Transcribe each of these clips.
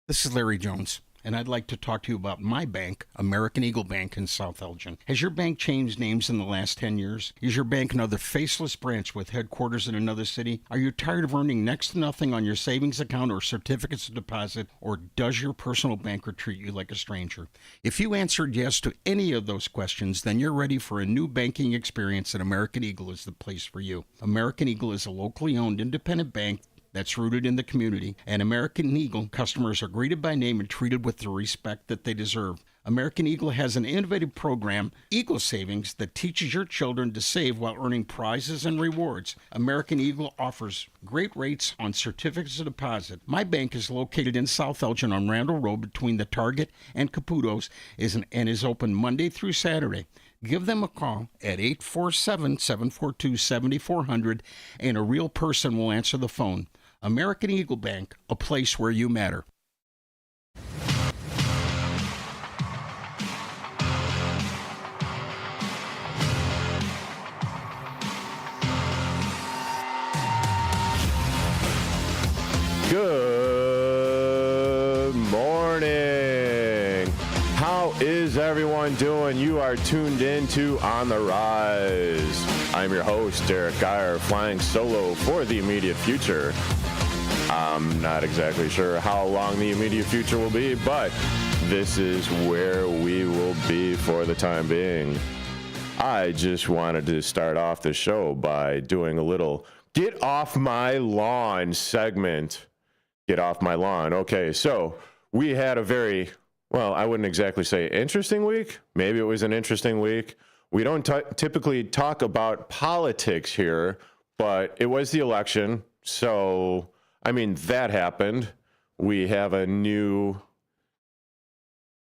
This is Larry Jones, and I'd like to talk to you about my bank, American Eagle Bank in South Elgin. Has your bank changed names in the last 10 years? Is your bank another faceless branch with headquarters in another city? Are you tired of earning next to nothing on your savings account or certificates of deposit, or does your personal banker treat you like a stranger? If you answered yes to any of those questions, then you're ready for a new banking experience, and American Eagle is the place for you. American Eagle is a locally owned independent bank that's rooted in the community, and American Eagle customers are greeted by name and treated with the respect that they deserve. American Eagle has an innovative program, Eagle Savings, that teaches your children to save while earning prizes and rewards. American Eagle offers great rates on certificates of deposit. My bank is located in South Elgin on Randall Road between the Target and Caputo's and is open Monday through Saturday. Give them a call at 847-742-7400, and a real person will answer the phone. American Eagle Bank, a place where you matter. Good morning. How is everyone doing? You are tuned in to On the Rise. I'm your host, Derrick Geyer, flying solo for the immediate future. I'm not exactly sure how long the immediate future will be, but this is where we will be for the time being. I just wanted to start off the show by doing a little Get Off My Lawn segment. Get off my lawn. Okay, so we had a very, well, I wouldn't exactly say interesting week. Maybe it was an interesting week. We don't typically talk about politics here, but it was the election. So, I mean, that happened. We have a new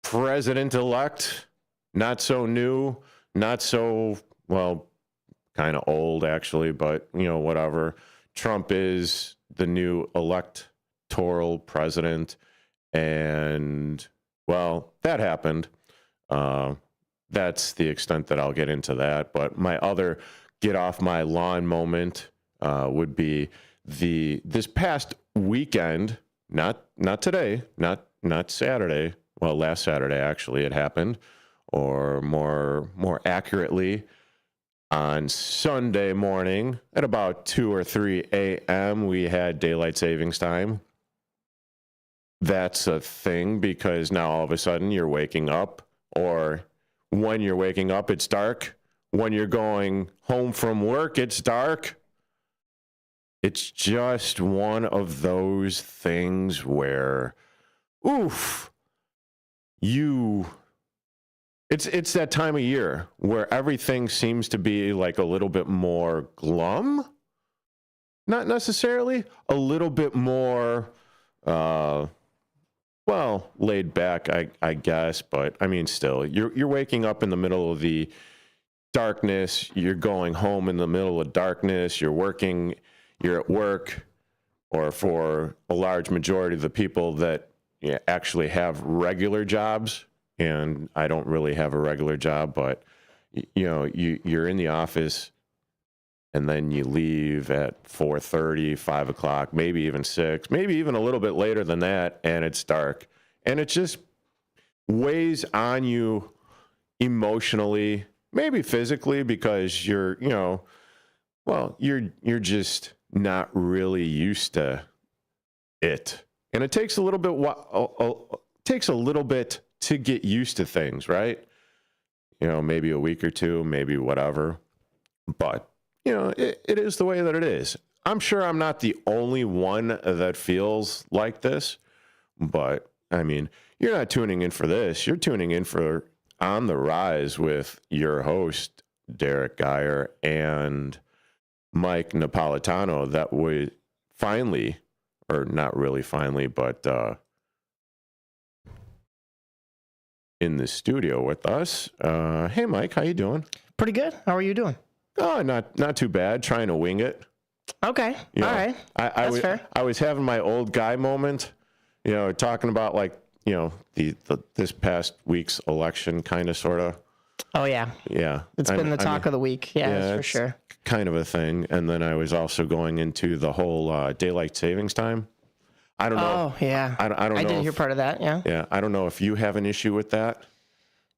president-elect, not so new, not so, well, kind of old, actually, but, you know, whatever. Trump is the new electoral president, and, well, that happened. That's the extent that I'll get into that. But my other get off my lawn moment would be this past weekend, not today, not Saturday. Well, last Saturday actually it happened, or more accurately, on Sunday morning at about 2 or 3 a.m. we had daylight savings time. That's a thing because now all of a sudden you're waking up, or when you're waking up, it's dark. When you're going home from work, it's dark. It's just one of those things where, it's that time of year where everything seems to be like a little bit more glum. Not necessarily, a little bit more, laid back, I guess, but I mean, still, you're waking up in the middle of the darkness. You're going home in the middle of darkness. You're working. You're at work, or for a large majority of the people that actually have regular jobs, and I don't really have a regular job, but you're in the office, and then you leave at 4:30, 5 o'clock, maybe even 6, maybe even a little bit later than that, and it's dark. And it just weighs on you emotionally, maybe physically, because you're just not really used to it. And it takes a little bit to get used to things, right? Maybe a week or two, maybe whatever. But it is the way that it is. I'm sure I'm not the only one that feels like this, but I mean, you're not tuning in for this. You're tuning in for On the Rise with your host, Derrick Geyer, and Mike Napolitano. That would finally, or not really finally, but in the studio with us. Hey, Mike, how you doing? Pretty good. How are you doing? Oh, not too bad. Trying to wing it. Okay. All right. That's fair. I was having my old guy moment, talking about this past week's election, kind of, sort of. Oh, yeah. Yeah. It's been the talk of the week. Yeah, that's for sure. Kind of a thing. And then I was also going into the whole daylight savings time. I don't know. Oh, yeah. I don't know. I did hear part of that, yeah. Yeah, I don't know if you have an issue with that.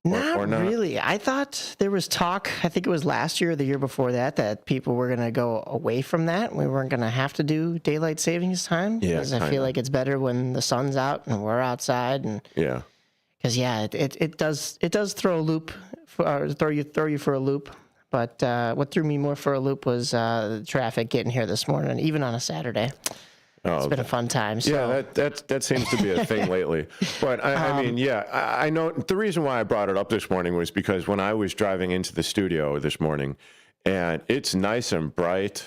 Not really. I thought there was talk, I think it was last year or the year before that people were going to go away from that. We weren't going to have to do daylight savings time. Yeah, because I feel like it's better when the sun's out and we're outside. And yeah. Because, yeah, it does throw a loop, throw you for a loop. But what threw me more for a loop was the traffic getting here this morning, even on a Saturday. It's been a fun time. So. Yeah, that seems to be a thing lately. But I mean, yeah, I know the reason why I brought it up this morning was because when I was driving into the studio this morning, and it's nice and bright,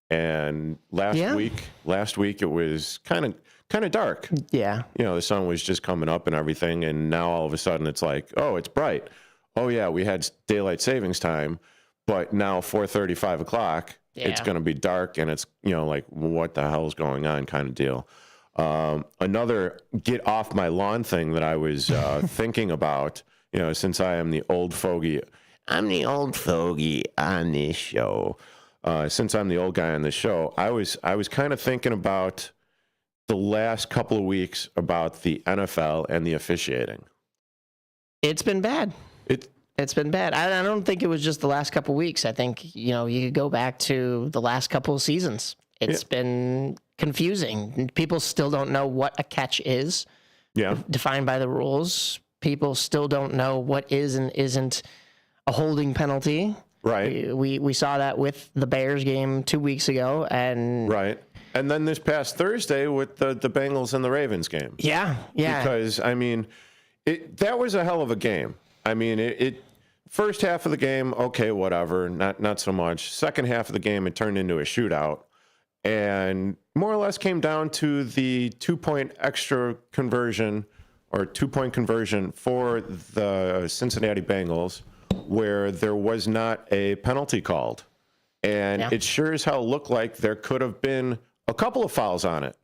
and last week it was kind of dark. Yeah. You know, the sun was just coming up and everything, and now all of a sudden it's like, oh, it's bright. Oh yeah, we had daylight savings time, but now 4:30, 5 o'clock. Yeah. It's going to be dark, and it's, like, what the hell's going on kind of deal. Another get off my lawn thing that I was thinking about, since I am the old fogey. I'm the old fogey on this show. Since I'm the old guy on this show, I was kind of thinking about the last couple of weeks about the NFL and the officiating. It's been bad. It's been bad. I don't think it was just the last couple of weeks. I think, you could go back to the last couple of seasons. It's been confusing. People still don't know what a catch is defined by the rules. People still don't know what is and isn't a holding penalty. Right. We saw that with the Bears game 2 weeks ago. Right. And then this past Thursday with the Bengals and the Ravens game. Yeah. Because, I mean, that was a hell of a game. I mean, it first half of the game, okay, whatever, not so much. Second half of the game, it turned into a shootout, and more or less came down to the 2-point extra conversion or 2-point conversion for the Cincinnati Bengals, where there was not a penalty called, and it sure as hell looked like there could have been a couple of fouls on it.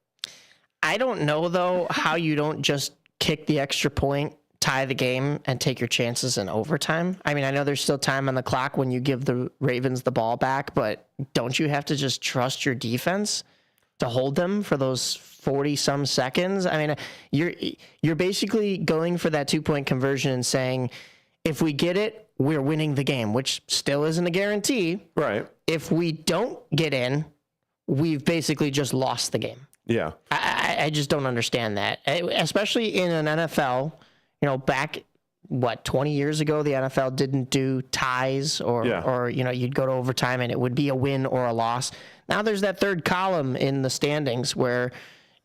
I don't know though how you don't just kick the extra point, tie the game, and take your chances in overtime. I mean, I know there's still time on the clock when you give the Ravens the ball back, but don't you have to just trust your defense to hold them for those 40-some seconds? I mean, you're basically going for that 2-point conversion and saying, if we get it, we're winning the game, which still isn't a guarantee. Right. If we don't get in, we've basically just lost the game. Yeah. I just don't understand that, especially in an NFL. Back, 20 years ago, the NFL didn't do ties or you'd go to overtime and it would be a win or a loss. Now there's that third column in the standings where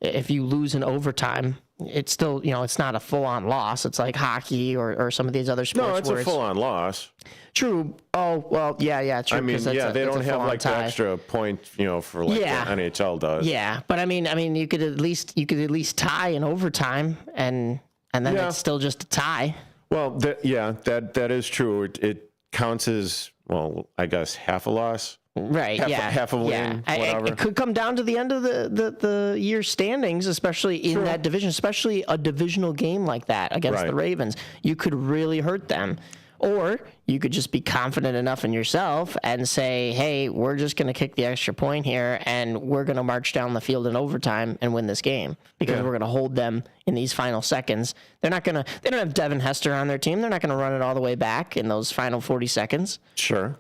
if you lose in overtime, it's still, it's not a full-on loss. It's like hockey or some of these other sports. No, it's a full-on loss. True. Oh, well, yeah, true. I mean, they don't have like the extra point, for like the NHL does. Yeah, but I mean, you could at least tie in overtime and then it's still just a tie. Well, that is true. It counts as, well, I guess half a loss. Right. Half a win. Whatever. It could come down to the end of the year standings, especially in that division, especially a divisional game like that against the Ravens. You could really hurt them. Or you could just be confident enough in yourself and say, hey, we're just going to kick the extra point here and we're going to march down the field in overtime and win this game because we're going to hold them in these final seconds. They don't have Devin Hester on their team. They're not going to run it all the way back in those final 40 seconds. Sure.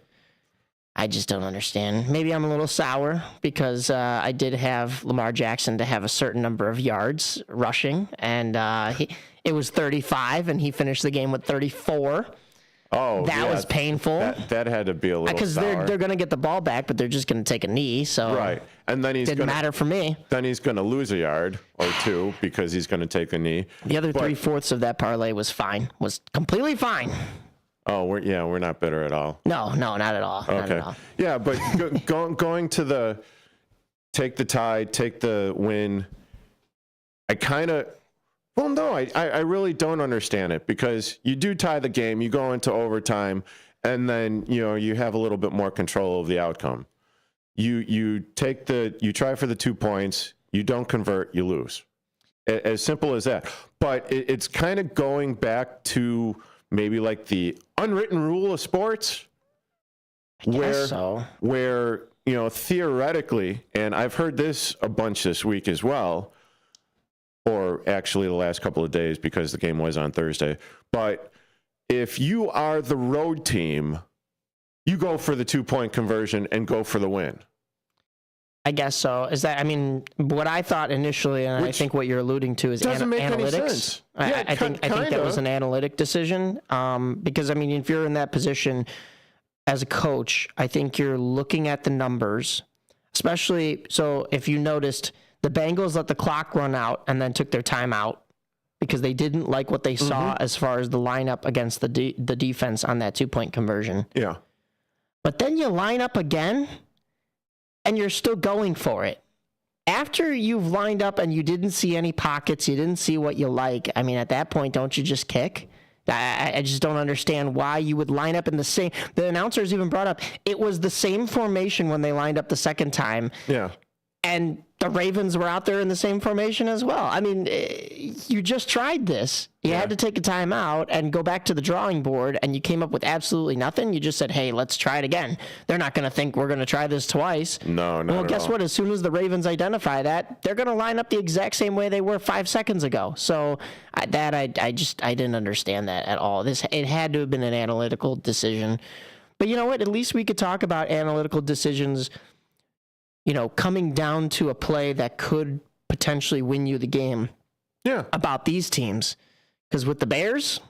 I just don't understand. Maybe I'm a little sour because I did have Lamar Jackson to have a certain number of yards rushing, and it was 35, and he finished the game with 34. Oh, that was painful. That had to be a little because they're going to get the ball back, but they're just going to take a knee. So right, and then didn't matter for me. Then he's going to lose a yard or two because he's going to take a knee. The other 3/4 of that parlay was completely fine. Oh, we're not bitter at all. No, not at all. Okay. Not at all. Yeah, but going to the take the tie, take the win. I really don't understand it because you do tie the game, you go into overtime, and then you have a little bit more control of the outcome. You try for the 2 points, you don't convert, you lose. As simple as that. But it's kind of going back to maybe like the unwritten rule of sports, where theoretically, and I've heard this a bunch this week as well, or actually the last couple of days because the game was on Thursday. But if you are the road team, you go for the 2-point conversion and go for the win. I guess so. Is that, I mean, what I thought initially, and I think what you're alluding to is doesn't make analytics. any sense. I think that was an analytic decision. Because I mean, if you're in that position as a coach, I think you're looking at the numbers, especially. So if you noticed, the Bengals let the clock run out and then took their timeout because they didn't like what they saw as far as the lineup against the defense on that 2-point conversion. Yeah. But then you line up again, and you're still going for it. After you've lined up and you didn't see any pockets, you didn't see what you like, I mean, at that point, don't you just kick? I just don't understand why you would line up in the same... The announcers even brought up, it was the same formation when they lined up the second time. Yeah. And the Ravens were out there in the same formation as well. I mean, you just tried this. You had to take a timeout and go back to the drawing board, and you came up with absolutely nothing. You just said, hey, let's try it again. They're not going to think we're going to try this twice. No. Well, guess what? As soon as the Ravens identify that, they're going to line up the exact same way they were 5 seconds ago. So I didn't understand that at all. It had to have been an analytical decision. But you know what? At least we could talk about analytical decisions, you know, coming down to a play that could potentially win you the game. Yeah. About these teams. Because with the Bears,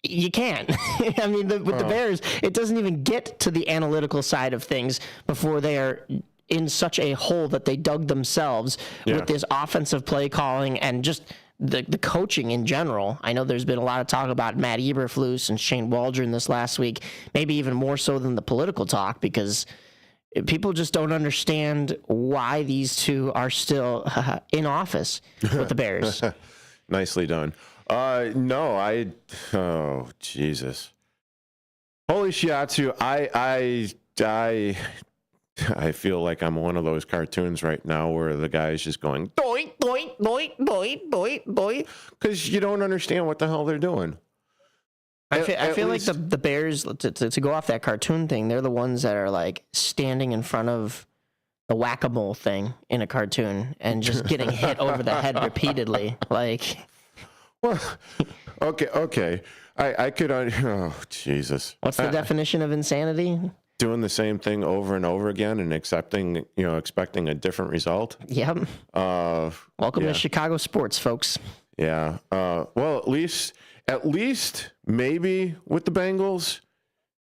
you can't. I mean, with the Bears, it doesn't even get to the analytical side of things before they are in such a hole that they dug themselves with this offensive play calling and just the coaching in general. I know there's been a lot of talk about Matt Eberflus and Shane Waldron this last week, maybe even more so than the political talk, because people just don't understand why these two are still in office with the Bears. Nicely done. No, oh, Jesus. Holy shiatsu, I feel like I'm one of those cartoons right now where the guy's just going, doink, doink, doink, doink, doink, doink, because you don't understand what the hell they're doing. I feel like the Bears, to go off that cartoon thing, they're the ones that are like standing in front of the whack-a-mole thing in a cartoon and just getting hit over the head repeatedly. Like, well, okay. I could, oh, Jesus. What's the definition of insanity? Doing the same thing over and over again and expecting a different result. Yep. Welcome to Chicago sports, folks. Yeah. Well, at least maybe with the Bengals,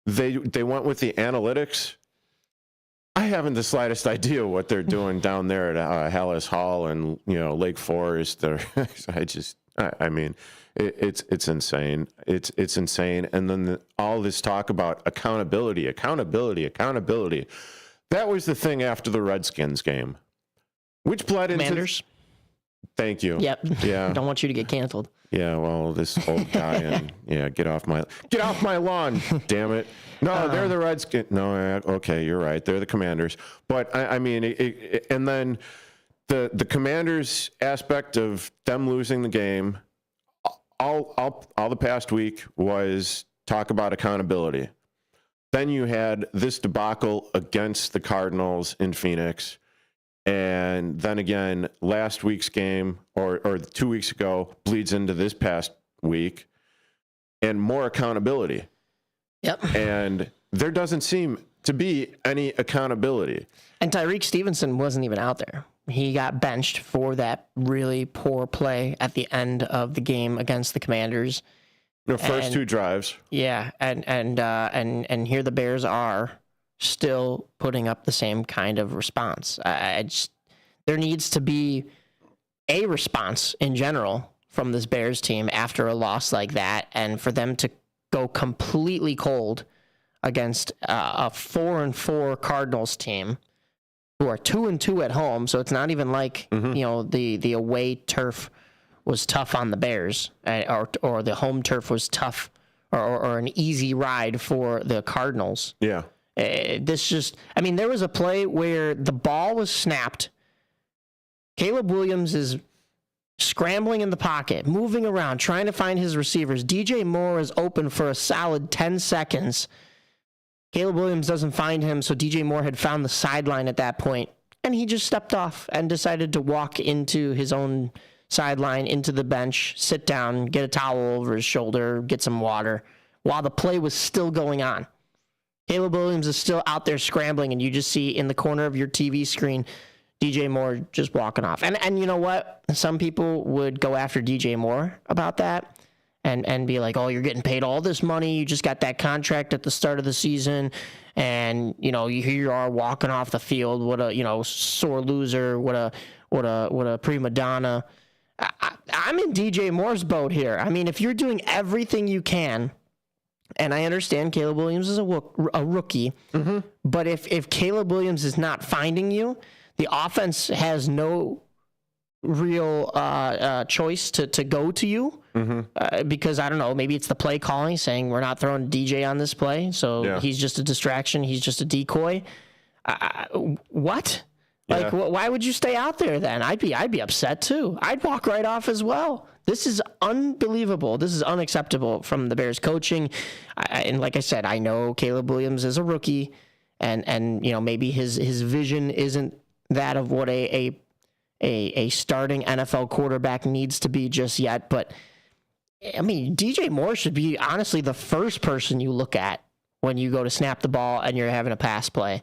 they went with the analytics. I haven't the slightest idea what they're doing down there at Hallis Hall and Lake Forest. I mean, it's insane. It's insane. And then all this talk about accountability. That was the thing after the Redskins game, which bled into Commanders. Thank you. Yep. Yeah. Don't want you to get canceled. Yeah, well, this old guy and get off my lawn, damn it. No, they're the Redskins. No, okay, you're right. They're the Commanders. But I mean, and then the Commanders aspect of them losing the game, all the past week was talk about accountability. Then you had this debacle against the Cardinals in Phoenix. And then again, last week's game or 2 weeks ago bleeds into this past week and more accountability. Yep. And there doesn't seem to be any accountability. And Tyreek Stevenson wasn't even out there. He got benched for that really poor play at the end of the game against the Commanders. The first two drives. Yeah, and here the Bears are still putting up the same kind of response. There needs to be a response in general from this Bears team after a loss like that, and for them to go completely cold against a 4-4 Cardinals team who are 2-2 at home. So it's not even like the away turf was tough on the Bears, or the home turf was tough or an easy ride for the Cardinals. Yeah. There was a play where the ball was snapped. Caleb Williams is scrambling in the pocket, moving around, trying to find his receivers. DJ Moore is open for a solid 10 seconds. Caleb Williams doesn't find him, so DJ Moore had found the sideline at that point, and he just stepped off and decided to walk into his own sideline into the bench, sit down, get a towel over his shoulder, get some water, while the play was still going on. Caleb Williams is still out there scrambling, and you just see in the corner of your TV screen DJ Moore just walking off. And you know what? Some people would go after DJ Moore about that and be like, oh, you're getting paid all this money. You just got that contract at the start of the season. And, here you are walking off the field. What a, sore loser. What a prima donna. I'm in DJ Moore's boat here. I mean, if you're doing everything you can, and I understand Caleb Williams is a rookie, but if Caleb Williams is not finding you, the offense has no real choice to go to you because, I don't know, maybe it's the play calling saying we're not throwing DJ on this play, so he's just a distraction, he's just a decoy. What? Like, why would you stay out there then? I'd be upset too. I'd walk right off as well. This is unbelievable. This is unacceptable from the Bears coaching. And like I said, I know Caleb Williams is a rookie, and maybe his vision isn't that of what a starting NFL quarterback needs to be just yet. But I mean, DJ Moore should be honestly the first person you look at when you go to snap the ball and you're having a pass play.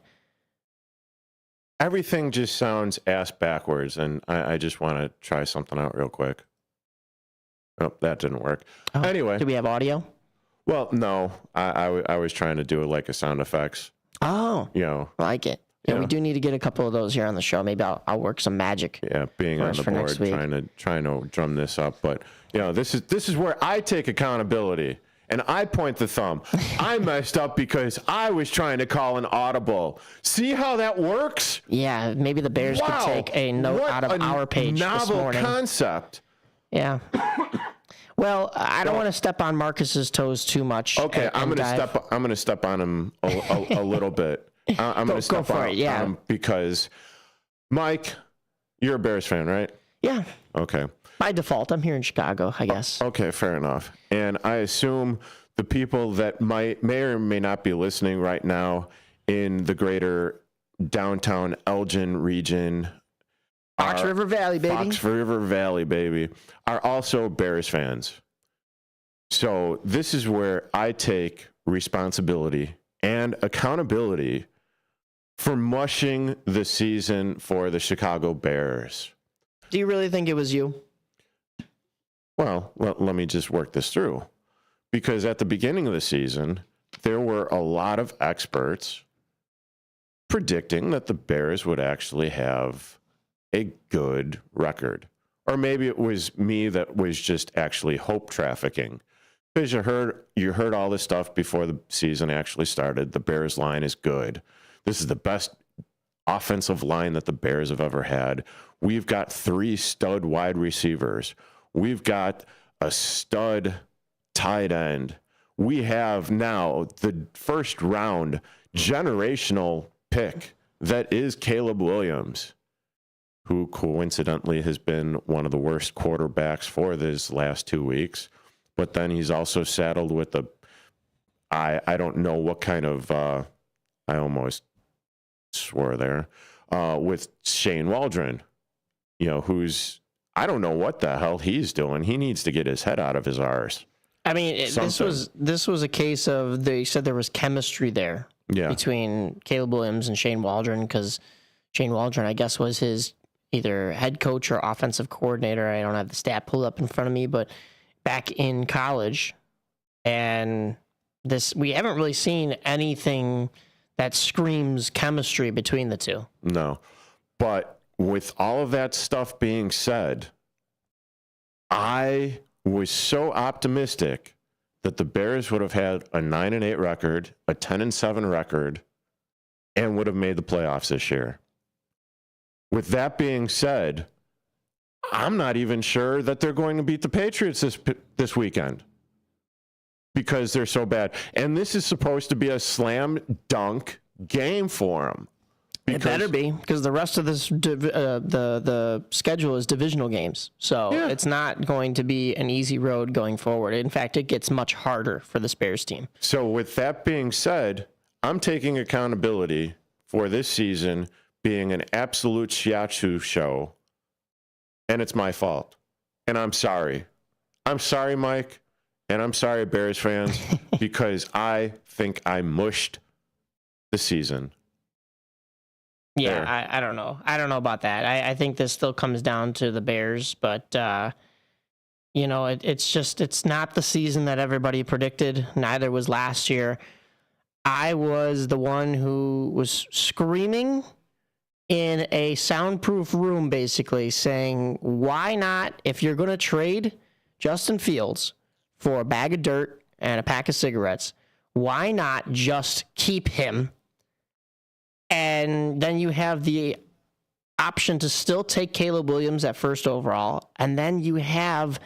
Everything just sounds ass backwards, and I just want to try something out real quick. Oh, that didn't work. Oh, anyway. Do we have audio? Well, no. I was trying to do it like a sound effects. Oh. Like it. Yeah, we do need to get a couple of those here on the show. Maybe I'll work some magic. Yeah, being on the board, trying to drum this up. But this is where I take accountability and I point the thumb. I messed up because I was trying to call an audible. See how that works? Yeah, maybe the Bears could take a note out of our page this morning. Novel concept. Yeah. Well, I don't want to step on Marcus's toes too much. Okay, I'm gonna step on him a little bit. I'm gonna step on him because, Mike, you're a Bears fan, right? Yeah. Okay. By default, I'm here in Chicago, I guess. Okay, fair enough. And I assume the people that may or may not be listening right now in the greater downtown Elgin region, Fox River Valley, baby, are also Bears fans. So this is where I take responsibility and accountability for mushing the season for the Chicago Bears. Do you really think it was you? Well, let me just work this through. Because at the beginning of the season, there were a lot of experts predicting that the Bears would actually have a good record. Or maybe it was me that was just actually hope trafficking. Because you heard all this stuff before the season actually started. The Bears line is good. This is the best offensive line that the Bears have ever had. We've got 3 stud wide receivers. We've got a stud tight end. We have now the first round generational pick that is Caleb Williams, who coincidentally has been one of the worst quarterbacks for this last 2 weeks. But then he's also saddled with I don't know what kind of, I almost swore there, with Shane Waldron, who's, I don't know what the hell he's doing. He needs to get his head out of his arse. I mean, this was a case of, they said there was chemistry there between Caleb Williams and Shane Waldron, because Shane Waldron, I guess, was his either head coach or offensive coordinator. I don't have the stat pulled up in front of me, but back in college. And we haven't really seen anything that screams chemistry between the two. No. But with all of that stuff being said, I was so optimistic that the Bears would have had a 9-8 record, a 10-7 record, and would have made the playoffs this year. With that being said, I'm not even sure that they're going to beat the Patriots this weekend because they're so bad. And this is supposed to be a slam dunk game for them. It better be, because the rest of this the schedule is divisional games. So it's not going to be an easy road going forward. In fact, it gets much harder for this Bears team. So with that being said, I'm taking accountability for this season being an absolute shiatsu show, and it's my fault. and I'm sorry. I'm sorry, Mike, and I'm sorry, Bears fans, because I think I mushed the season. Yeah, I don't know. I don't know about that. I think this still comes down to the Bears, but it's not the season that everybody predicted. Neither was last year. I was the one who was screaming in a soundproof room, basically saying, why not, if you're going to trade Justin Fields for a bag of dirt and a pack of cigarettes, why not just keep him? And then you have the option to still take Caleb Williams at first overall, and then you have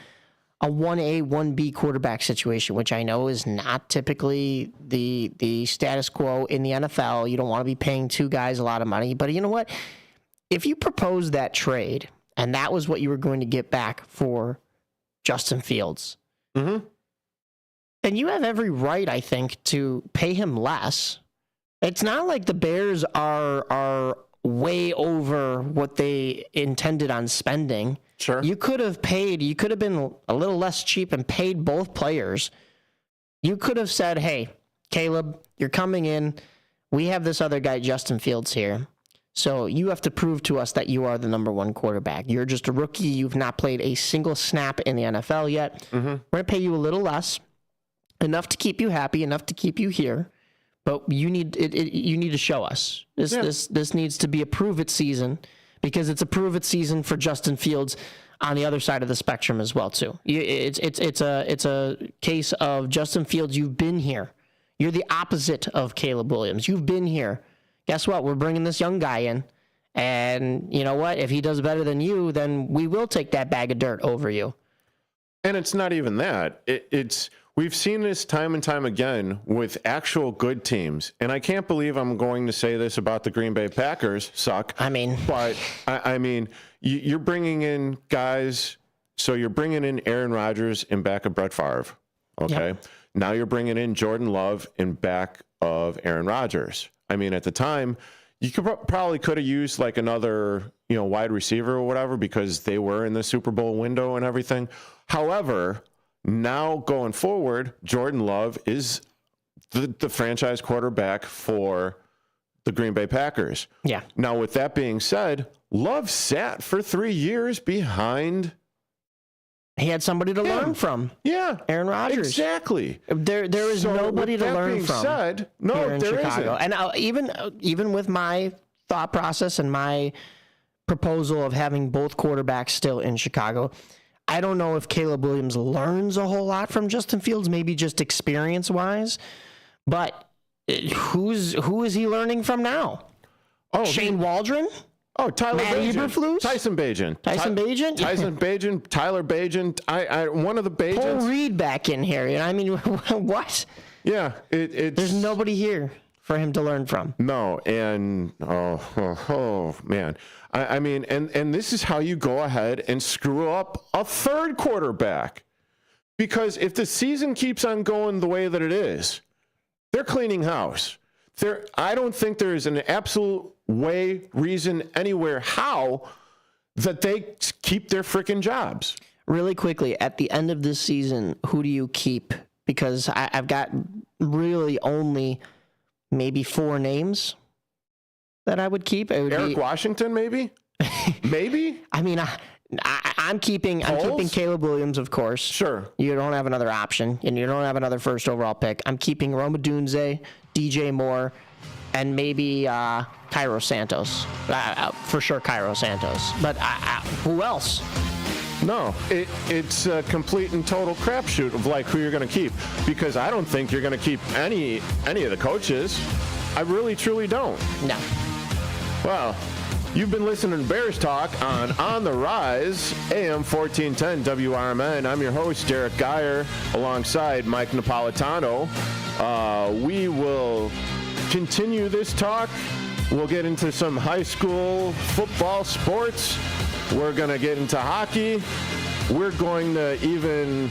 a 1A, 1B quarterback situation, which I know is not typically the status quo in the NFL. You don't want to be paying two guys a lot of money. But you know what? If you propose that trade, and that was what you were going to get back for Justin Fields, then you have every right, I think, to pay him less. It's not like the Bears are way over what they intended on spending. Sure. You could have been a little less cheap and paid both players. You could have said, hey, Caleb, you're coming in. We have this other guy, Justin Fields, here. So you have to prove to us that you are the number one quarterback. You're just a rookie. You've not played a single snap in the NFL yet. We're going to pay you a little less, enough to keep you happy, enough to keep you here. But you need to show us. This needs to be a prove-it season, because it's a prove-it season for Justin Fields on the other side of the spectrum as well, too. It's a case of Justin Fields, you've been here. You're the opposite of Caleb Williams. You've been here. Guess what? We're bringing this young guy in. And you know what? If he does better than you, then we will take that bag of dirt over you. And it's not even that. We've seen this time and time again with actual good teams. And I can't believe I'm going to say this about the Green Bay Packers. Suck. But you're bringing in guys. So you're bringing in Aaron Rodgers in back of Brett Favre. Okay. Yep. Now you're bringing in Jordan Love in back of Aaron Rodgers. At the time, you probably could have used like another, wide receiver or whatever, because they were in the Super Bowl window and everything. However, now going forward, Jordan Love is the franchise quarterback for the Green Bay Packers. Yeah. Now, with that being said, Love sat for 3 years behind. He had somebody to learn from. Yeah. Aaron Rodgers. Exactly. There is nobody to learn from. Said, no, here in there Chicago. isn't. And even with my thought process and my proposal of having both quarterbacks still in Chicago, I don't know if Caleb Williams learns a whole lot from Justin Fields, maybe just experience-wise. But who is he learning from now? Oh, Shane Waldron? Oh, Tyler Bagent. Tyson Bagent. Tyson Bagent? Tyson Bagent. Tyler Bagent. One of the Bagents. Pull Reed back in here. What? Yeah. There's nobody here for him to learn from. No. And, man. And this is how you go ahead and screw up a third quarterback. Because if the season keeps on going the way that it is, they're cleaning house. I don't think there is an absolute reason anywhere how that they keep their freaking jobs. Really quickly, at the end of this season, who do you keep? Because I've got really only maybe 4 names that I would keep. Eric Washington, maybe? Maybe? I'm keeping Caleb Williams, of course. Sure. You don't have another option, and you don't have another first overall pick. I'm keeping Rome Odunze, DJ Moore, and maybe Cairo Santos. For sure, Cairo Santos. But who else? No, it's a complete and total crapshoot of like who you're going to keep, because I don't think you're going to keep any of the coaches. I really, truly don't. No. Well, you've been listening to Bears Talk on the Rise, AM 1410 WRMN. I'm your host, Derrick Geyer, alongside Mike Napolitano. We will continue this talk. We'll get into some high school football sports. We're going to get into hockey. We're going to even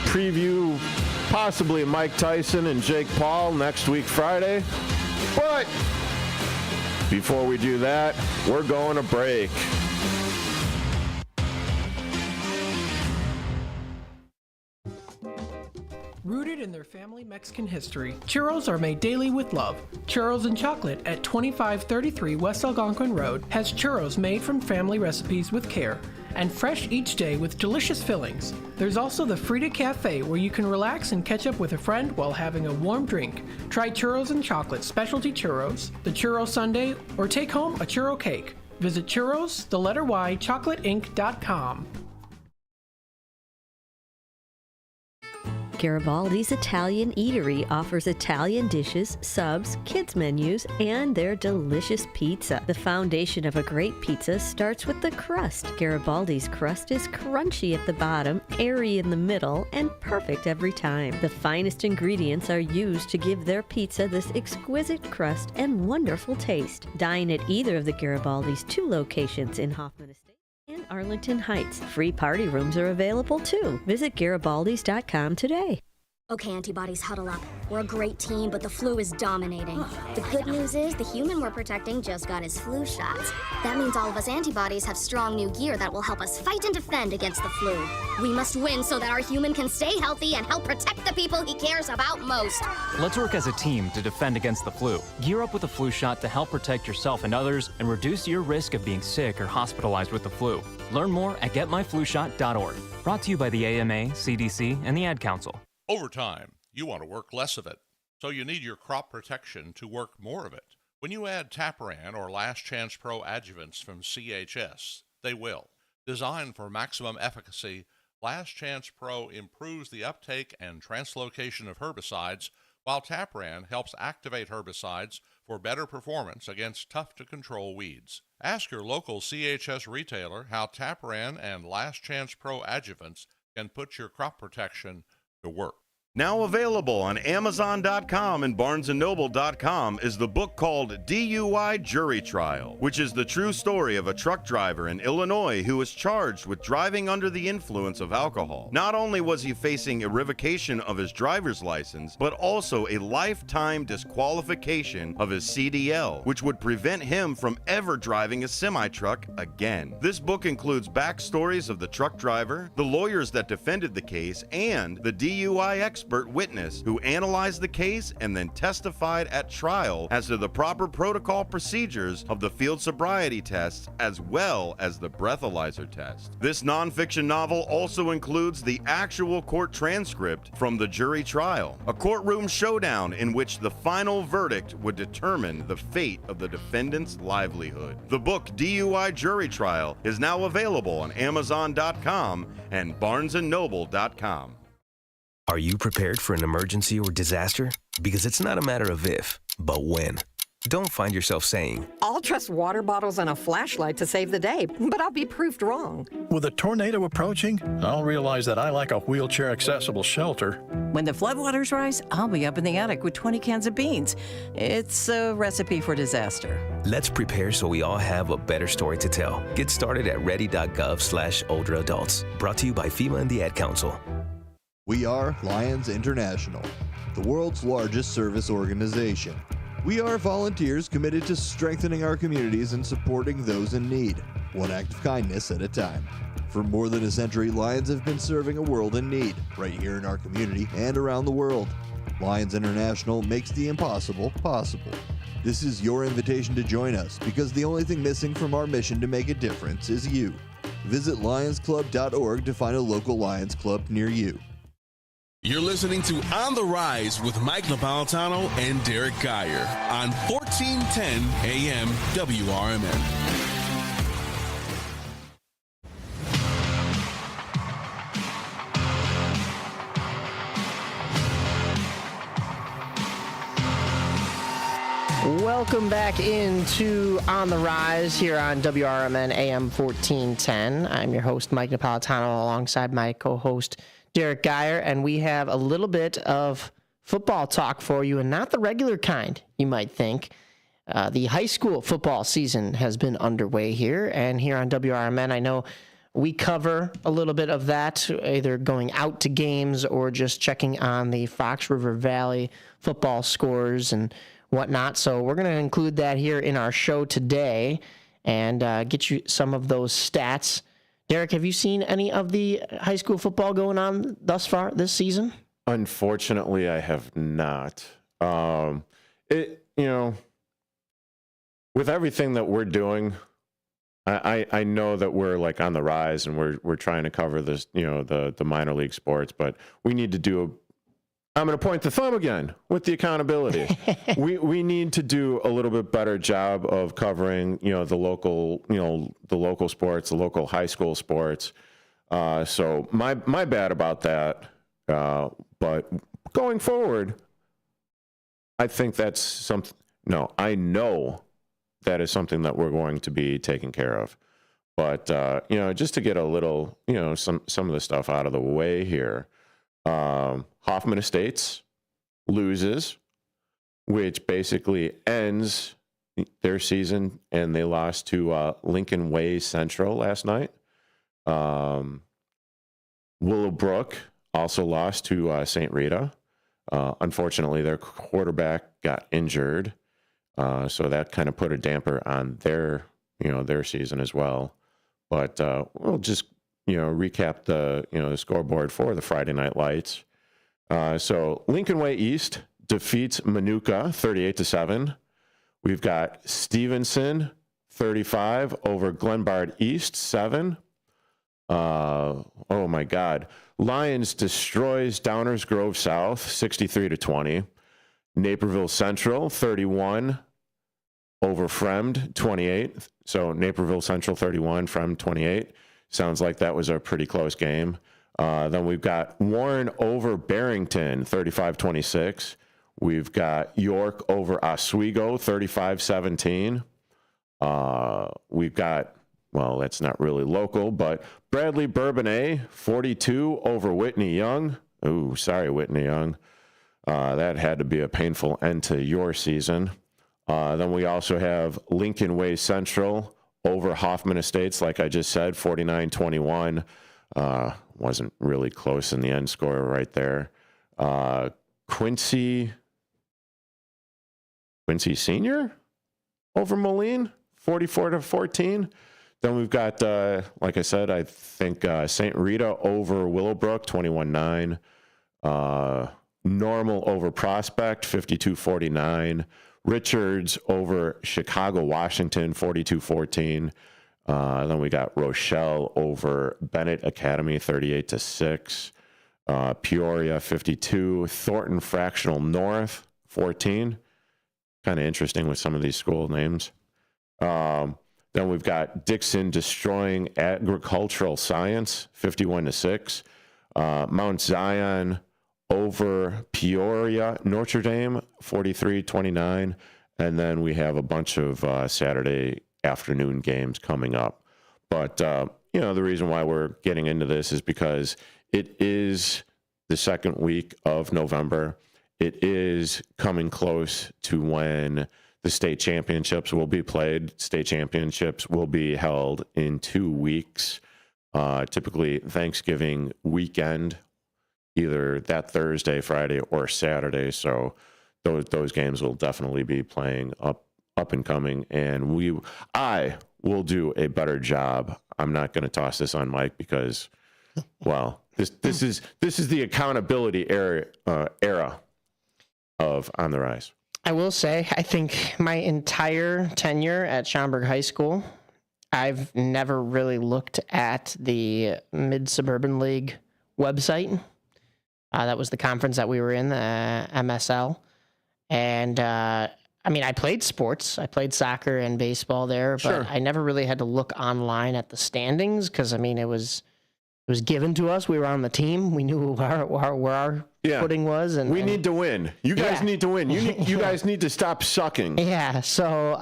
preview possibly Mike Tyson and Jake Paul next week, Friday. But before we do that, we're going to break. their family Mexican history. Churros are made daily with love. Churros and Chocolate at 2533 West Algonquin Road has churros made from family recipes with care and fresh each day with delicious fillings. There's also the Frida Cafe where you can relax and catch up with a friend while having a warm drink. Try Churros and Chocolate specialty churros, the churro sundae, or take home a churro cake. Visit churros, the letter Y, chocolateinc.com. Garibaldi's Italian Eatery offers Italian dishes, subs, kids menus, and their delicious pizza. The foundation of a great pizza starts with the crust. Garibaldi's crust is crunchy at the bottom, airy in the middle, and perfect every time. The finest ingredients are used to give their pizza this exquisite crust and wonderful taste. Dine at either of the Garibaldi's 2 locations in Hoffman Estate and Arlington Heights. Free party rooms are available too. Visit Garibaldis.com today. Okay, antibodies, huddle up. We're a great team, but the flu is dominating. The good news is the human we're protecting just got his flu shots. That means all of us antibodies have strong new gear that will help us fight and defend against the flu. We must win so that our human can stay healthy and help protect the people he cares about most. Let's work as a team to defend against the flu. Gear up with a flu shot to help protect yourself and others and reduce your risk of being sick or hospitalized with the flu. Learn more at getmyflushot.org. Brought to you by the AMA, CDC, and the Ad Council. Over time, you want to work less of it, so you need your crop protection to work more of it. When you add Tapran or Last Chance Pro adjuvants from CHS, they will. Designed for maximum efficacy, Last Chance Pro improves the uptake and translocation of herbicides, while Tapran helps activate herbicides for better performance against tough-to-control weeds. Ask your local CHS retailer how Tapran and Last Chance Pro adjuvants can put your crop protection to work. Now available on Amazon.com and BarnesandNoble.com is the book called DUI Jury Trial, which is the true story of a truck driver in Illinois who was charged with driving under the influence of alcohol. Not only was he facing a revocation of his driver's license, but also a lifetime disqualification of his CDL, which would prevent him from ever driving a semi-truck again. This book includes backstories of the truck driver, the lawyers that defended the case, and the DUI expert witness who analyzed the case and then testified at trial as to the proper protocol procedures of the field sobriety tests as well as the breathalyzer test. This nonfiction novel also includes the actual court transcript from the jury trial, a courtroom showdown in which the final verdict would determine the fate of the defendant's livelihood. The book DUI Jury Trial is now available on Amazon.com and BarnesandNoble.com. Are you prepared for an emergency or disaster? Because it's not a matter of if, but when. Don't find yourself saying, I'll trust water bottles and a flashlight to save the day, but I'll be proved wrong. With a tornado approaching, I'll realize that I lack a wheelchair-accessible shelter. When the floodwaters rise, I'll be up in the attic with 20 cans of beans. It's a recipe for disaster. Let's prepare so we all have a better story to tell. Get started at ready.gov/older-adults. Brought to you by FEMA and the Ad Council. We are Lions International, the world's largest service organization. We are volunteers committed to strengthening our communities and supporting those in need, one act of kindness at a time. For more than a century, Lions have been serving a world in need, right here in our community and around the world. Lions International makes the impossible possible. This is your invitation to join us, because the only thing missing from our mission to make a difference is you. Visit lionsclub.org to find a local Lions Club near you. You're listening to On the Rise with Mike Napolitano and Derrick Geyer on 1410 AM WRMN. Welcome back into On the Rise here on WRMN AM 1410. I'm your host, Mike Napolitano, alongside my co-host, Derrick Geyer, and we have a little bit of football talk for you, and not the regular kind, you might think. The high school football season has been underway here, and here on WRMN, I know we cover a little bit of that, either going out to games or just checking on the Fox River Valley football scores and whatnot. So we're going to include that here in our show today and get you some of those stats. Derrick, have you seen any of the high school football going on thus far this season? Unfortunately, I have not. With everything that we're doing, I know that we're like on the rise and we're trying to cover this, the minor league sports, but we need to do I'm going to point the thumb again with the accountability. we need to do a little bit better job of covering, the local sports, the local high school sports. So my bad about that. But going forward, I think that's something. No, I know that is something that we're going to be taking care of. But just to get a little, some of the stuff out of the way here. Hoffman Estates loses, which basically ends their season, and they lost to Lincoln Way Central last night. Willowbrook also lost to St. Rita. Unfortunately, their quarterback got injured, so that kind of put a damper on their season as well. But we'll just recap the scoreboard for the Friday Night Lights. So Lincoln Way East defeats Manuka 38-7. We've got Stevenson 35 over Glenbard East 7. Oh my God. Lions destroys Downers Grove South 63-20. Naperville Central 31 over Fremd 28. So Naperville Central 31, Fremd 28. Sounds like that was a pretty close game. Then we've got Warren over Barrington, 35-26. We've got York over Oswego, 35-17. We've got, well, that's not really local, but Bradley Bourbonnais, 42 over Whitney Young. Ooh, sorry, Whitney Young. That had to be a painful end to your season. Then we also have Lincoln Way Central over Hoffman Estates, like I just said, 49-21. Wasn't really close in the end score right there. Quincy Senior over Moline, 44-14. Then we've got, like I said, I think St. Rita over Willowbrook, 21-9. Normal over Prospect, 52-49. Richards over Chicago, Washington, 42-14. Then we got Rochelle over Bennett Academy, 38-6. Peoria, 52. Thornton Fractional North, 14. Kind of interesting with some of these school names. Then we've got Dixon destroying Agricultural Science, 51-6. Mount Zion over Peoria, Notre Dame, 43-29. And then we have a bunch of Saturday afternoon games coming up. But, the reason why we're getting into this is because it is the second week of November. It is coming close to when the state championships will be played. State championships will be held in 2 weeks, typically Thanksgiving weekend, either that Thursday, Friday, or Saturday. So those games will definitely be playing up and coming, and I will do a better job. I'm not going to toss this on Mike because, well, this is the accountability era of On the Rise. I will say, I think my entire tenure at Schaumburg High School, I've never really looked at the Mid-Suburban League website. That was the conference that we were in, the MSL. And, I played sports. I played soccer and baseball there, but Sure. I never really had to look online at the standings because, it was given to us. We were on the team. We knew where our footing was. And we need to win. You guys need to win. You guys need to stop sucking. Yeah. So,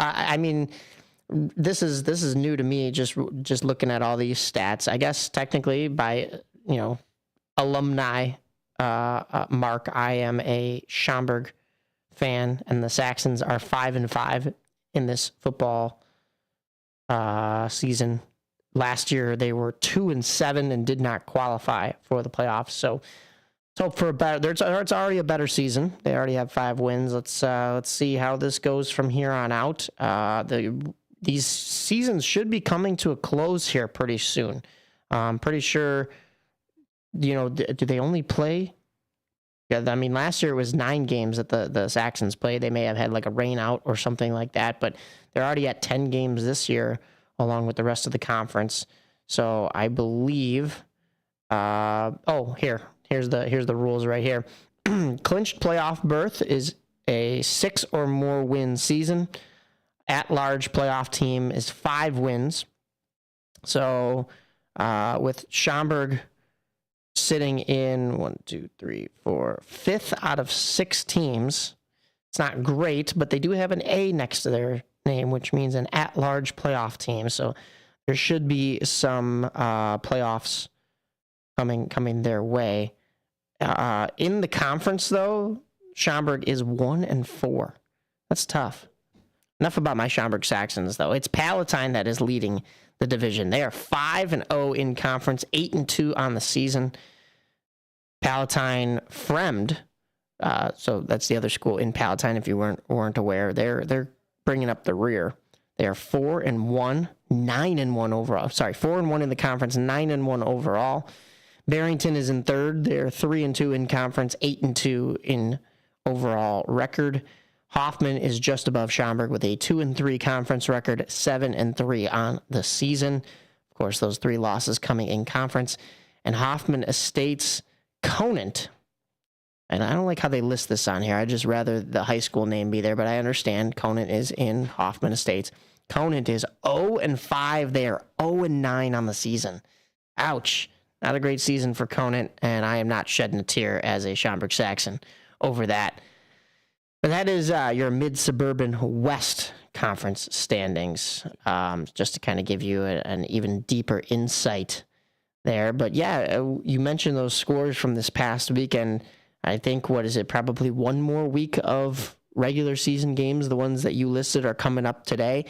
this is new to me, just looking at all these stats. I guess technically by, alumni mark, I am a Schaumburg fan, and the Saxons are 5-5 in this football season. Last year they were 2-7 and did not qualify for the playoffs. So for a better, it's already a better season. They already have 5 wins. Let's see how this goes from here on out. These seasons should be coming to a close here pretty soon. I'm pretty sure. Do they only play Yeah, I mean, last year it was 9 games that the Saxons played. They may have had like a rain out or something like that, but they're already at 10 games this year, along with the rest of the conference. So I believe, here's the rules right here. Clinched playoff berth is a 6 or more win season. At-large playoff team is 5 wins. So with Schaumburg sitting in 5th out of 6 teams, it's not great, but they do have an A next to their name, which means an at-large playoff team. So there should be some playoffs coming their way. In the conference, though, Schaumburg is 1-4. That's tough. Enough about my Schaumburg Saxons, though. It's Palatine that is leading the division. They are 5-0 in conference, 8-2 on the season. Palatine Fremd, so that's the other school in Palatine. If you weren't aware, they're bringing up the rear. They are 4-1, 9-1 overall. Sorry, 4-1 in the conference, 9-1 overall. Barrington is in third. They're 3-2 in conference, 8-2 in overall record. Hoffman is just above Schaumburg with a 2-3 conference record, 7-3 on the season. Of course, those 3 losses coming in conference. And Hoffman Estates Conant, and I don't like how they list this on here. I'd just rather the high school name be there, but I understand Conant is in Hoffman Estates. Conant is 0-5. They are 0-9 on the season. Ouch. Not a great season for Conant, and I am not shedding a tear as a Schaumburg Saxon over that. But that is your mid-suburban West Conference standings, just to kind of give you an even deeper insight there. But yeah, you mentioned those scores from this past weekend. I think, probably one more week of regular season games. The ones that you listed are coming up today.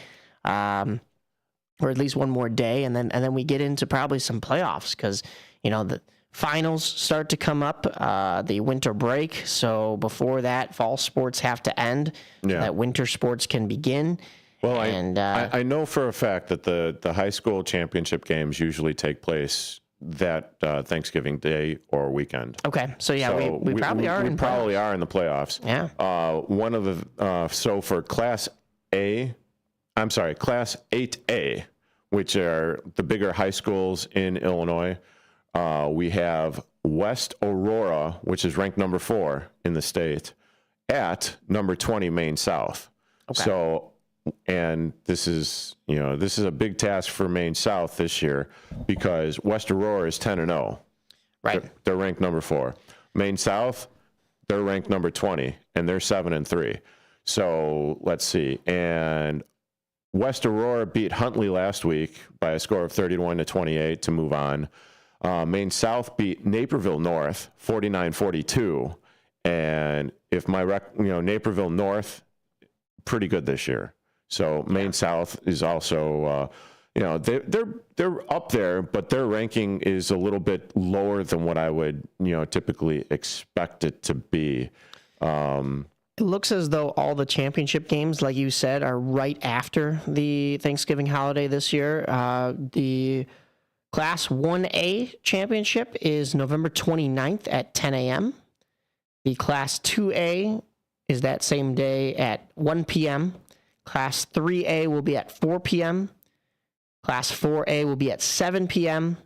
Or at least one more day, and then we get into probably some playoffs because, the finals start to come up, the winter break. So before that, fall sports have to end so that winter sports can begin. Well, I know for a fact that the high school championship games usually take place that Thanksgiving Day or weekend. Okay, so yeah, we probably are. We probably are in the playoffs. Yeah. One of the so for Class 8A, which are the bigger high schools in Illinois, we have West Aurora, which is ranked number 4 in the state, at number 20 Maine South. Okay. So, and this is a big task for Maine South this year because West Aurora is 10-0. Right. They're ranked number 4. Maine South, they're ranked number 20, and they're 7-3. So let's see. And West Aurora beat Huntley last week by a score of 31-28 to move on. Maine South beat Naperville North 49-42, and if Naperville North pretty good this year. So Maine South is also they're up there, but their ranking is a little bit lower than what I would typically expect it to be. It looks as though all the championship games, like you said, are right after the Thanksgiving holiday this year. The Class 1A championship is November 29th at 10 a.m. The Class 2A is that same day at 1 p.m. Class 3A will be at 4 p.m. Class 4A will be at 7 p.m.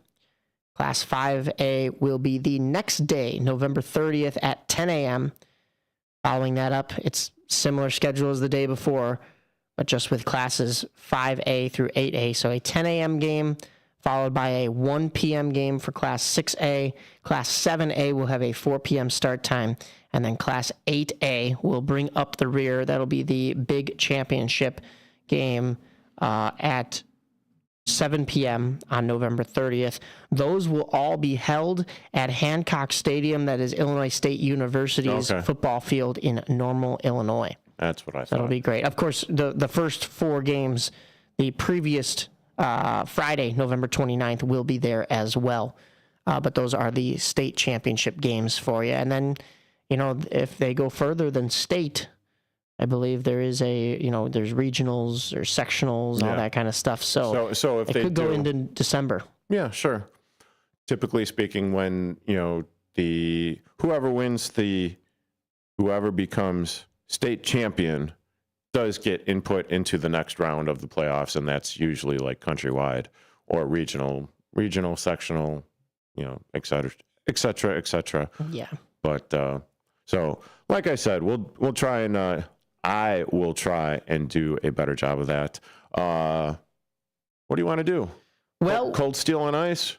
Class 5A will be the next day, November 30th at 10 a.m. Following that up, it's similar schedule as the day before, but just with classes 5A through 8A. So a 10 a.m. game followed by a 1 p.m. game for Class 6A. Class 7A will have a 4 p.m. start time, and then Class 8A will bring up the rear. That'll be the big championship game at 7 p.m. on November 30th. Those will all be held at Hancock Stadium, that is Illinois State University's football field in Normal, Illinois. That's what I thought. That'll be great. Of course, the first 4 games, the previous Friday, November 29th, will be there as well. But those are the state championship games for you. And then, if they go further than state, I believe there is there's regionals, there's sectionals, all that kind of stuff. So if it they could go into December. Yeah, sure. Typically speaking, when, whoever becomes state champion does get input into the next round of the playoffs, and that's usually like countrywide or regional, sectional, et cetera. Yeah. But so, like I said, we'll try and I will try and do a better job of that. What do you want to do? Well, Cold Steel on Ice.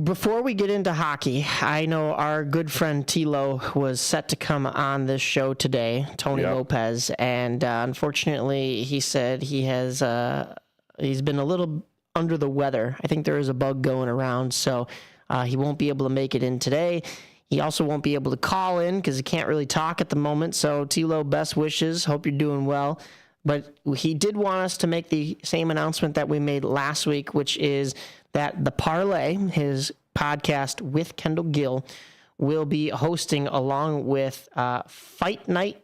Before we get into hockey, I know our good friend Tilo was set to come on this show today, Tony Lopez, and unfortunately, he said he's been a little under the weather. I think there is a bug going around, so he won't be able to make it in today. He also won't be able to call in because he can't really talk at the moment. So Tilo, best wishes. Hope you're doing well. But he did want us to make the same announcement that we made last week, which is that the Parlay, his podcast with Kendall Gill, will be hosting along with Fight Night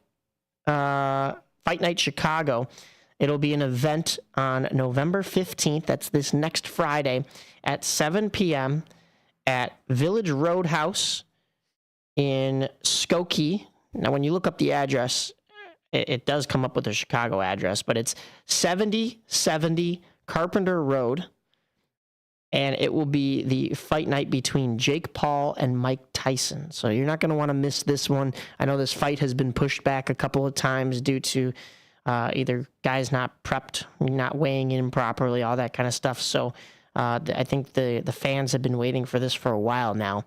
Chicago. It'll be an event on November 15th. That's this next Friday at 7 p.m. at Village Roadhouse in Skokie. Now, when you look up the address, it does come up with a Chicago address, but it's 7070 Carpenter Road. And it will be the fight night between Jake Paul and Mike Tyson. So you're not going to want to miss this one. I know this fight has been pushed back a couple of times due to either guys not prepped, not weighing in properly, all that kind of stuff. So I think the fans have been waiting for this for a while now.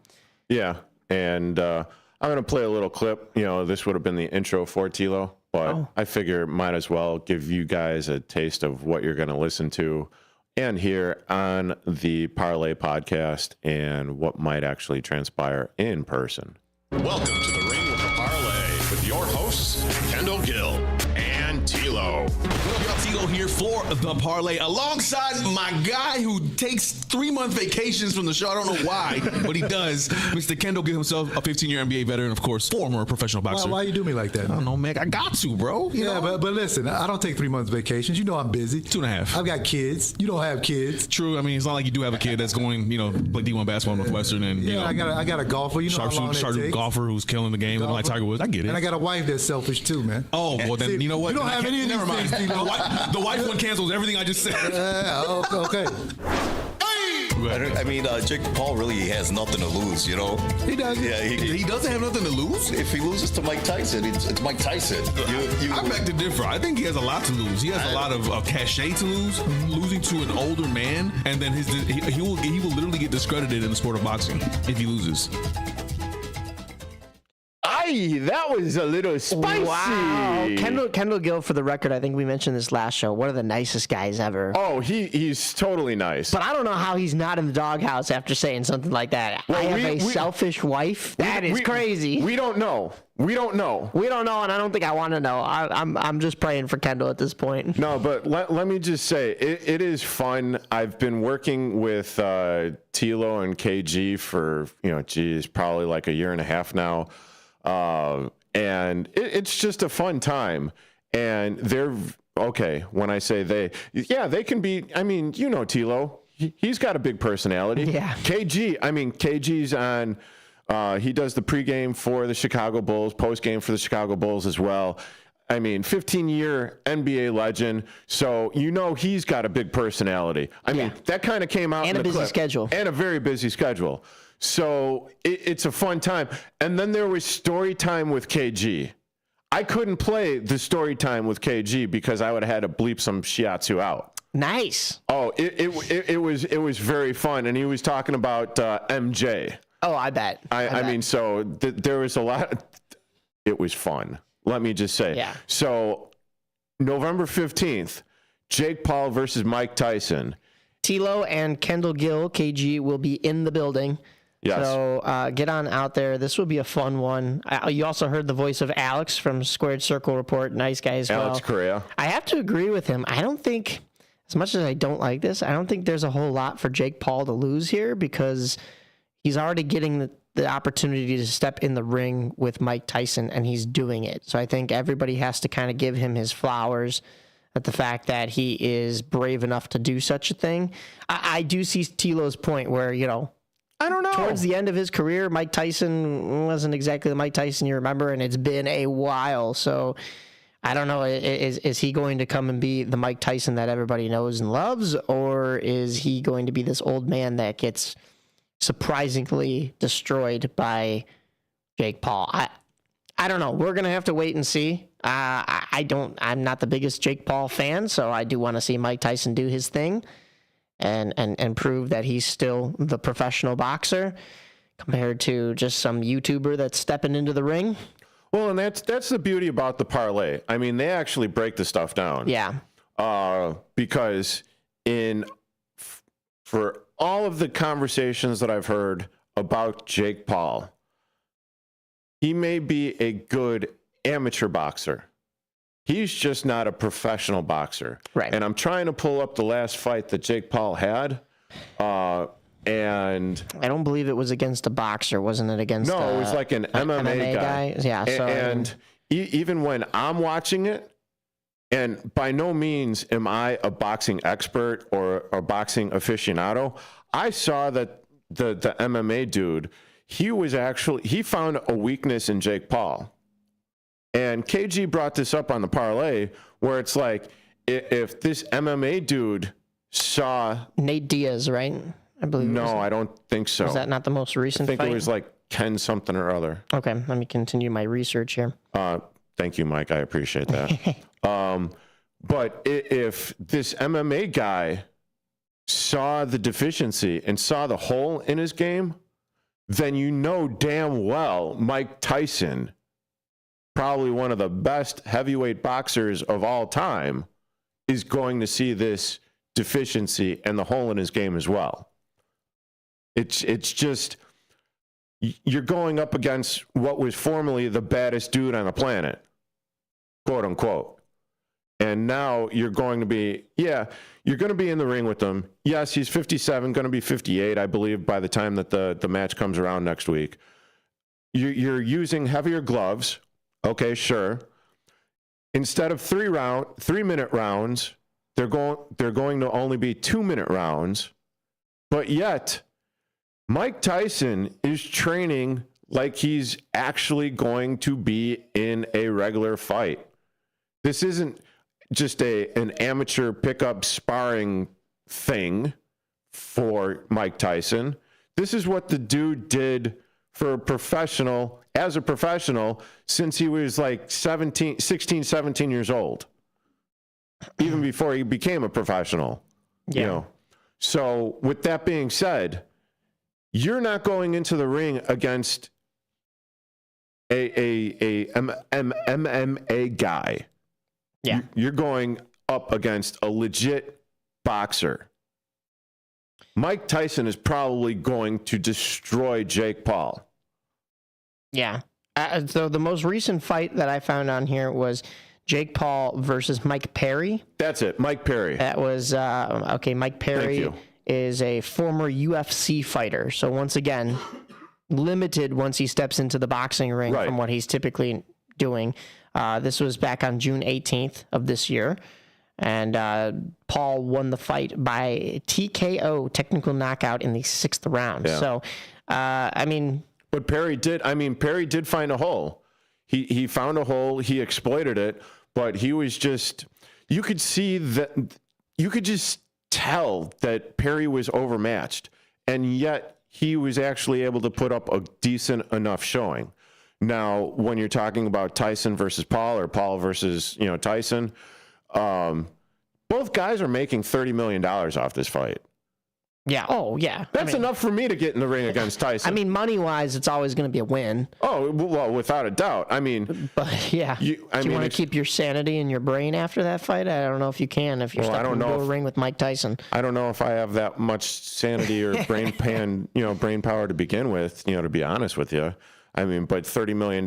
Yeah, and I'm going to play a little clip. This would have been the intro for Tilo, but I figure might as well give you guys a taste of what you're going to listen to and hear on the Parlay podcast and what might actually transpire in person. Welcome to the Ring with the Parlay with your hosts, Kendall Gill and Tilo. Y'all, Tilo here for the Parlay alongside my guy who takes 3-month vacations from the show. I don't know why, but he does. Mr. Kendall Gill himself, a 15-year NBA veteran, of course, former professional boxer. Why you do me like that? I don't know, man. I got to, bro. You know? But listen, I don't take 3 months vacations. You know I'm busy. 2.5. I've got kids. You don't have kids. True. I mean, it's not like you do have a kid that's going, play D1 basketball in Northwestern, and I got a golfer. You know how long that takes. Golfer who's killing the game, like Tiger Woods. I get it. And I got a wife that's selfish too, man. Oh, well then, you know what? You don't have any of these things. The wife one cancels everything I just said. Okay. I mean, Jake Paul really has nothing to lose, He does. Yeah, he doesn't have nothing to lose. If he loses to Mike Tyson, it's Mike Tyson. I beg to differ. I think he has a lot to lose. He has a lot of cachet to lose, losing to an older man, and then he will literally get discredited in the sport of boxing if he loses. That was a little spicy. Wow. Kendall Gill, for the record, I think we mentioned this last show, one of the nicest guys ever. Oh, he's totally nice. But I don't know how he's not in the doghouse after saying something like that. Well, I have a selfish wife? That is crazy. We don't know. We don't know, and I don't think I want to know. I'm just praying for Kendall at this point. No, but let me just say, it is fun. I've been working with Tilo and KG for, probably like a year and a half now. And it's just a fun time. And they're, okay, when I say they can be, Tilo, he's got a big personality. Yeah. KG's on, he does the pregame for the Chicago Bulls, postgame for the Chicago Bulls as well. 15-year NBA legend. So, he's got a big personality. That kind of came out and in the a busy schedule. And a very busy schedule. So it's a fun time. And then there was story time with KG. I couldn't play the story time with KG because I would have had to bleep some shiatsu out. Nice. Oh, it was very fun. And he was talking about MJ. Oh, I bet. I mean, so there was a lot. It was fun. Let me just say. Yeah. So November 15th, Jake Paul versus Mike Tyson. Tilo and Kendall Gill, KG, will be in the building. Yes. So get on out there. This will be a fun one. You also heard the voice of Alex from Squared Circle Report. Nice guy as well. Alex Correa. I have to agree with him. I don't think, as much as I don't like this, I don't think there's a whole lot for Jake Paul to lose here because he's already getting the opportunity to step in the ring with Mike Tyson, and he's doing it. So I think everybody has to kind of give him his flowers at the fact that he is brave enough to do such a thing. I do see Tilo's point where, I don't know. Towards the end of his career, Mike Tyson wasn't exactly the Mike Tyson you remember, and it's been a while. So I don't know. Is he going to come and be the Mike Tyson that everybody knows and loves, or is he going to be this old man that gets surprisingly destroyed by Jake Paul? I don't know. We're going to have to wait and see. I'm not the biggest Jake Paul fan, so I do want to see Mike Tyson do his thing and prove that he's still the professional boxer compared to just some YouTuber that's stepping into the ring. Well, and that's the beauty about the parlay. I mean, they actually break the stuff down. Yeah. Because for all of the conversations that I've heard about Jake Paul, he may be a good amateur boxer. He's just not a professional boxer. Right. And I'm trying to pull up the last fight that Jake Paul had. And I don't believe it was against a boxer, wasn't it? Against no, it was like an MMA guy. Yeah. So, and even when I'm watching it, and by no means am I a boxing expert or a boxing aficionado, I saw that the MMA dude, he found a weakness in Jake Paul. And KG brought this up on the parlay where it's like, if this MMA dude saw Nate Diaz, right? I believe. No, I don't think so. Was that not the most recent I think fight? it was like Ken something or other. Okay, let me continue my research here. Thank you, Mike. I appreciate that. But if this MMA guy saw the deficiency and saw the hole in his game, then you know damn well Mike Tyson, probably one of the best heavyweight boxers of all time, is going to see this deficiency and the hole in his game as well. It's just, you're going up against what was formerly the baddest dude on the planet, quote unquote. And now you're going to be, you're going to be in the ring with him. Yes, he's 57, going to be 58, I believe, by the time that the match comes around next week. You're using heavier gloves. Okay, sure. Instead of 3-minute rounds, they're going to only be 2-minute rounds. But yet, Mike Tyson is training like he's actually going to be in a regular fight. This isn't just an amateur pickup sparring thing for Mike Tyson. This is what the dude did as a professional since he was like 16, 17 years old. Even before he became a professional. Yeah. You know. So with that being said, you're not going into the ring against a MMA guy. Yeah. You're going up against a legit boxer. Mike Tyson is probably going to destroy Jake Paul. Yeah. So the most recent fight that I found on here was Jake Paul versus Mike Perry. That's it, Mike Perry. That was, okay, Mike Perry is a former UFC fighter. So once again, limited once he steps into the boxing ring from what he's typically doing. This was back on June 18th of this year. And Paul won the fight by TKO, technical knockout, in the 6th round. Yeah. So, But Perry did find a hole. He found a hole, he exploited it, but he was just, you could just tell that Perry was overmatched, and yet he was actually able to put up a decent enough showing. Now, when you're talking about Tyson versus Paul or Paul versus, Tyson, both guys are making $30 million off this fight. Yeah. Oh, yeah. That's enough for me to get in the ring against Tyson. Money-wise, it's always going to be a win. Oh, well, without a doubt. But yeah. Do you want to keep your sanity in your brain after that fight? I don't know if you can. If you're stuck in a ring with Mike Tyson, I don't know if I have that much sanity or brain power to begin with. To be honest with you. But $30 million,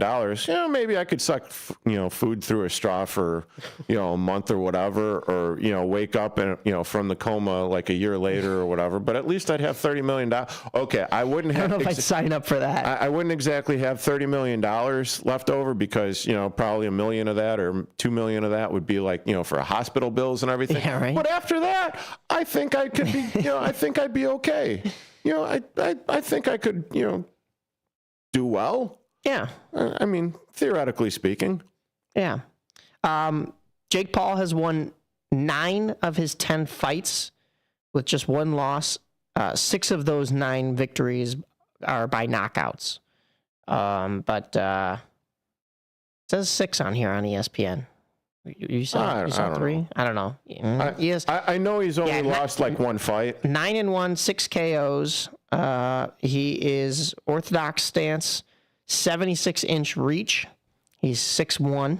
maybe I could suck, food through a straw for, a month or whatever, or, wake up and, from the coma like a year later or whatever, but at least I'd have $30 million. Okay. I don't know if I'd sign up for that. I wouldn't exactly have $30 million left over because, probably $1 million of that or $2 million of that would be like, for hospital bills and everything. Yeah, right. But after that, I think I could be, I think I'd be okay. I think I could, do well. Yeah. I mean, theoretically speaking. Yeah. Jake Paul has won 9 of his 10 fights with just one loss. 6 of those 9 victories are by knockouts. But it says 6 on here on ESPN. You saw 3? I don't know. Yes. I know he's only lost like one fight. 9-1, 6 KOs. He is orthodox stance, 76-inch reach. He's 6'1".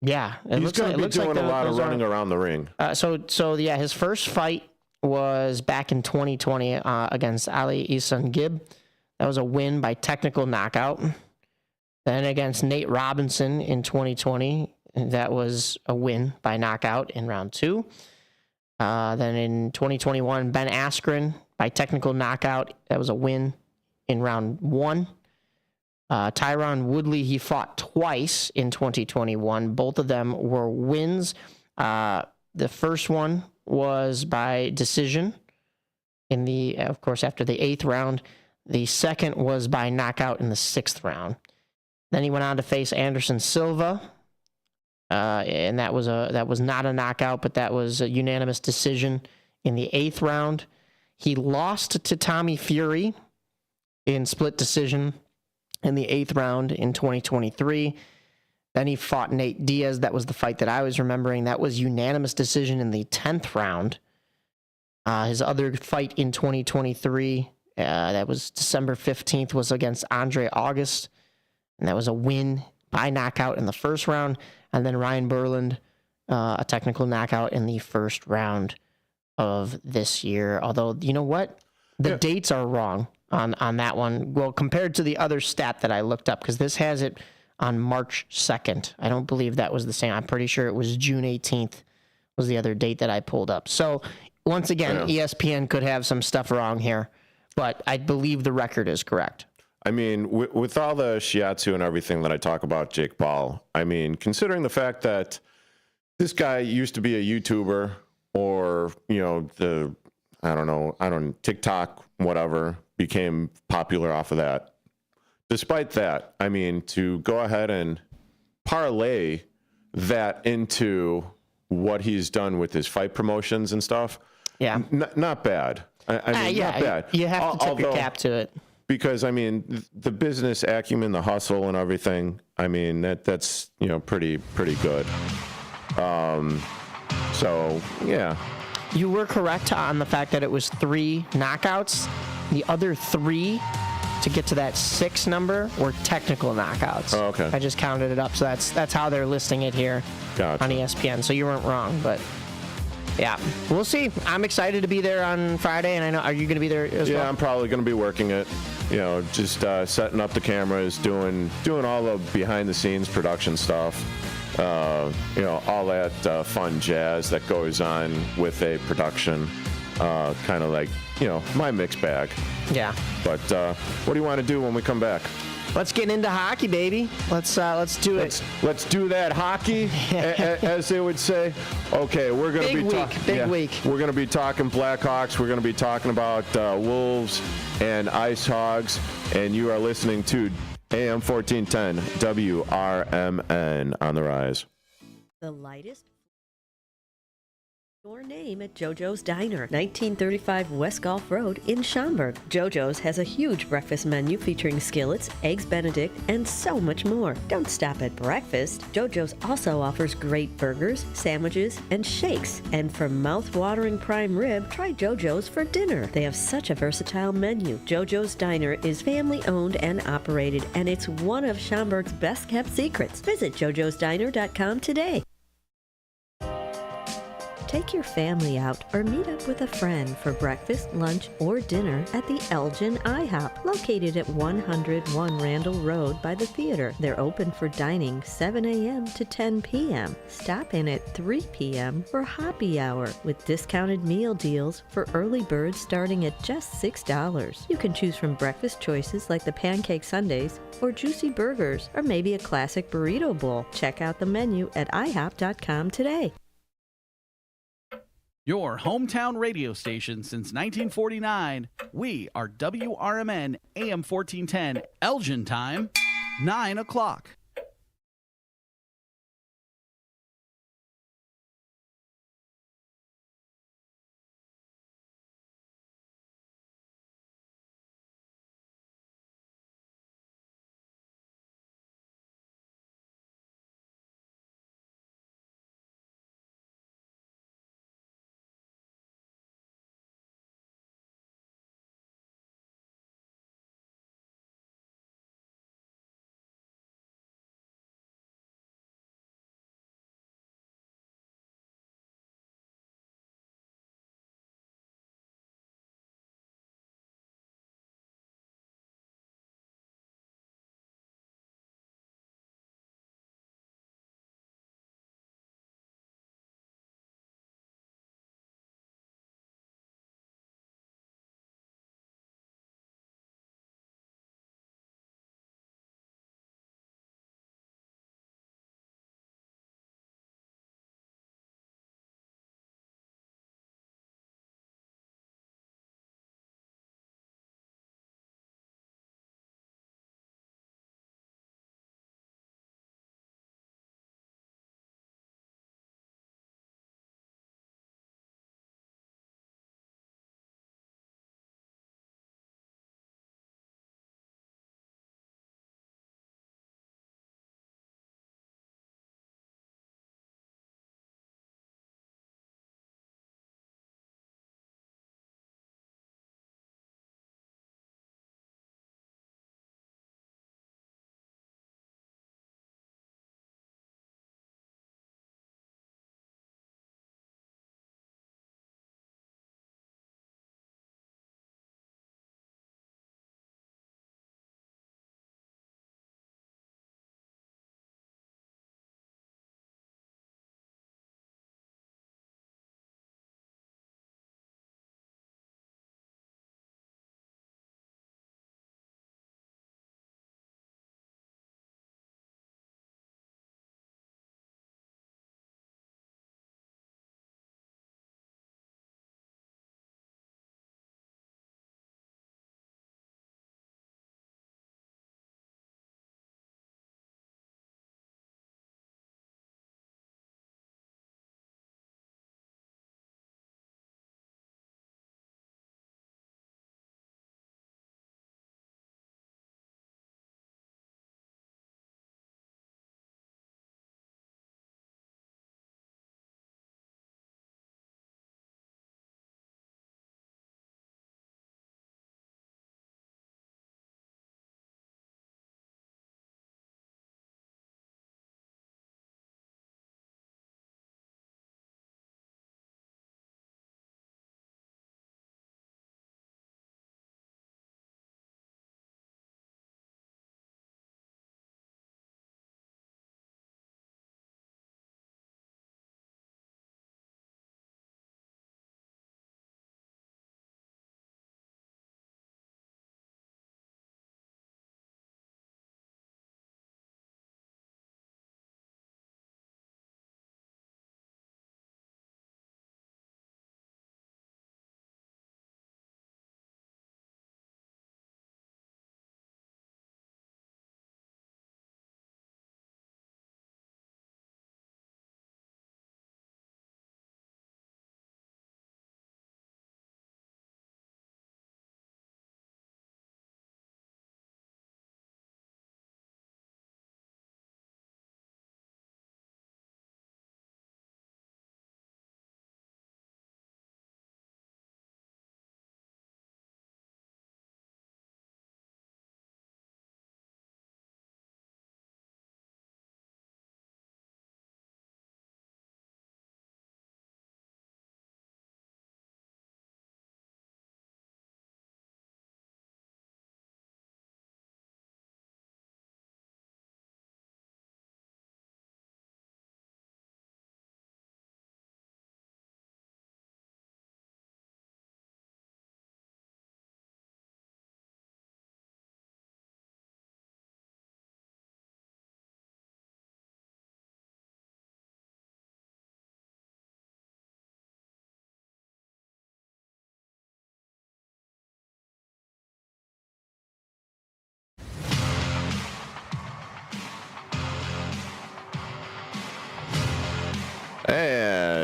Yeah, He's going to be doing a lot of running around the ring. So his first fight was back in 2020 against Ali Isan Gib. That was a win by technical knockout. Then against Nate Robinson in 2020, that was a win by knockout in round 2. Then in 2021, Ben Askren by technical knockout. That was a win in round 1. Tyron Woodley, he fought twice in 2021. Both of them were wins. The first one was by decision of course, after the 8th round. The second was by knockout in the 6th round. Then he went on to face Anderson Silva, and that was not a knockout, but that was a unanimous decision in the 8th round. He lost to Tommy Fury in split decision in the 8th round in 2023. Then he fought Nate Diaz. That was the fight that I was remembering. That was unanimous decision in the 10th round. His other fight in 2023, that was December 15th, was against Andre August. And that was a win by knockout in the first round. And then Ryan Berland, a technical knockout in the first round of this year. Although, you know what? The dates are wrong on that one. Well, compared to the other stat that I looked up, because this has it on March 2nd. I don't believe that was the same. I'm pretty sure it was June 18th was the other date that I pulled up. So, once again, ESPN could have some stuff wrong here. But I believe the record is correct. I mean, with all the shiatsu and everything that I talk about Jake Paul, I mean, considering the fact that this guy used to be a YouTuber or, TikTok, whatever, became popular off of that. Despite that, I mean, to go ahead and parlay that into what he's done with his fight promotions and stuff, not bad. I mean, not bad. You have to tip your cap to it. Because, I mean, the business acumen, the hustle and everything, I mean, that's pretty good. So, yeah. You were correct on the fact that it was 3 knockouts. The other 3 to get to that 6 number were technical knockouts. Oh, okay. I just counted it up, so that's how they're listing it here on ESPN. So you weren't wrong, but yeah, we'll see. I'm excited to be there on Friday, and I know, are you going to be there as well? Yeah, I'm probably going to be working it. Just setting up the cameras, doing all the behind-the-scenes production stuff. All that fun jazz that goes on with a production, kind of like, my mix bag. Yeah. But what do you want to do when we come back? Let's get into hockey, baby. Let's do it. Let's do that hockey, as they would say. Okay, we're going to be talking. Big week. We're going to be talking Blackhawks. We're going to be talking about Wolves and Ice Hogs, and you are listening to AM 1410 WRMN on the Rise. The lightest. Your name at JoJo's Diner, 1935 West Gulf Road in Schaumburg. JoJo's has a huge breakfast menu featuring skillets, eggs Benedict, and so much more. Don't stop at breakfast. JoJo's also offers great burgers, sandwiches, and shakes. And for mouth-watering prime rib, try JoJo's for dinner. They have such a versatile menu. JoJo's Diner is family-owned and operated, and it's one of Schaumburg's best-kept secrets. Visit jojosdiner.com today. Take your family out or meet up with a friend for breakfast, lunch, or dinner at the Elgin IHOP, located at 101 Randall Road by the theater. They're open for dining 7 a.m. to 10 p.m. Stop in at 3 p.m. for happy hour with discounted meal deals for early birds starting at just $6. You can choose from breakfast choices like the pancake sundaes or juicy burgers or maybe a classic burrito bowl. Check out the menu at ihop.com today. Your hometown radio station since 1949. We are WRMN AM 1410, Elgin time, 9 o'clock.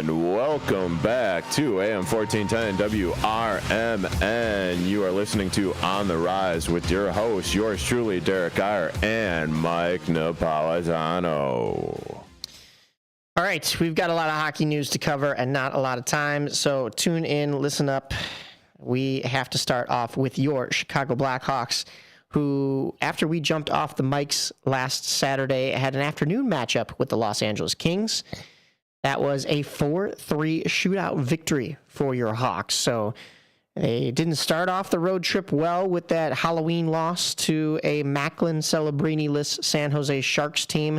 And welcome back to AM 1410 WRMN. You are listening to On the Rise with your host, yours truly, Derrick Geyer and Mike Napolitano. All right, we've got a lot of hockey news to cover and not a lot of time, so tune in, listen up. We have to start off with your Chicago Blackhawks, who, after we jumped off the mics last Saturday, had an afternoon matchup with the Los Angeles Kings. That was a 4-3 shootout victory for your Hawks. So they didn't start off the road trip well with that Halloween loss to a Macklin Celebrini-less San Jose Sharks team.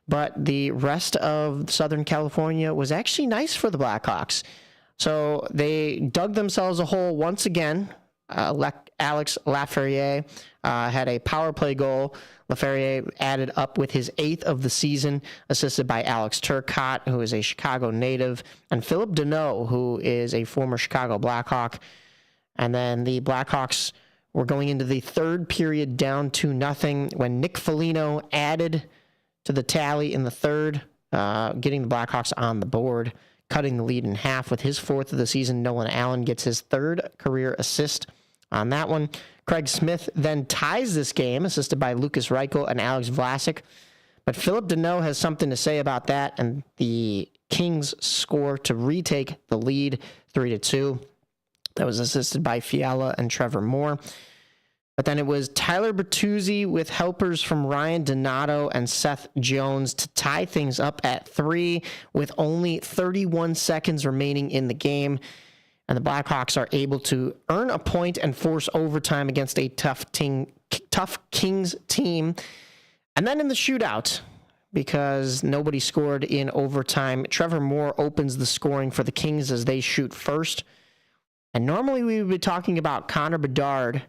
But the rest of Southern California was actually nice for the Blackhawks. So they dug themselves a hole once again. Alex Laferriere had a power play goal. Laferriere added up with his 8th of the season, assisted by Alex Turcotte, who is a Chicago native, and Philip Deneau, who is a former Chicago Blackhawk. And then the Blackhawks were going into the third period down 2-0 when Nick Foligno added to the tally in the third, getting the Blackhawks on the board, cutting the lead in half with his 4th of the season. Nolan Allen gets his 3rd career assist on that one. Craig Smith then ties this game, assisted by Lucas Reichel and Alex Vlasic. But Philip Deneau has something to say about that, and the Kings score to retake the lead 3-2. That was assisted by Fiala and Trevor Moore. But then it was Tyler Bertuzzi with helpers from Ryan Donato and Seth Jones to tie things up at 3 with only 31 seconds remaining in the game. And the Blackhawks are able to earn a point and force overtime against a tough Kings team. And then in the shootout, because nobody scored in overtime, Trevor Moore opens the scoring for the Kings as they shoot first. And normally we would be talking about Connor Bedard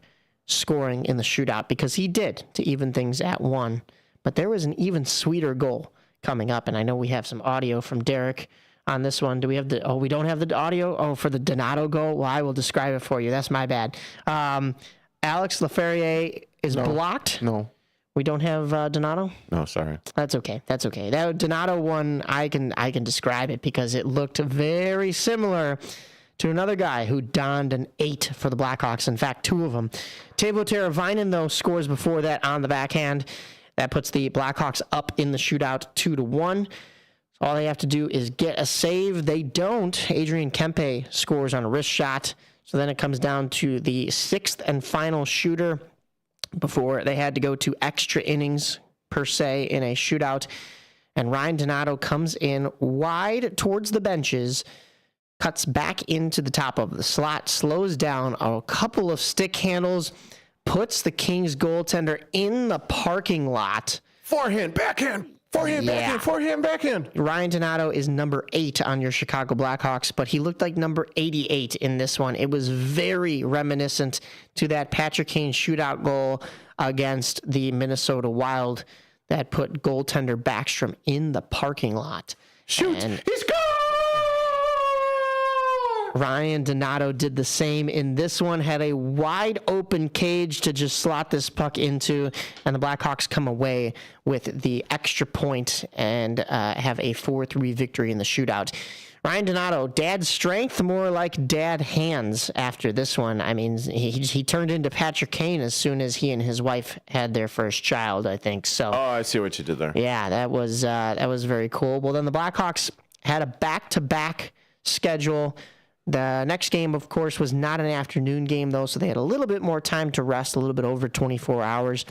scoring in the shootout because he did to even things at 1. But there was an even sweeter goal coming up, and I know we have some audio from Derek on this one. Do we have the... Oh, we don't have the audio? Oh, for the Donato goal? Well, I will describe it for you. That's my bad. Alex Laferriere is blocked. No. We don't have Donato? No, sorry. That's okay. That's okay. That Donato one, I can describe it because it looked very similar to another guy who donned an 8 for the Blackhawks. In fact, 2 of them. Teuvo Teravainen, though, scores before that on the backhand. That puts the Blackhawks up in the shootout 2-1. So all they have to do is get a save. They don't. Adrian Kempe scores on a wrist shot. So then it comes down to the 6th and final shooter before they had to go to extra innings, per se, in a shootout. And Ryan Donato comes in wide towards the benches, cuts back into the top of the slot, slows down a couple of stick handles, puts the Kings goaltender in the parking lot. Forehand, backhand. Forehand, backhand, forehand, backhand. Ryan Donato is number 8 on your Chicago Blackhawks, but he looked like number 88 in this one. It was very reminiscent to that Patrick Kane shootout goal against the Minnesota Wild that put goaltender Backstrom in the parking lot. Shoot, he's gone! Ryan Donato did the same in this one, had a wide open cage to just slot this puck into, and the Blackhawks come away with the extra point and have a 4-3 victory in the shootout. Ryan Donato, dad's strength, more like dad hands after this one. I mean, he turned into Patrick Kane as soon as he and his wife had their first child, I think. So. Oh, I see what you did there. Yeah, that was very cool. Well, then the Blackhawks had a back-to-back schedule. The next game, of course, was not an afternoon game, though, so they had a little bit more time to rest, a little bit over 24 hours,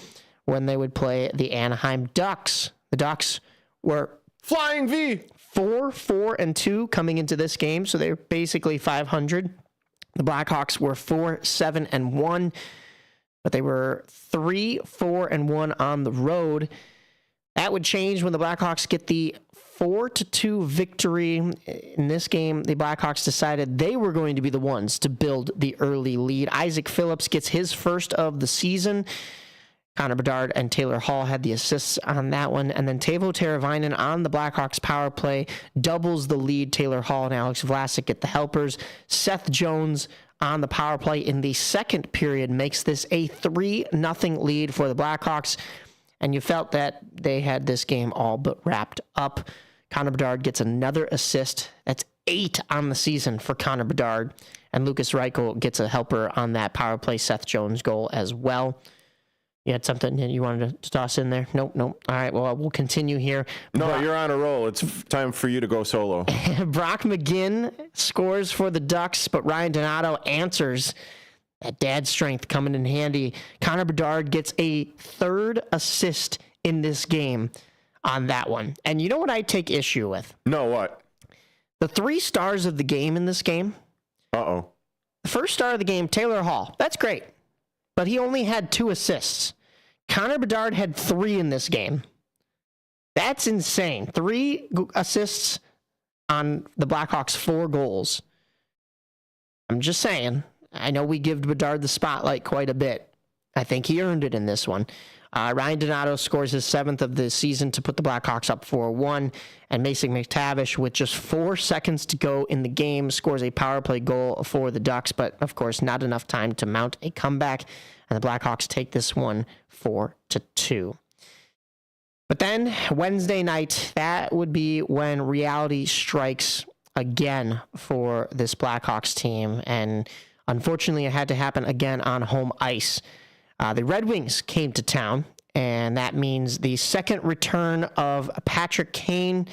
when they would play the Anaheim Ducks. The Ducks were Flying V 4-4-2 coming into this game, so they're basically 500. The Blackhawks were 4-7-1, but they were 3-4-1 on the road. That would change when the Blackhawks get the 4-2 victory. In this game, the Blackhawks decided they were going to be the ones to build the early lead. Isaac Phillips gets his first of the season. Connor Bedard and Taylor Hall had the assists on that one. And then Teuvo Teravainen on the Blackhawks power play doubles the lead. Taylor Hall and Alex Vlasic get the helpers. Seth Jones on the power play in the second period makes this a 3-0 lead for the Blackhawks. And you felt that they had this game all but wrapped up. Connor Bedard gets another assist. That's 8 on the season for Connor Bedard. And Lucas Reichel gets a helper on that power play Seth Jones goal as well. You had something you wanted to toss in there? Nope. All right, well, we'll continue here. No, you're on a roll. It's time for you to go solo. Brock McGinn scores for the Ducks, but Ryan Donato answers. That dad strength coming in handy. Connor Bedard gets a 3rd assist in this game on that one. And you know what I take issue with? No, what? The 3 stars of the game in this game. Uh-oh. The first star of the game, Taylor Hall. That's great. But he only had 2 assists. Connor Bedard had 3 in this game. That's insane. 3 assists on the Blackhawks' 4 goals. I'm just saying. I know we give Bedard the spotlight quite a bit. I think he earned it in this one. Ryan Donato scores his 7th of the season to put the Blackhawks up 4-1. And Mason McTavish, with just 4 seconds to go in the game, scores a power play goal for the Ducks. But, of course, not enough time to mount a comeback. And the Blackhawks take this one 4-2. But then Wednesday night, that would be when reality strikes again for this Blackhawks team. And unfortunately, it had to happen again on home ice. The Red Wings came to town, and that means the second return of Patrick Kane.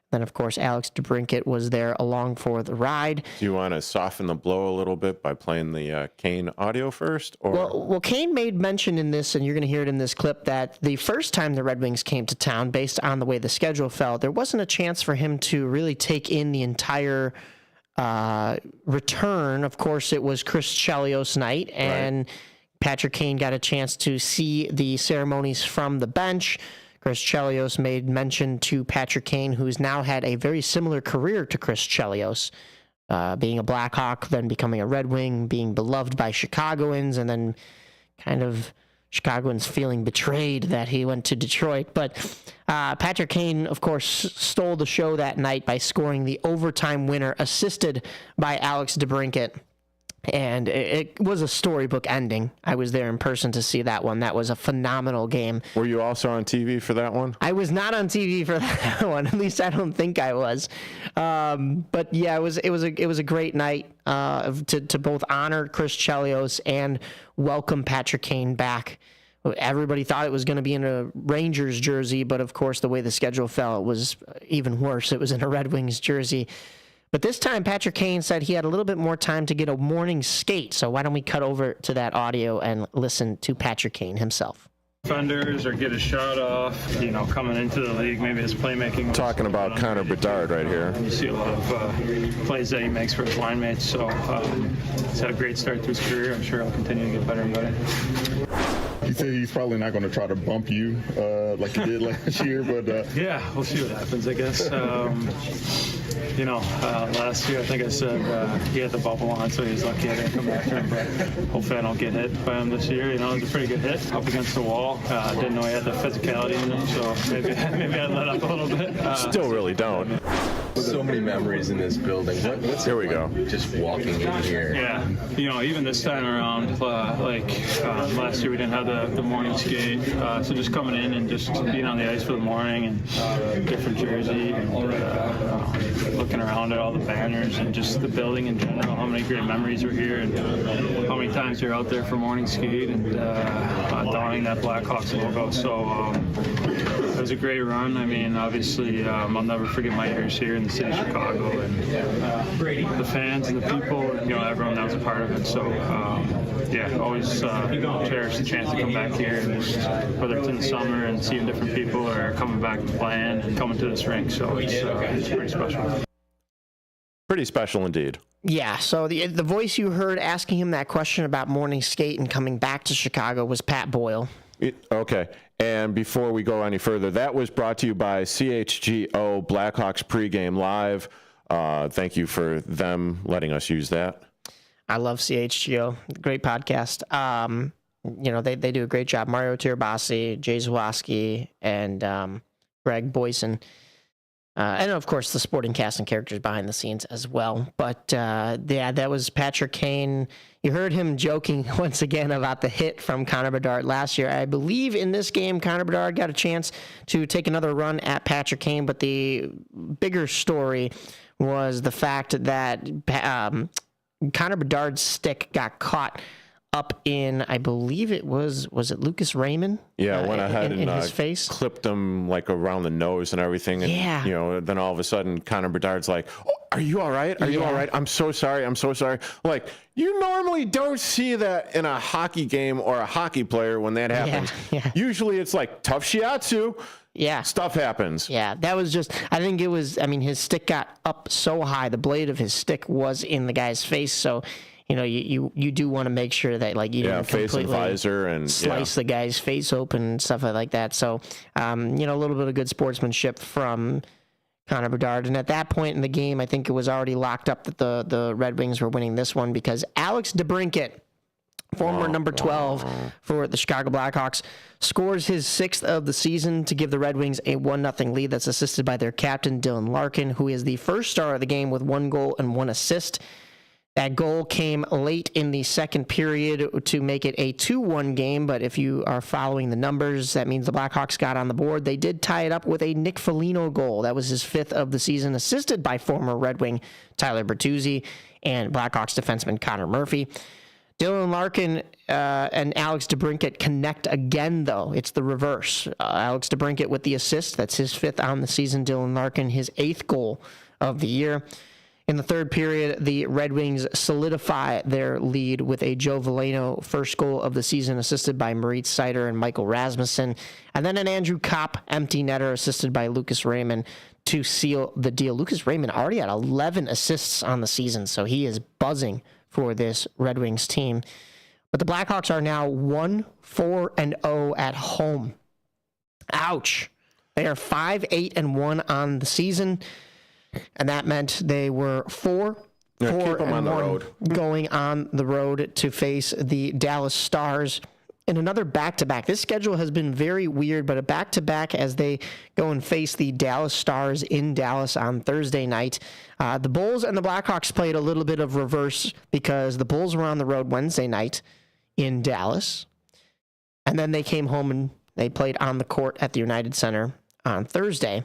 Then, of course, Alex DeBrincat was there along for the ride. Do you want to soften the blow a little bit by playing the Kane audio first? Or? Well, Kane made mention in this, and you're going to hear it in this clip, that the first time the Red Wings came to town, based on the way the schedule fell, there wasn't a chance for him to really take in the entire return. Of course, it was Chris Chelios night, and Patrick Kane got a chance to see the ceremonies from the bench. Chris Chelios made mention to Patrick Kane, who's now had a very similar career to Chris Chelios, being a Blackhawk, then becoming a Red Wing, being beloved by Chicagoans, and then kind of Chicagoans feeling betrayed that he went to Detroit. But Patrick Kane, of course, stole the show that night by scoring the overtime winner, assisted by Alex DeBrincat. And it was a storybook ending. I was there in person to see that one. That was a phenomenal game. Were you also on TV for that one? I was not on TV for that one. At least I don't think I was. But yeah, it was a great night to both honor Chris Chelios and welcome Patrick Kane back. Everybody thought it was going to be in a Rangers jersey, but of course the way the schedule fell, it was even worse. It was in a Red Wings jersey. But this time, Patrick Kane said he had a little bit more time to get a morning skate. So why don't we cut over to that audio and listen to Patrick Kane himself. Defenders or get a shot off, coming into the league, maybe his playmaking. Talking about Connor Bedard right here. You see a lot of plays that he makes for his line mates. So he's had a great start to his career. I'm sure he'll continue to get better and better. He said he's probably not going to try to bump you like he did last year, but yeah, we'll see what happens, I guess. Last year I think I said he had the bubble on, so he's lucky I didn't come after him. But hopefully I don't get hit by him this year. It was a pretty good hit up against the wall. Didn't know he had the physicality in him, so maybe I let up a little bit. Still really don't. So many memories in this building. What's here we go. Just walking in here. Yeah, even this time around, last year we didn't have the morning skate, so just coming in and just being on the ice for the morning and different jersey and looking around at all the banners and just the building in general, how many great memories are here and how many times you're out there for morning skate and donning that Blackhawks logo. So it was a great run. I mean, obviously, I'll never forget my years here in the city of Chicago and the fans and the people, and, everyone that was a part of it. So, always cherish the chance to come back here, and just, whether it's in the summer and seeing different people or coming back and playing and coming to this rink. So it's pretty special. Pretty special indeed. Yeah, so the voice you heard asking him that question about morning skate and coming back to Chicago was Pat Boyle. Okay. And before we go any further, that was brought to you by CHGO Blackhawks Pregame Live. Thank you for them letting us use that. I love CHGO. Great podcast. They do a great job. Mario Tirabassi, Jay Zawoski, and Greg Boyson. And, of course, the sporting cast and characters behind the scenes as well. But, that was Patrick Kane. You heard him joking once again about the hit from Connor Bedard last year. I believe in this game, Connor Bedard got a chance to take another run at Patrick Kane. But the bigger story was the fact that Connor Bedard's stick got caught up in, I believe it was it Lucas Raymond? Yeah, went ahead in and his face, clipped him like around the nose and everything. And, Yeah. Then all of a sudden, Connor Bedard's like, "Oh, are you all right? Are you all right? I'm so sorry. I'm so sorry." Like, you normally don't see that in a hockey game or a hockey player when that happens. Yeah. Usually it's like tough shiatsu. Yeah. Stuff happens. Yeah, that was just, I think it was, his stick got up so high, the blade of his stick was in the guy's face, so, you do want to make sure that, like, you don't face and completely visor and slice the guy's face open and stuff like that. So, a little bit of good sportsmanship from Connor Bedard. And at that point in the game, I think it was already locked up that the Red Wings were winning this one because Alex DeBrincat, former number 12 for the Chicago Blackhawks, scores his 6th of the season to give the Red Wings a 1-0 lead. That's assisted by their captain, Dylan Larkin, who is the first star of the game with 1 goal and 1 assist. That goal came late in the second period to make it a 2-1 game, but if you are following the numbers, that means the Blackhawks got on the board. They did tie it up with a Nick Foligno goal. That was his 5th of the season, assisted by former Red Wing Tyler Bertuzzi and Blackhawks defenseman Connor Murphy. Dylan Larkin and Alex DeBrincat connect again, though. It's the reverse. Alex DeBrincat with the assist. That's his 5th on the season. Dylan Larkin, his 8th goal of the year. In the third period, the Red Wings solidify their lead with a Joe Veleno first goal of the season, assisted by Moritz Seider and Michael Rasmussen. And then an Andrew Kopp empty netter, assisted by Lucas Raymond, to seal the deal. Lucas Raymond already had 11 assists on the season, so he is buzzing for this Red Wings team. But the Blackhawks are now 1-4-0 at home. Ouch. They are 5-8-1 on the season. And that meant they were 4-4-1 going on the road to face the Dallas Stars in another back-to-back. This schedule has been very weird, but a back-to-back as they go and face the Dallas Stars in Dallas on Thursday night. The Bulls and the Blackhawks played a little bit of reverse because the Bulls were on the road Wednesday night in Dallas, and then they came home and they played on the court at the United Center on Thursday.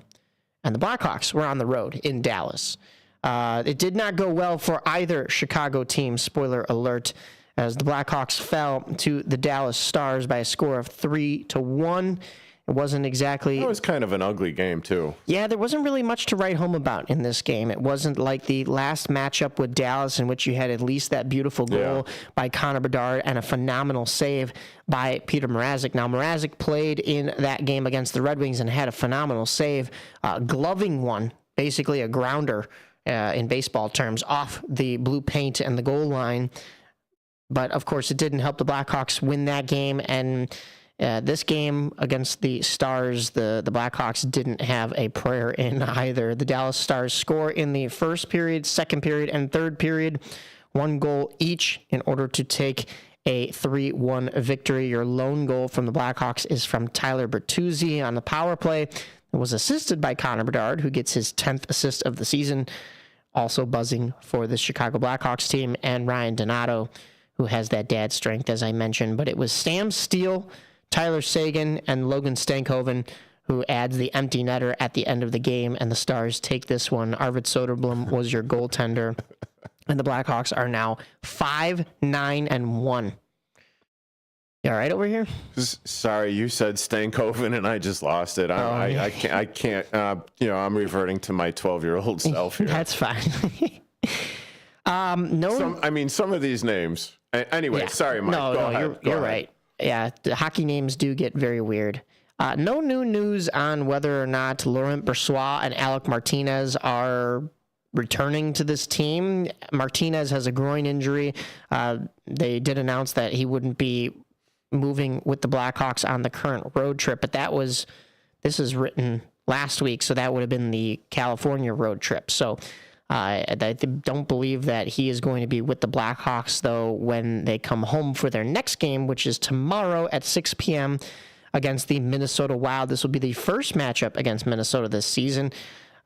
And the Blackhawks were on the road in Dallas. It did not go well for either Chicago team, spoiler alert, as the Blackhawks fell to the Dallas Stars by a score of 3-1. It wasn't exactly... It was kind of an ugly game, too. Yeah, there wasn't really much to write home about in this game. It wasn't like the last matchup with Dallas, in which you had at least that beautiful goal by Connor Bedard and a phenomenal save by Peter Mrazek. Now, Mrazek played in that game against the Red Wings and had a phenomenal save, gloving one, basically a grounder in baseball terms, off the blue paint and the goal line. But, of course, it didn't help the Blackhawks win that game, and... this game against the Stars, the Blackhawks didn't have a prayer in either. The Dallas Stars score in the first period, second period, and third period, 1 goal each in order to take a 3-1 victory. Your lone goal from the Blackhawks is from Tyler Bertuzzi on the power play. It was assisted by Connor Bedard, who gets his 10th assist of the season, also buzzing for the Chicago Blackhawks team, and Ryan Donato, who has that dad strength, as I mentioned. But it was Sam Steele, Tyler Sagan, and Logan Stankoven, who adds the empty netter at the end of the game, and the Stars take this one. Arvid Soderblom was your goaltender, and the Blackhawks are now 5-9-1. You all right over here? Sorry, you said Stankoven, and I just lost it. I can't. I'm reverting to my 12-year-old self here. That's fine. Some of these names. Anyway, Yeah. sorry, Mike. No, Go ahead. you're right. Yeah, the hockey names do get very weird. No new news on whether or not Laurent Brossoit and Alec Martinez are returning to this team. Martinez has a groin injury. They did announce that he wouldn't be moving with the Blackhawks on the current road trip, but this is written last week, so that would have been the California road trip. So I don't believe that he is going to be with the Blackhawks, though, when they come home for their next game, which is tomorrow at 6 p.m. against the Minnesota Wild. This will be the first matchup against Minnesota this season.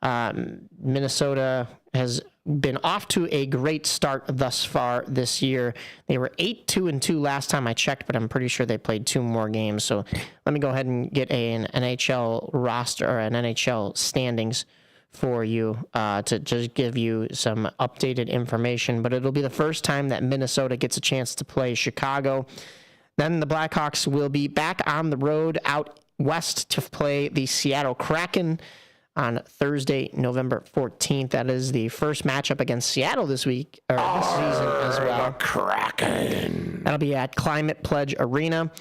Minnesota has been off to a great start thus far this year. They were 8-2-2 last time I checked, but I'm pretty sure they played 2 more games. So let me go ahead and get an NHL roster or an NHL standings for you to just give you some updated information. But it'll be the first time that Minnesota gets a chance to play Chicago. Then the Blackhawks will be back on the road out west to play the Seattle Kraken on Thursday, November 14th. That is the first matchup against Seattle this week, or this season as well. Kraken. That'll be at Climate Pledge Arena.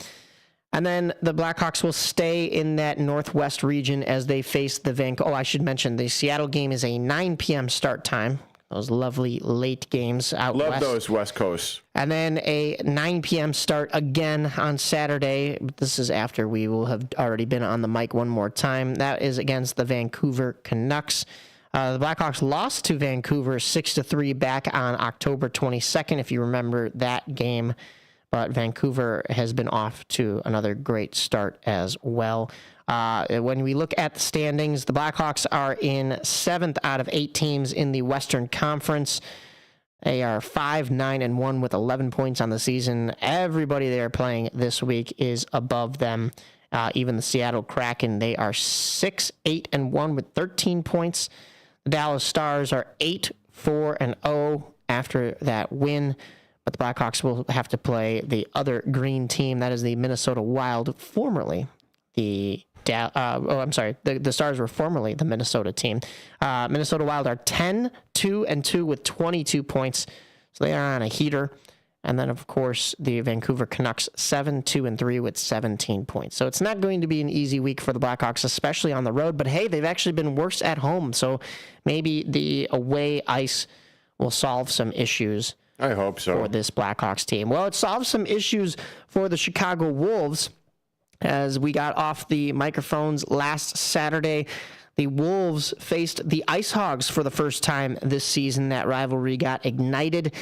And then the Blackhawks will stay in that northwest region as they face the Vancouver. Oh, I should mention the Seattle game is a 9 p.m. start time. Those lovely late games out west. Love those West Coast. And then a 9 p.m. start again on Saturday. This is after we will have already been on the mic one more time. That is against the Vancouver Canucks. The Blackhawks lost to Vancouver 6-3 back on October 22nd, if you remember that game. But Vancouver has been off to another great start as well. When we look at the standings, the Blackhawks are in 7th out of 8 teams in the Western Conference. They are 5-9-1 with 11 points on the season. Everybody they are playing this week is above them. Even the Seattle Kraken, they are 6-8-1 with 13 points. The Dallas Stars are 8-4-0 after that win. But the Blackhawks will have to play the other green team. That is the Minnesota Wild, formerly the the Stars were formerly the Minnesota team. Minnesota Wild are 10-2-2 with 22 points, so they are on a heater. And then, of course, the Vancouver Canucks 7-2-3 with 17 points. So it's not going to be an easy week for the Blackhawks, especially on the road. But hey, they've actually been worse at home, so maybe the away ice will solve some issues. I hope so. For this Blackhawks team. Well, it solved some issues for the Chicago Wolves as we got off the microphones last Saturday. The Wolves faced the Ice Hogs for the first time this season. That rivalry got ignited.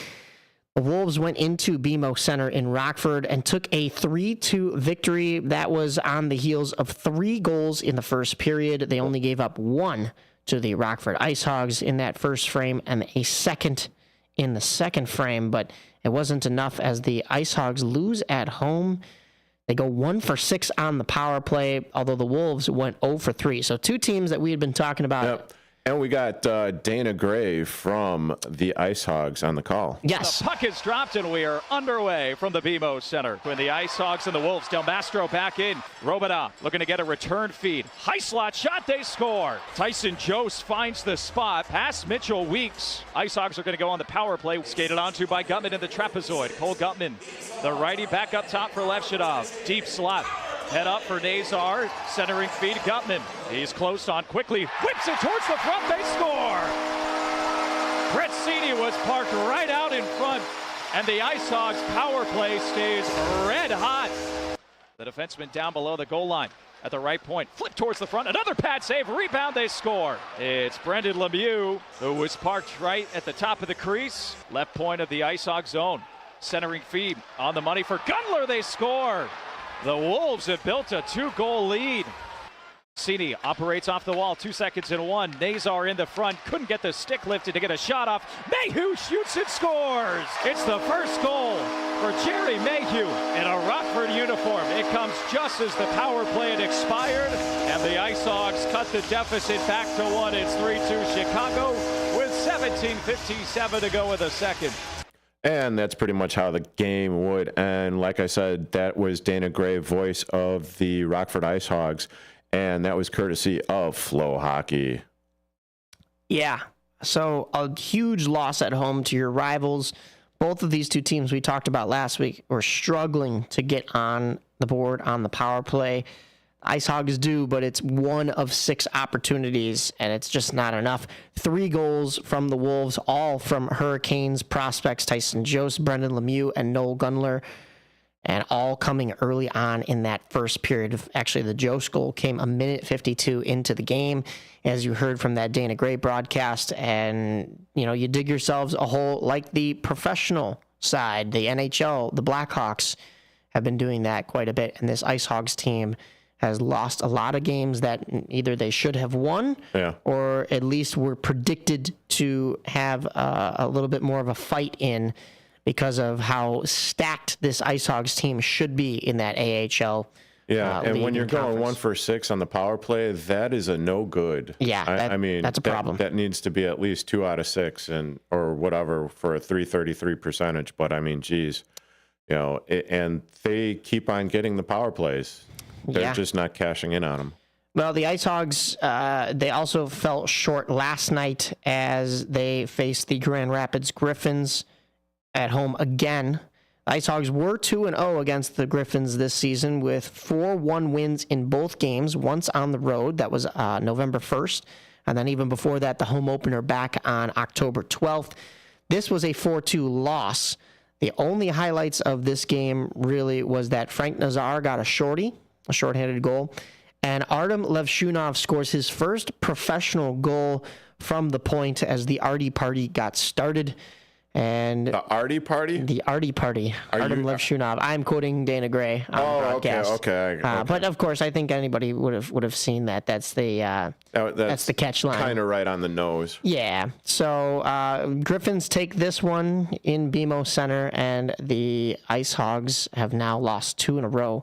The Wolves went into BMO Center in Rockford and took a 3-2 victory. That was on the heels of 3 goals in the first period. They only gave up 1 to the Rockford Ice Hogs in that first frame and a second in the second frame, but it wasn't enough as the Ice Hogs lose at home. They go 1 for 6 on the power play, although the Wolves went 0 for 3. So 2 teams that we had been talking about. Yep. And we got Dana Gray from the Ice Hogs on the call. Yes. The puck is dropped, and we are underway from the BMO Center. When the Ice Hogs and the Wolves, Del Mastro back in. Romanov looking to get a return feed. High slot shot, they score. Tyson Jost finds the spot. Past Mitchell Weeks. Ice Hogs are going to go on the power play. Skated onto by Gutman in the trapezoid. Cole Gutman, the righty back up top for Levshidov. Deep slot. Head up for Nazar, centering feed, Gutman. He's close on quickly, whips it towards the front, they score! Gretzini was parked right out in front, and the Ice Hogs power play stays red hot. The defenseman down below the goal line at the right point, flip towards the front, another pad save, rebound, they score. It's Brendan Lemieux, who was parked right at the top of the crease, left point of the Ice Hog zone. Centering feed on the money for Gunler, they score! The Wolves have built a 2-goal lead. Cini operates off the wall, 2 seconds and 1. Nazar in the front, couldn't get the stick lifted to get a shot off. Mayhew shoots and scores! It's the first goal for Jerry Mayhew in a Rockford uniform. It comes just as the power play had expired, and the Ice Hogs cut the deficit back to 1. It's 3-2 Chicago with 17:57 to go in the second. And that's pretty much how the game would end. Like I said, that was Dana Gray, voice of the Rockford Ice Hogs, and that was courtesy of Flow Hockey. Yeah, so a huge loss at home to your rivals. Both of these 2 teams we talked about last week were struggling to get on the board on the power play. Ice Hogs do, but it's 1 of 6 opportunities, and it's just not enough. 3 goals from the Wolves, all from Hurricanes prospects Tyson Jost, Brendan Lemieux, and Noel Gunler, and all coming early on in that first period. Actually, the Jost goal came a minute 52 into the game, as you heard from that Dana Gray broadcast, and you dig yourselves a hole like the professional side, the NHL, the Blackhawks have been doing that quite a bit, and this Ice Hogs team has lost a lot of games that either they should have won or at least were predicted to have a little bit more of a fight in because of how stacked this Ice Hogs team should be in that AHL Yeah, and league when you're and going conference. 1 for 6 on the power play, that is a no good. Yeah, I mean that's a problem. That needs to be at least 2 out of 6 or whatever for a .333 percentage. But I mean, geez, and they keep on getting the power plays. They're just not cashing in on them. Well, the Ice Hogs, they also fell short last night as they faced the Grand Rapids Griffins at home again. The Ice Hogs were 2-0 against the Griffins this season with 4-1 wins in both games, once on the road. That was November 1st. And then even before that, the home opener back on October 12th. This was a 4-2 loss. The only highlights of this game really was that Frank Nazar got a shorthanded goal. And Artem Levshunov scores his first professional goal from the point as the Artie Party got started. And the Artie Party? The Artie Party. Artem Levshunov. I'm quoting Dana Gray on the broadcast. Okay. But of course, I think anybody would have seen that. That's the catch line. Kind of right on the nose. Yeah. So Griffins take this one in BMO Center, and the Ice Hogs have now lost 2 in a row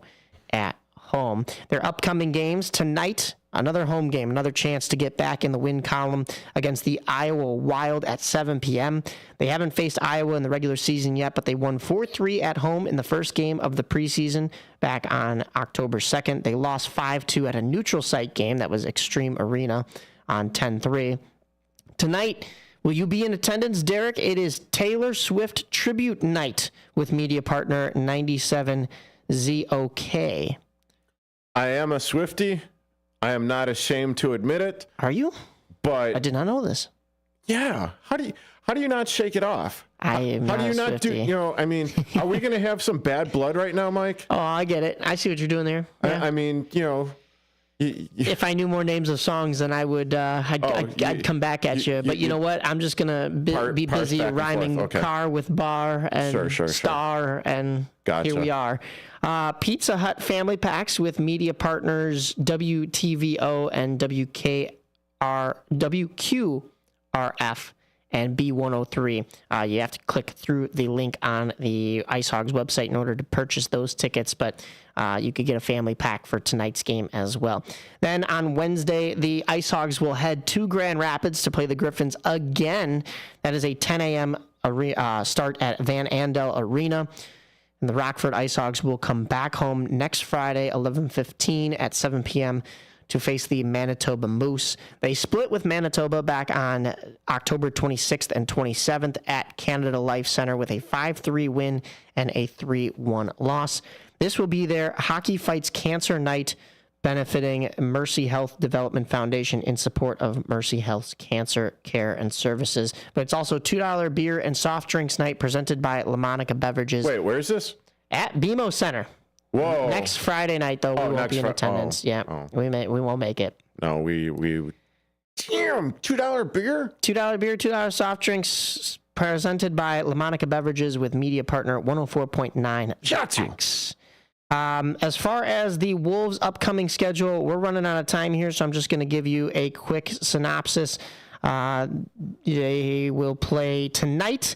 at home. Their upcoming games tonight, another home game, another chance to get back in the win column against the Iowa Wild at 7 p.m. They haven't faced Iowa in the regular season yet, but they won 4-3 at home in the first game of the preseason back on October 2nd. They lost 5-2 at a neutral site game that was Extreme Arena on 10-3. Tonight, will you be in attendance, Derek? It is Taylor Swift Tribute Night with media partner 97 ZOK. I am a Swiftie. I am not ashamed to admit it. Are you? But I did not know this. Yeah. How do you not shake it off? I am How not do you a not do? Swiftie. I mean, are we going to have some bad blood right now, Mike? Oh, I get it. I see what you're doing there. Yeah. I mean, if I knew more names of songs, then I would. I'd come back at you. But you know what? I'm just gonna be busy rhyming car with bar and star, and here we are. Pizza Hut family packs with media partners WTVO and WQRF and B103. You have to click through the link on the Ice Hogs website in order to purchase those tickets, but you could get a family pack for tonight's game as well. Then on Wednesday, the Ice Hogs will head to Grand Rapids to play the Griffins again. That is a 10 a.m. Start at Van Andel Arena. And the Rockford Ice Hogs will come back home next Friday, 11:15 at 7 p.m. to face the Manitoba Moose. They split with Manitoba back on October 26th and 27th at Canada Life Center with a 5-3 win and a 3-1 loss. This will be their Hockey Fights Cancer Night, benefiting Mercy Health Development Foundation in support of Mercy Health's cancer care and services. But it's also $2 beer and soft drinks night presented by LaMonica Beverages. Wait, where is this? At BMO Center. Whoa. Next Friday night, though, we won't be in attendance. We won't make it. No, we damn, $2 beer? $2 beer, $2 soft drinks presented by LaMonica Beverages with media partner 104.9 X. As far as the Wolves' upcoming schedule, we're running out of time here, so I'm just going to give you a quick synopsis. They will play tonight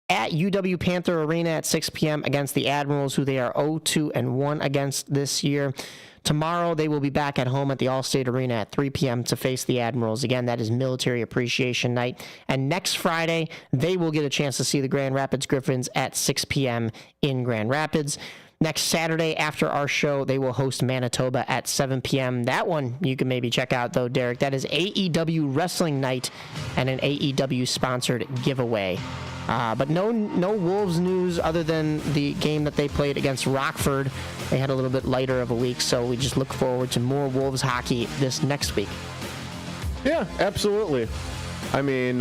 at UW Panther Arena at 6 p.m. against the Admirals, who they are 0-2-1 against this year. Tomorrow, they will be back at home at the Allstate Arena at 3 p.m. to face the Admirals. Again, that is Military Appreciation Night. And next Friday, they will get a chance to see the Grand Rapids Griffins at 6 p.m. in Grand Rapids. Next Saturday, after our show, they will host Manitoba at 7 p.m. That one you can maybe check out, though, Derek. That is AEW Wrestling Night and an AEW-sponsored giveaway. But no Wolves news other than the game that they played against Rockford. They had a little bit lighter of a week, so we just look forward to more Wolves hockey this next week. Yeah, absolutely. I mean,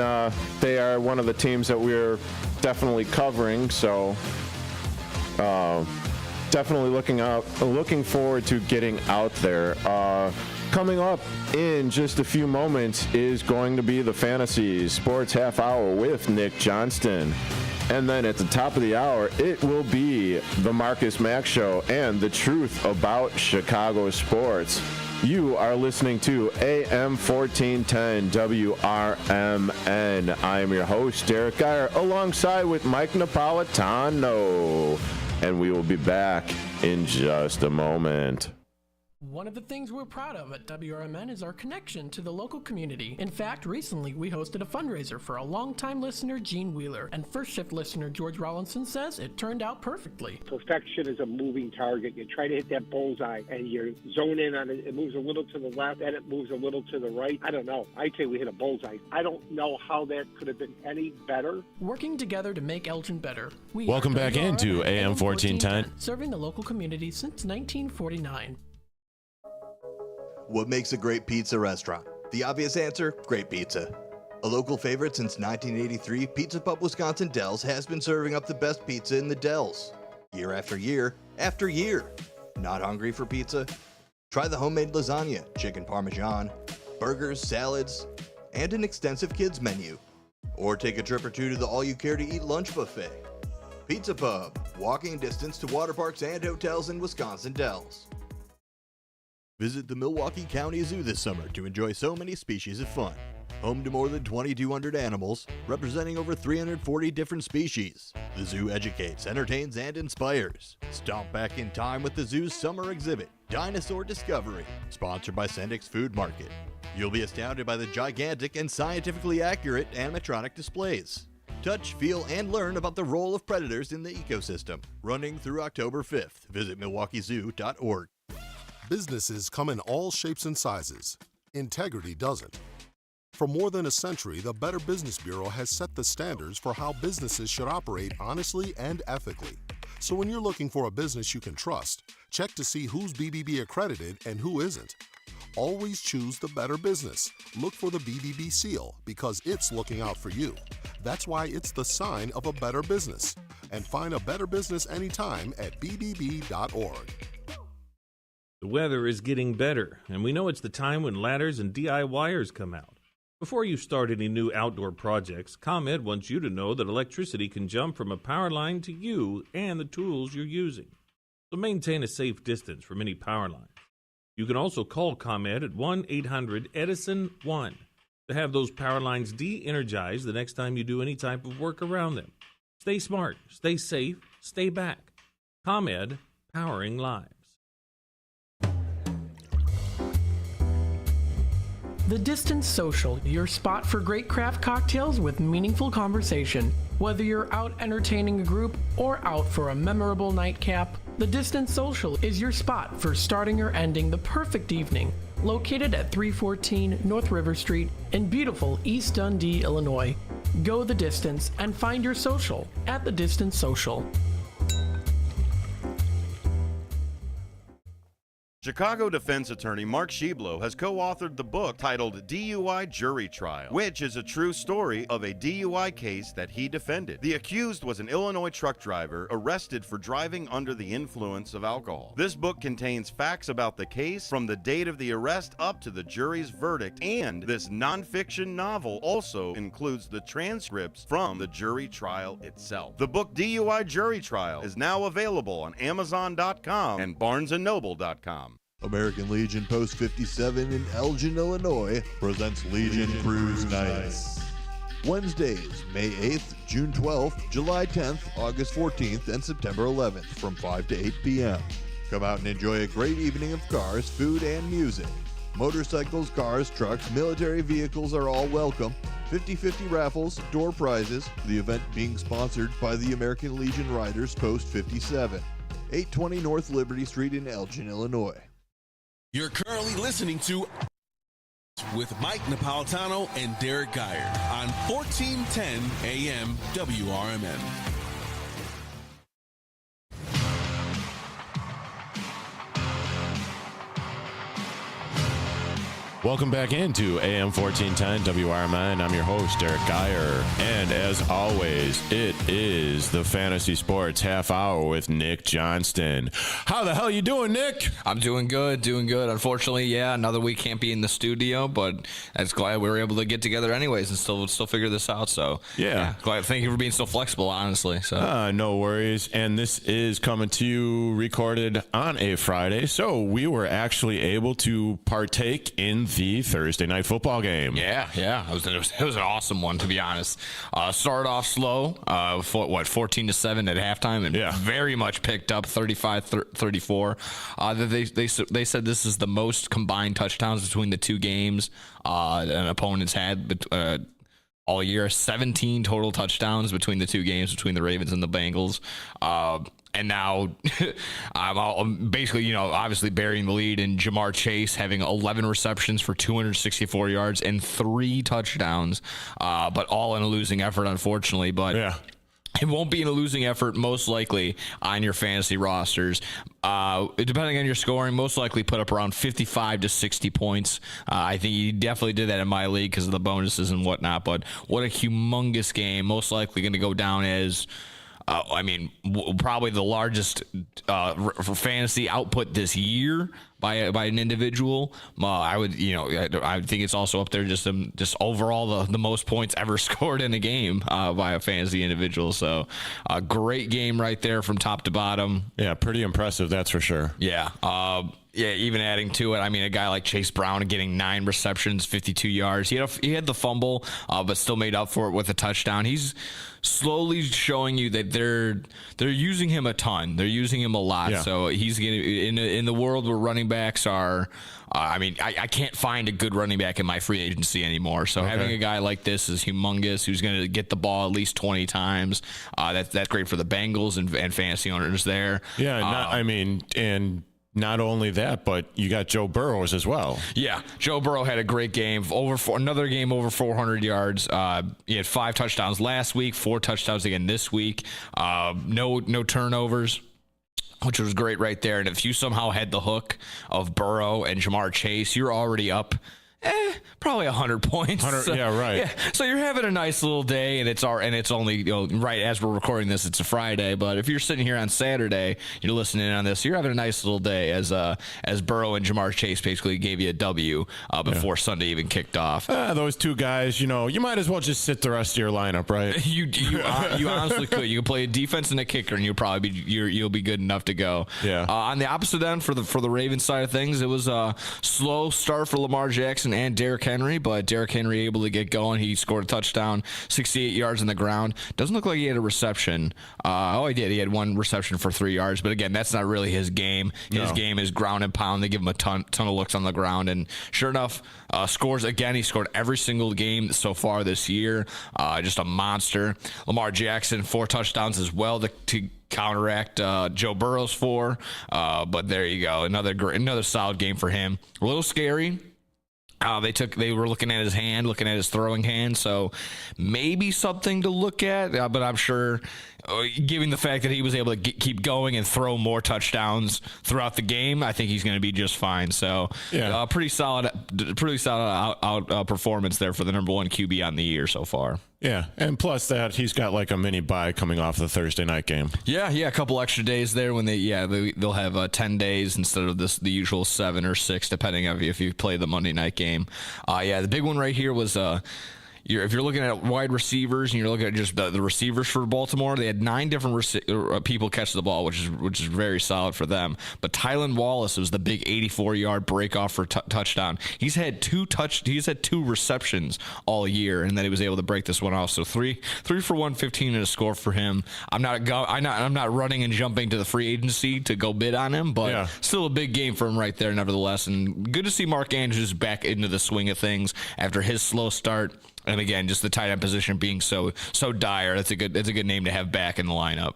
they are one of the teams that we're definitely covering, so definitely looking forward to getting out there. Coming up in just a few moments is going to be the Fantasy Sports Half Hour with Nick Johnston. And then at the top of the hour, it will be the Marcus Mack Show and the truth about Chicago sports. You are listening to AM 1410 WRMN. I am your host, Derek Geyer, alongside with Mike Napolitano. and we will be back in just a moment. One of the things we're proud of at WRMN is our connection to the local community. In fact, recently we hosted a fundraiser for a longtime listener, Gene Wheeler, and first shift listener George Rollinson says it turned out perfectly. Perfection is a moving target. You try to hit that bullseye and you zone in on it. It moves a little to the left and it moves a little to the right. I don't know. I'd say we hit a bullseye. I don't know how that could have been any better. Working together to make Elgin better. We Welcome back into AM 1410. Serving the local community since 1949. What makes a great pizza restaurant? The obvious answer, great pizza. A local favorite since 1983, Pizza Pub Wisconsin Dells has been serving up the best pizza in the Dells. Year after year after year. Not hungry for pizza? Try the homemade lasagna, chicken parmesan, burgers, salads, and an extensive kids menu. Or take a trip or two to the all-you-care-to-eat lunch buffet. Pizza Pub, walking distance to water parks and hotels in Wisconsin Dells. Visit the Milwaukee County Zoo this summer to enjoy so many species of fun. Home to more than 2,200 animals, representing over 340 different species. The zoo educates, entertains, and inspires. Stomp back in time with the zoo's summer exhibit, Dinosaur Discovery, sponsored by Sendik's Food Market. You'll be astounded by the gigantic and scientifically accurate animatronic displays. Touch, feel, and learn about the role of predators in the ecosystem. Running through October 5th. Visit MilwaukeeZoo.org. Businesses come in all shapes and sizes. Integrity doesn't. For more than a century, the Better Business Bureau has set the standards for how businesses should operate honestly and ethically. So when you're looking for a business you can trust, check to see who's BBB accredited and who isn't. Always choose the better business. Look for the BBB seal because it's looking out for you. That's why it's the sign of a better business. And find a better business anytime at bbb.org. The weather is getting better, and we know it's the time when ladders and DIYers come out. Before you start any new outdoor projects, ComEd wants you to know that electricity can jump from a power line to you and the tools you're using. So maintain a safe distance from any power line. You can also call ComEd at 1-800-EDISON-1 to have those power lines de-energized the next time you do any type of work around them. Stay smart, stay safe, stay back. ComEd, powering lives. The Distance Social, your spot for great craft cocktails with meaningful conversation. Whether you're out entertaining a group or out for a memorable nightcap, the Distance Social is your spot for starting or ending the perfect evening. Located at 314 North River Street in beautiful East Dundee, Illinois. Go the distance and find your social at the Distance Social. Chicago defense attorney Mark Sheblow has co-authored the book titled DUI Jury Trial, which is a true story of a DUI case that he defended. The accused was an Illinois truck driver arrested for driving under the influence of alcohol. This book contains facts about the case from the date of the arrest up to the jury's verdict, and this nonfiction novel also includes the transcripts from the jury trial itself. The book DUI Jury Trial is now available on Amazon.com and BarnesandNoble.com. American Legion Post 57 in Elgin, Illinois presents Legion Cruise Nights. Wednesdays, May 8th, June 12th, July 10th, August 14th, and September 11th from 5 to 8 p.m. Come out and enjoy a great evening of cars, food, and music. Motorcycles, cars, trucks, military vehicles are all welcome. 50-50 raffles, door prizes. The event being sponsored by the American Legion Riders Post 57. 820 North Liberty Street in Elgin, Illinois. You're currently listening to with Mike Napolitano and Derrick Geyer on 1410 AM WRMN. Welcome back into AM 1410 WRMN. I'm your host, Derrick Geyer. And as always, it is the Fantasy Sports Half Hour with Nick Johnston. How the hell you doing, Nick? I'm doing good. Unfortunately, yeah, another week can't be in the studio, but I'm glad we were able to get together anyways and still figure this out. So, yeah. Glad. Thank you for being so flexible, honestly. So, no worries. And this is coming to you recorded on a Friday, so we were actually able to partake in the Thursday night football game. Yeah. It was an awesome one, to be honest. Started off slow, 14-7 at halftime, and very much picked up 35-34. They said this is the most combined touchdowns between the two games an opponent's had all year. 17 total touchdowns between the two games, between the Ravens and the Bengals. And now I'm basically, obviously burying the lead in Jamar Chase having 11 receptions for 264 yards and 3 touchdowns, but all in a losing effort, unfortunately. But it won't be in a losing effort, most likely, on your fantasy rosters. Depending on your scoring, most likely put up around 55 to 60 points. I think he definitely did that in my league because of the bonuses and whatnot. But what a humongous game. Most likely going to go down as... probably the largest for fantasy output this year by an individual. I think it's also up there just overall the most points ever scored in a game by a fantasy individual. So a great game right there from top to bottom. Yeah, pretty impressive, that's for sure. Yeah. Even adding to it, a guy like Chase Brown getting 9 receptions, 52 yards. He had the fumble, but still made up for it with a touchdown. He's slowly showing you that they're using him a ton. They're using him a lot. Yeah. So he's getting in the world where running backs are. I can't find a good running back in my free agency anymore. So having a guy like this is humongous, who's going to get the ball at least 20 times. That's great for the Bengals and fantasy owners there. Yeah, and not only that, but you got Joe Burrow as well. Yeah, Joe Burrow had a great game. Another game over 400 yards. He had 5 touchdowns last week, 4 touchdowns again this week. No turnovers, which was great right there. And if you somehow had the hook of Burrow and Jamar Chase, you're already up probably 100 points. 100, so, yeah, right. Yeah, so you're having a nice little day, and it's only right as we're recording this, it's a Friday. But if you're sitting here on Saturday, you're listening in on this, you're having a nice little day as Burrow and Jamar Chase basically gave you a W before Sunday even kicked off. Those two guys, you might as well just sit the rest of your lineup, right? You honestly could. You could play a defense and a kicker, and you'll be good enough to go. Yeah. On the opposite end, for the Ravens side of things, it was a slow start for Lamar Jackson and Derrick Henry, but Derrick Henry able to get going. He scored a touchdown, 68 yards on the ground. Doesn't look like he had a reception. He did. He had 1 reception for 3 yards, but again, that's not really his game. His game is ground and pound. They give him a ton of looks on the ground, and sure enough, scores again. He scored every single game so far this year. Just a monster. Lamar Jackson, 4 touchdowns as well to counteract Joe Burrow's 4. But there you go. Another solid game for him. A little scary. They were looking at his hand, looking at his throwing hand, so maybe something to look at. But I'm sure, given the fact that he was able to keep going and throw more touchdowns throughout the game, I think he's going to be just fine. So, pretty solid performance there for the number 1 QB on the year so far. Yeah, and plus that he's got like a mini bye coming off the Thursday night game. Yeah, a couple extra days there when they'll have 10 days instead of the usual 7 or 6, depending on if you play the Monday night game. The big one right here was if you're looking at wide receivers and you're looking at just the receivers for Baltimore, they had 9 different people catch the ball, which is very solid for them. But Tylan Wallace was the big 84-yard breakoff for touchdown. He's had 2 receptions all year, and then he was able to break this one off. So 3 for 115 and a score for him. I'm not running and jumping to the free agency to go bid on him, but still a big game for him right there, nevertheless. And good to see Mark Andrews back into the swing of things after his slow start. And again, just the tight end position being so dire. That's a good name to have back in the lineup.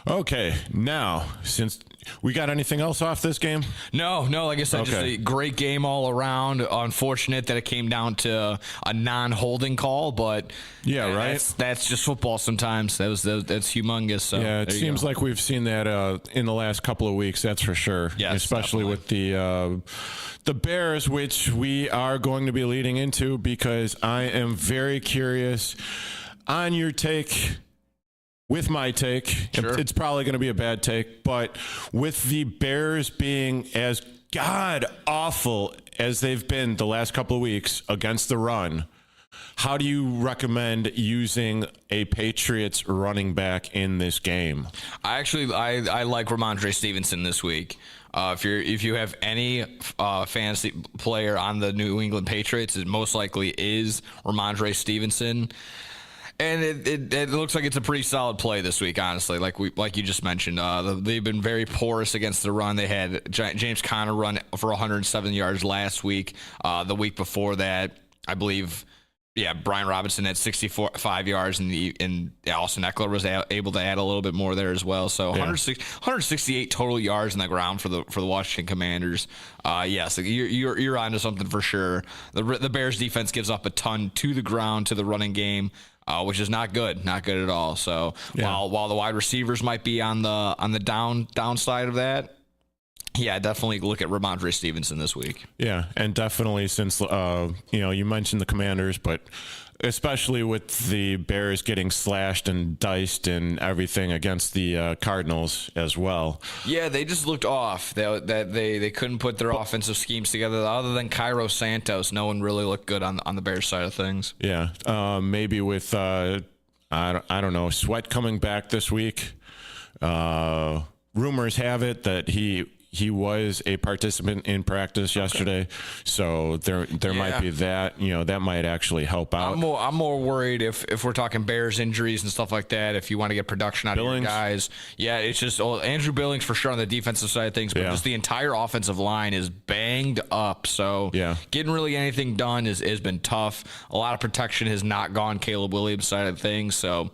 Okay, now, since we got anything else off this game? No, like I said, just a great game all around. Unfortunate that it came down to a non-holding call, but that's just football sometimes. That's humongous. So it seems like we've seen that in the last couple of weeks, that's for sure. Yes, especially with the Bears, which we are going to be leading into, because I am very curious on your take. With my take, sure. It's probably going to be a bad take, but with the Bears being as god-awful as they've been the last couple of weeks against the run, how do you recommend using a Patriots running back in this game? I like Ramondre Stevenson this week. If you have any fantasy player on the New England Patriots, it most likely is Ramondre Stevenson. And it looks like it's a pretty solid play this week, honestly. Like you just mentioned, they've been very porous against the run. They had James Conner run for 107 yards last week. The week before that, I believe, Brian Robinson had 65 yards, and Austin Eckler was able to add a little bit more there as well. So 168 total yards on the ground for the Washington Commanders. So you're onto something for sure. The Bears defense gives up a ton to the ground, to the running game. Which is not good at all. So while the wide receivers might be on the downside of that, definitely look at Ramondre Stevenson this week. Yeah, and definitely since you mentioned the Commanders, but especially with the Bears getting slashed and diced and everything against the Cardinals as well. Yeah, they just looked off. They couldn't put their offensive schemes together. Other than Cairo Santos, no one really looked good on the Bears side of things. Yeah, maybe with I don't know, Sweat coming back this week. Rumors have it that he was a participant in practice yesterday, so there might be that. That might actually help out. I'm more worried if we're talking Bears injuries and stuff like that. If you want to get production out of your guys, it's just Andrew Billings for sure on the defensive side of things, but just the entire offensive line is banged up. So getting really anything done has been tough. A lot of protection has not gone Caleb Williams' side of things. So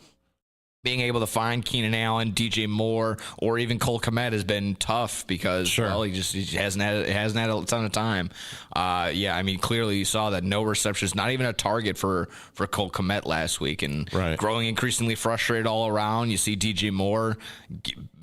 being able to find Keenan Allen, DJ Moore, or even Cole Kmet has been tough because he hasn't had a ton of time. Clearly you saw that no receptions, not even a target for Cole Kmet last week, and growing increasingly frustrated all around. You see DJ Moore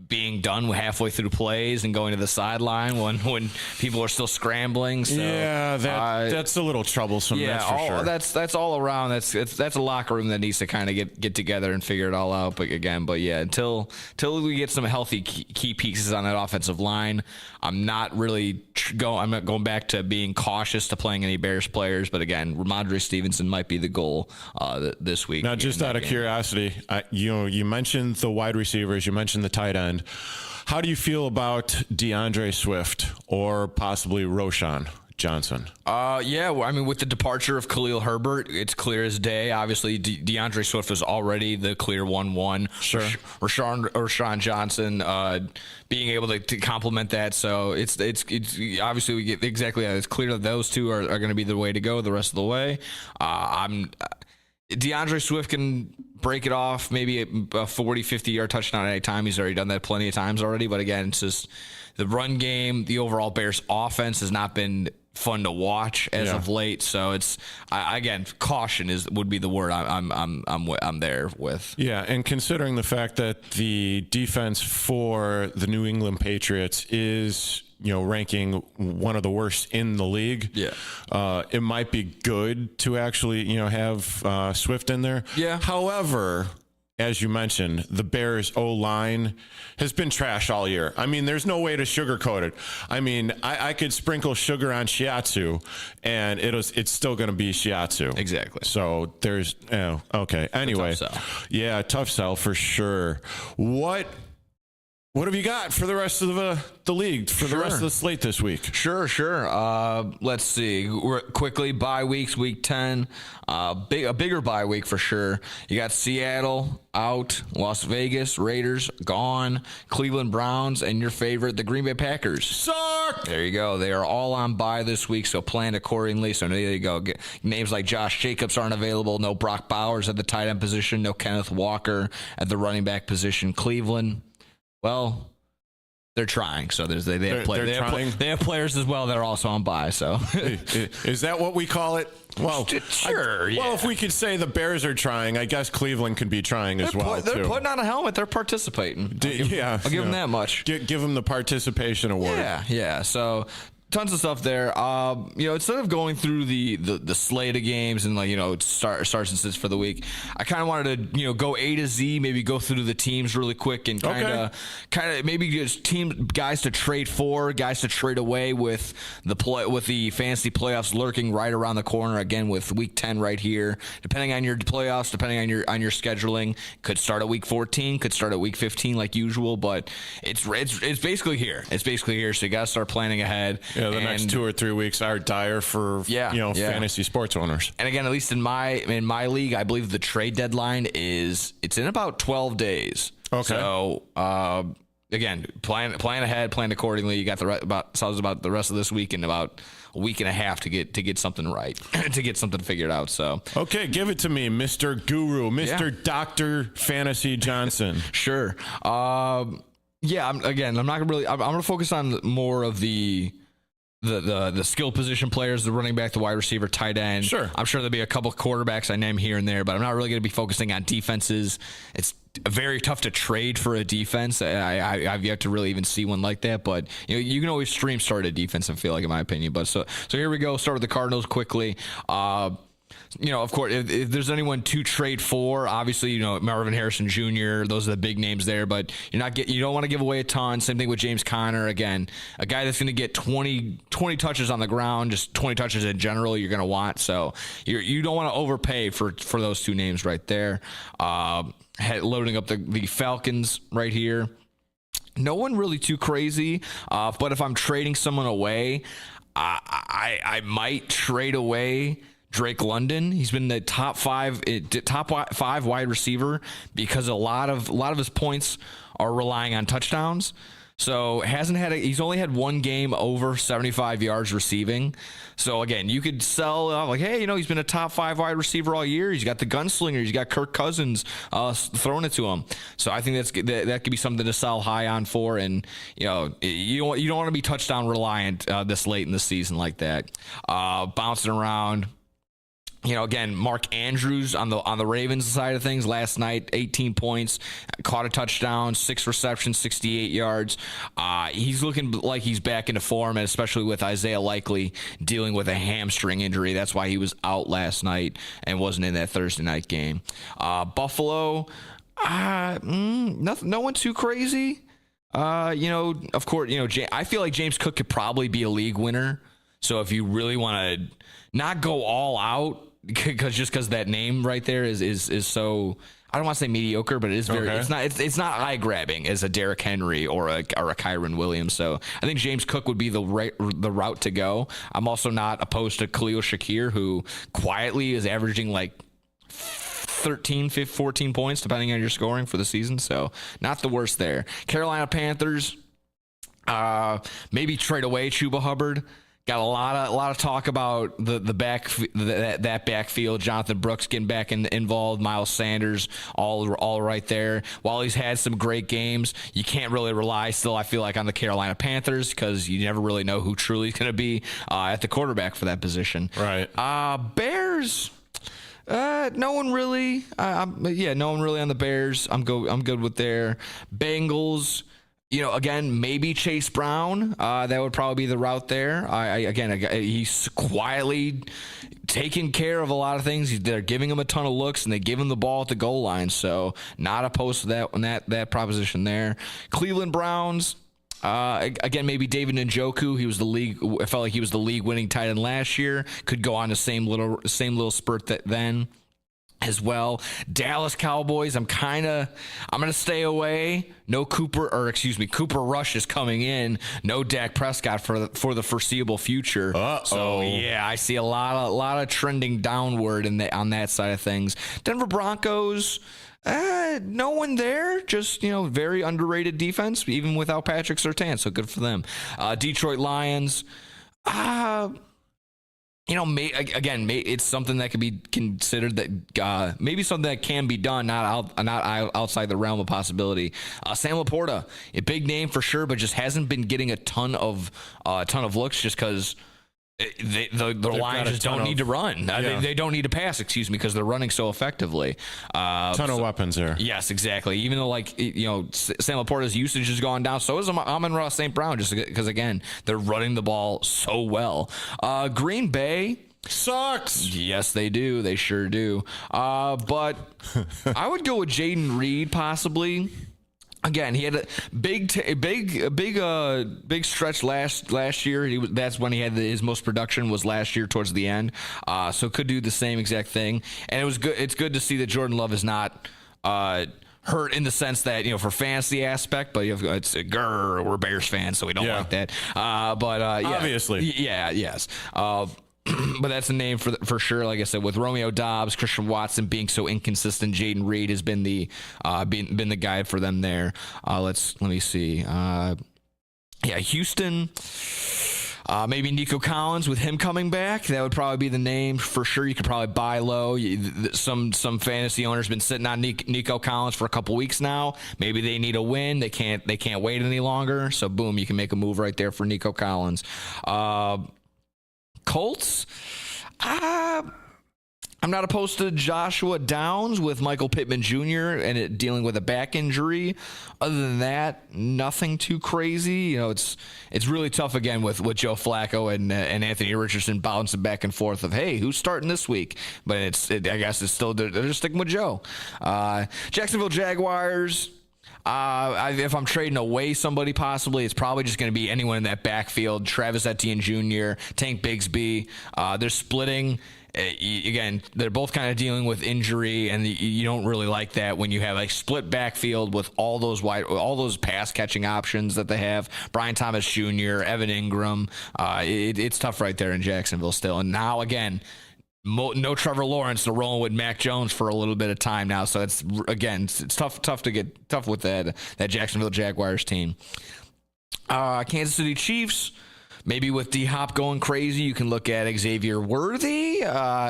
being done halfway through plays and going to the sideline when people are still scrambling. So, that's a little troublesome. That's for sure. That's all around. That's a locker room that needs to kind of get together and figure it all out. But until we get some healthy key pieces on that offensive line, I'm not really I'm not going back to being cautious to playing any Bears players. But again, Ramondre Stevenson might be the goal this week. Now, just out of curiosity, you mentioned the wide receivers, you mentioned the tight end. How do you feel about DeAndre Swift or possibly Roschon Johnson? With the departure of Khalil Herbert, it's clear as day. Obviously, DeAndre Swift was already the clear 1-1. Sure. Roschon Johnson being able to complement that. So it's obviously we get exactly that. It's clear that those two are going to be the way to go the rest of the way. DeAndre Swift can break it off, maybe a 40, 50-yard touchdown at any time. He's already done that plenty of times already. But again, it's just the run game, the overall Bears offense has not been fun to watch as of late. So it's caution would be the word I'm there with. Yeah, and considering the fact that the defense for the New England Patriots is ranking one of the worst in the league. It might be good to actually have Swift in there. However, as you mentioned, the Bears O-line has been trash all year. I mean, there's no way to sugarcoat it. I mean, I could sprinkle sugar on shiatsu, and it's still going to be shiatsu. Exactly. So there's okay. Anyway, tough sell for sure. What have you got for the rest of the league, for the rest of the slate this week? Sure. Let's see. Quickly, bye weeks, week 10. A bigger bye week for sure. You got Seattle out, Las Vegas Raiders gone, Cleveland Browns, and your favorite, the Green Bay Packers. Suck! There you go. They are all on bye this week, so plan accordingly. So there you go. Names like Josh Jacobs aren't available. No Brock Bowers at the tight end position. No Kenneth Walker at the running back position. Cleveland, well, they're trying. So they have players as well that are also on bye. So is that what we call it? Well, sure. Well, if we could say the Bears are trying, I guess Cleveland could be trying as well. They're putting on a helmet. They're participating. I'll give them that much. Give them the participation award. Yeah. So Tons of stuff there. Instead of going through the slate of games and starts and sits for the week, I kind of wanted to go A to Z, maybe go through the teams really quick and kind of maybe just guys to trade for, guys to trade away with the fantasy playoffs lurking right around the corner. Again, with week 10 right here, depending on your playoffs, depending on your scheduling, could start at week 14, could start at week 15 like usual, but it's basically here. It's basically here, so you got to start planning ahead. Yeah, the next 2 or 3 weeks are dire for fantasy sports owners. And again, at least in my league, I believe the trade deadline it's in about 12 days. Okay. So again, plan ahead, plan accordingly. You got about the rest of this week and about a week and a half to get something right, to get something figured out. So okay, give it to me, Mr. Guru, Mr. Dr. Fantasy Johnson. Sure. I'm going to focus on more of the skill position players, the running back, the wide receiver, tight end. Sure. I'm sure there'll be a couple of quarterbacks I name here and there, but I'm not really going to be focusing on defenses. It's very tough to trade for a defense. I've yet to really even see one like that, but you can always start a defense, I feel like, in my opinion. But so here we go. Start with the Cardinals quickly. Of course, if there's anyone to trade for, obviously, Marvin Harrison Jr., those are the big names there, but you don't want to give away a ton. Same thing with James Conner. Again, a guy that's going to get 20 touches on the ground, just 20 touches in general, you're going to want. So you don't want to overpay for those two names right there. Loading up the Falcons right here. No one really too crazy, but if I'm trading someone away, I might trade away Drake London. He's been the top five wide receiver because a lot of his points are relying on touchdowns. So he's only had one game over 75 yards receiving. So again, you could sell hey, he's been a top 5 wide receiver all year. He's got the gunslinger. He's got Kirk Cousins throwing it to him. So I think that could be something to sell high on for. And you don't want to be touchdown reliant this late in the season like that. Bouncing around. Again, Mark Andrews on the Ravens side of things last night, 18 points, caught a touchdown, 6 receptions, 68 yards. He's looking like he's back into form, and especially with Isaiah Likely dealing with a hamstring injury. That's why he was out last night and wasn't in that Thursday night game. Buffalo, no one too crazy. Of course, I feel like James Cook could probably be a league winner. So if you really want to not go all out, because that name right there is so, I don't want to say mediocre, but it is very. Okay. It's not eye grabbing as a Derrick Henry or a Kyron Williams. So I think James Cook would be the route to go. I'm also not opposed to Khalil Shakir, who quietly is averaging like 13, 14 points depending on your scoring for the season. So not the worst there. Carolina Panthers, maybe trade away Chuba Hubbard. Got a lot of talk about that backfield. Jonathan Brooks getting back involved. Miles Sanders all right there. While he's had some great games, you can't really rely still, I feel like, on the Carolina Panthers because you never really know who truly is going to be at the quarterback for that position. Right. Bears. No one really. No one really on the Bears. I'm good with their Bengals. Again, maybe Chase Brown. That would probably be the route there. He's quietly taking care of a lot of things. They're giving him a ton of looks, and they give him the ball at the goal line. So not opposed to that proposition there. Cleveland Browns. Again, maybe David Njoku. I felt like he was the league winning tight end last year. Could go on the same little spurt then. As well. Dallas Cowboys, I'm going to stay away. Cooper Rush is coming in. No Dak Prescott for the foreseeable future. Uh-oh. So yeah, I see a lot of trending downward on that side of things. Denver Broncos, no one there. Just, very underrated defense, even without Patrick Surtain. So good for them. Detroit Lions, it's something that could be considered that maybe something that can be done, not outside the realm of possibility. Sam Laporta, a big name for sure, but just hasn't been getting a ton of looks just because The Lions just don't need to run. They don't need to pass, because they're running so effectively. Ton of weapons there. Yes, exactly. Even though, Sam Laporta's usage has gone down, so is Amon-Ra St. Brown, just because, again, they're running the ball so well. Green Bay sucks. Yes, they do. They sure do. But I would go with Jaden Reed, possibly. Again, he had a big stretch last year. That's when he had his most production, was last year towards the end. So could do the same exact thing. And it was good. It's good to see that Jordan Love is not hurt in the sense that, for fantasy aspect, but we're Bears fans, so we don't like that. Obviously, yes. But that's a name for sure. Like I said, with Romeo Doubs, Christian Watson being so inconsistent, Jaden Reed has been the guide for them there. Let me see. Houston. Maybe Nico Collins, with him coming back. That would probably be the name for sure. You could probably buy low. Some fantasy owners have been sitting on Nico Collins for a couple weeks now. Maybe they need a win. They can't wait any longer. So boom, you can make a move right there for Nico Collins. Colts, I'm not opposed to Joshua Downs with Michael Pittman Jr. and dealing with a back injury. Other than that, nothing too crazy. It's really tough again with Joe Flacco and Anthony Richardson bouncing back and forth of, hey, who's starting this week? But I guess it's still they're just sticking with Joe. Jacksonville Jaguars. If I'm trading away somebody, possibly, it's probably just going to be anyone in that backfield. Travis Etienne Jr., Tank Bigsby. They're splitting. Again, they're both kind of dealing with injury, and you don't really like that when you have a split backfield with all those pass catching options that they have. Brian Thomas Jr., Evan Ingram. It's tough right there in Jacksonville still. And now again, no Trevor Lawrence, they're rolling with Mac Jones for a little bit of time now. So it's tough with that Jacksonville Jaguars team. Kansas City Chiefs, maybe with D-Hop going crazy, you can look at Xavier Worthy.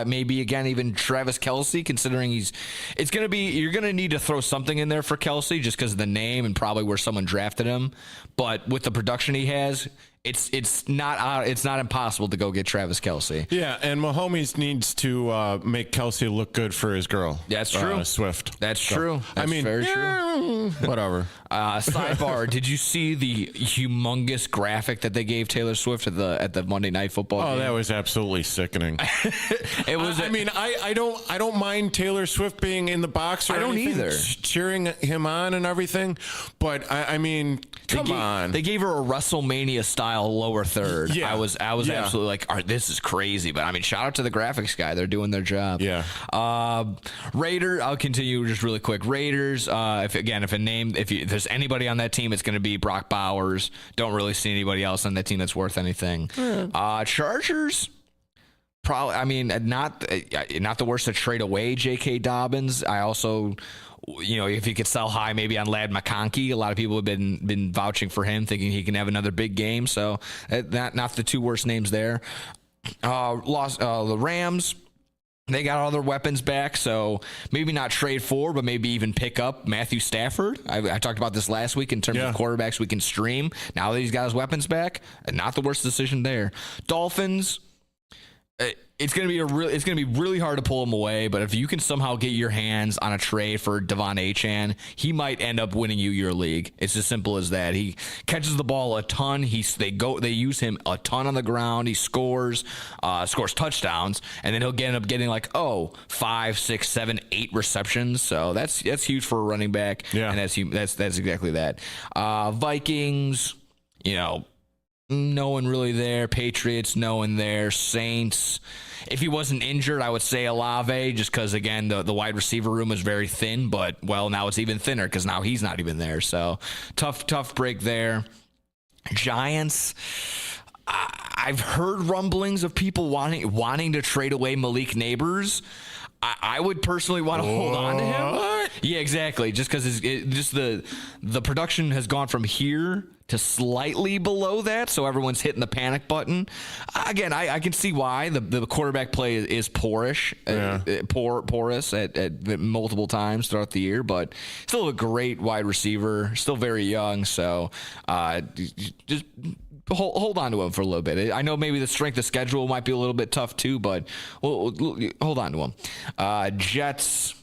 Maybe again, even Travis Kelce, considering you're going to need to throw something in there for Kelce just because of the name and probably where someone drafted him. But with the production he has, it's not impossible to go get Travis Kelce. Yeah, and Mahomes needs to make Kelce look good for his girl. That's true. Swift. That's true. That's very true. Whatever. Sidebar: did you see the humongous graphic that they gave Taylor Swift at the Monday Night Football game? Oh, that was absolutely sickening. It was. I don't mind Taylor Swift being in the box. I don't either. Cheering him on and everything, but come on. They gave her a WrestleMania style lower third. Yeah. I was absolutely like, all right, this is crazy. But shout out to the graphics guy. They're doing their job. Yeah. Raiders. I'll continue just really quick. Raiders. If there's anybody on that team, it's going to be Brock Bowers. Don't really see anybody else on that team that's worth anything. Chargers. Probably. Not the worst to trade away J.K. Dobbins. I also, if you could sell high, maybe on Ladd McConkey. A lot of people have been vouching for him, thinking he can have another big game. So not the two worst names there. The Rams. They got all their weapons back, so maybe not trade for, but maybe even pick up Matthew Stafford. I talked about this last week in terms of quarterbacks we can stream. Now that he's got his weapons back, not the worst decision there. Dolphins. It's gonna be really hard to pull him away, but if you can somehow get your hands on a trade for Devon Achane, he might end up winning you your league. It's as simple as that. He catches the ball a ton. They use him a ton on the ground. He scores touchdowns, and then he'll end up getting 5, 6, 7, 8 receptions. So that's huge for a running back. Yeah, and that's exactly that. Vikings, no one really there. Patriots, no one there. Saints. If he wasn't injured, I would say Olave, just because, again, the wide receiver room is very thin. But, now it's even thinner because now he's not even there. So, tough break there. Giants. I've heard rumblings of people wanting to trade away Malik Neighbors. I would personally want to hold on to him. Yeah, exactly. Just because the production has gone from here to slightly below that, so everyone's hitting the panic button. Again, I can see why the quarterback play is porous at multiple times throughout the year, but still a great wide receiver, still very young. So just hold on to him for a little bit. I know maybe the strength of schedule might be a little bit tough too, but hold on to him. Jets,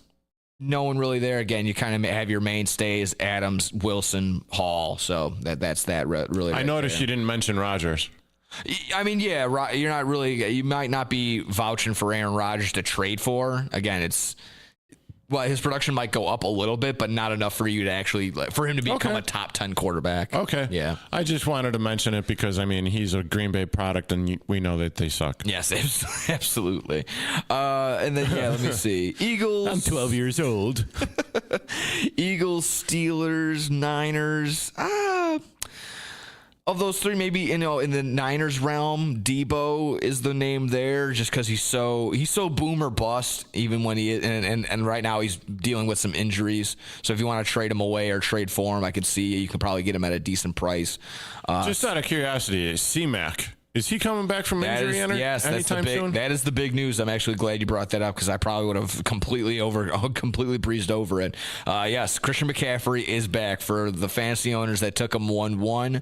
no one really there. Again, you kind of have your mainstays: Adams, Wilson, Hall. So that's that really. I noticed you didn't mention Rodgers. I mean, yeah, you're not really. You might not be vouching for Aaron Rodgers to trade for. Again, his production might go up a little bit, but not enough for you to actually for him to become a top 10 quarterback. Okay. Yeah. I just wanted to mention it because he's a Green Bay product, and we know that they suck. Yes, absolutely. And then let me see. Eagles. I'm 12 years old. Eagles, Steelers, Niners. Of those three, maybe in the Niners realm, Debo is the name there, just because he's so boom or bust. Even when he and right now he's dealing with some injuries. So if you want to trade him away or trade for him, I could see you can probably get him at a decent price. Just out of curiosity, C-Mac. Is he coming back from injury anytime soon? That is the big news. I'm actually glad you brought that up because I probably would have completely breezed over it. Yes, Christian McCaffrey is back. For the fantasy owners that took him 1-1,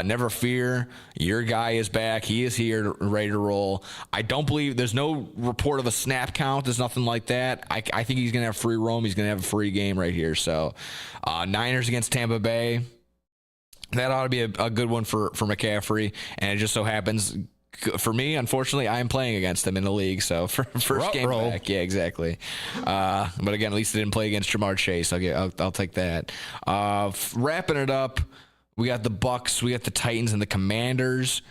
never fear. Your guy is back. He is here, ready to roll. I don't believe there's no report of a snap count. There's nothing like that. I think he's going to have free roam. He's going to have a free game right here. So Niners against Tampa Bay. That ought to be a good one for McCaffrey, and it just so happens for me, unfortunately, I am playing against him in the league. So first game back, yeah, exactly. But again, at least I didn't play against Jamar Chase. I'll take that. Wrapping it up, we got the Bucks, we got the Titans, and the Commanders.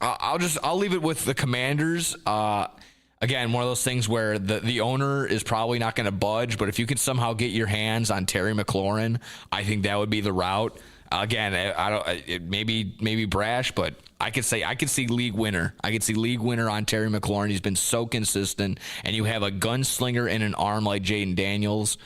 I'll leave it with the Commanders. Again, one of those things where the owner is probably not going to budge, but if you can somehow get your hands on Terry McLaurin, I think that would be the route. Again, it maybe brash, but I could see league winner. I could see league winner on Terry McLaurin. He's been so consistent, and you have a gunslinger in an arm like Jaden Daniels.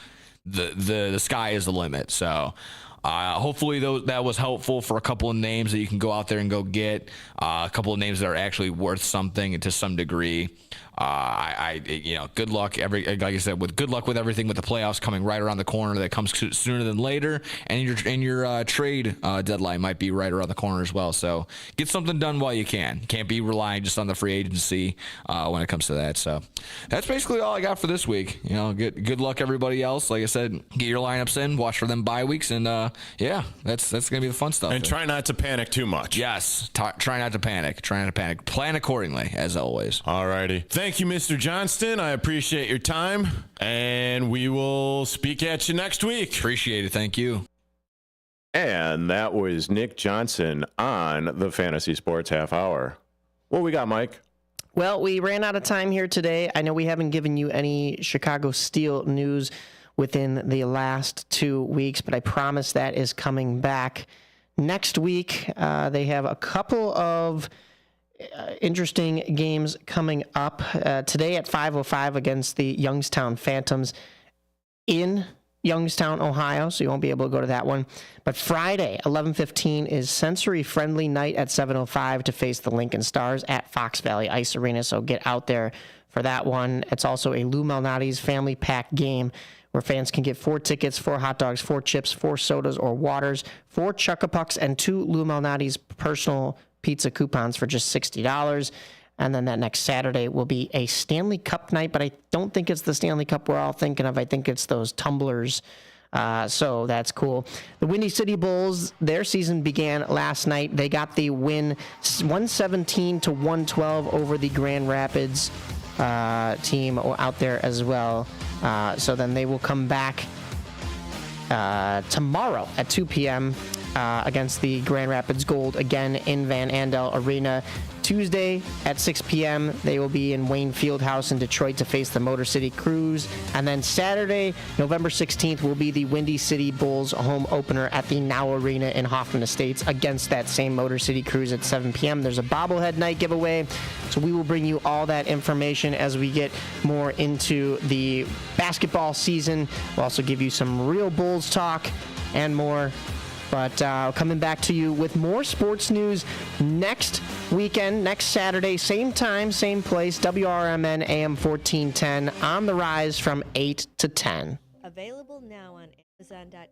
The sky is the limit. So hopefully that was helpful for a couple of names that you can go out there and go get. A couple of names that are actually worth something to some degree. Good luck. Like I said, with good luck with everything, with the playoffs coming right around the corner, that comes sooner than later, and your trade deadline might be right around the corner as well. So get something done while you can. You can't be relying just on the free agency when it comes to that. So that's basically all I got for this week. Good luck everybody else. Like I said, get your lineups in, watch for them bye weeks, and that's gonna be the fun stuff. And try not to panic too much. Yes, try not to panic. Plan accordingly, as always. Alrighty. Thank you, Mr. Johnston. I appreciate your time, and we will speak at you next week. Appreciate it. Thank you. And that was Nick Johnson on the Fantasy Sports Half Hour. What we got, Mike? Well, we ran out of time here today. I know we haven't given you any Chicago Steel news within the last 2 weeks, but I promise that is coming back next week. They have a couple of interesting games coming up today at 5:05 against the Youngstown Phantoms in Youngstown, Ohio, so you won't be able to go to that one. But Friday, 11:15 is Sensory Friendly Night at 7:05 to face the Lincoln Stars at Fox Valley Ice Arena, so get out there for that one. It's also a Lou Malnati's Family Pack game where fans can get 4 tickets, 4 hot dogs, 4 chips, 4 sodas or waters, 4 Chuck-a-Pucks, and 2 Lou Malnati's personal pizza coupons for just $60. And then that next Saturday will be a Stanley Cup night, but I don't think it's the Stanley Cup we're all thinking of. I think it's those tumblers. So that's cool. The Windy City Bulls, their season began last night. They got the win 117-112 over the Grand Rapids team out there as well. So then they will come back tomorrow at 2 p.m. Against the Grand Rapids Gold again in Van Andel Arena. Tuesday at 6 p.m. they will be in Wayne Fieldhouse in Detroit to face the Motor City Cruise. And then Saturday, November 16th, will be the Windy City Bulls home opener at the Now Arena in Hoffman Estates against that same Motor City Cruise at 7 p.m. There's a bobblehead night giveaway, so we will bring you all that information as we get more into the basketball season. We'll also give you some real Bulls talk and more. But coming back to you with more sports news next weekend, next Saturday, same time, same place, WRMN AM 1410 on the Rise from 8 to 10. Available now on Amazon.com.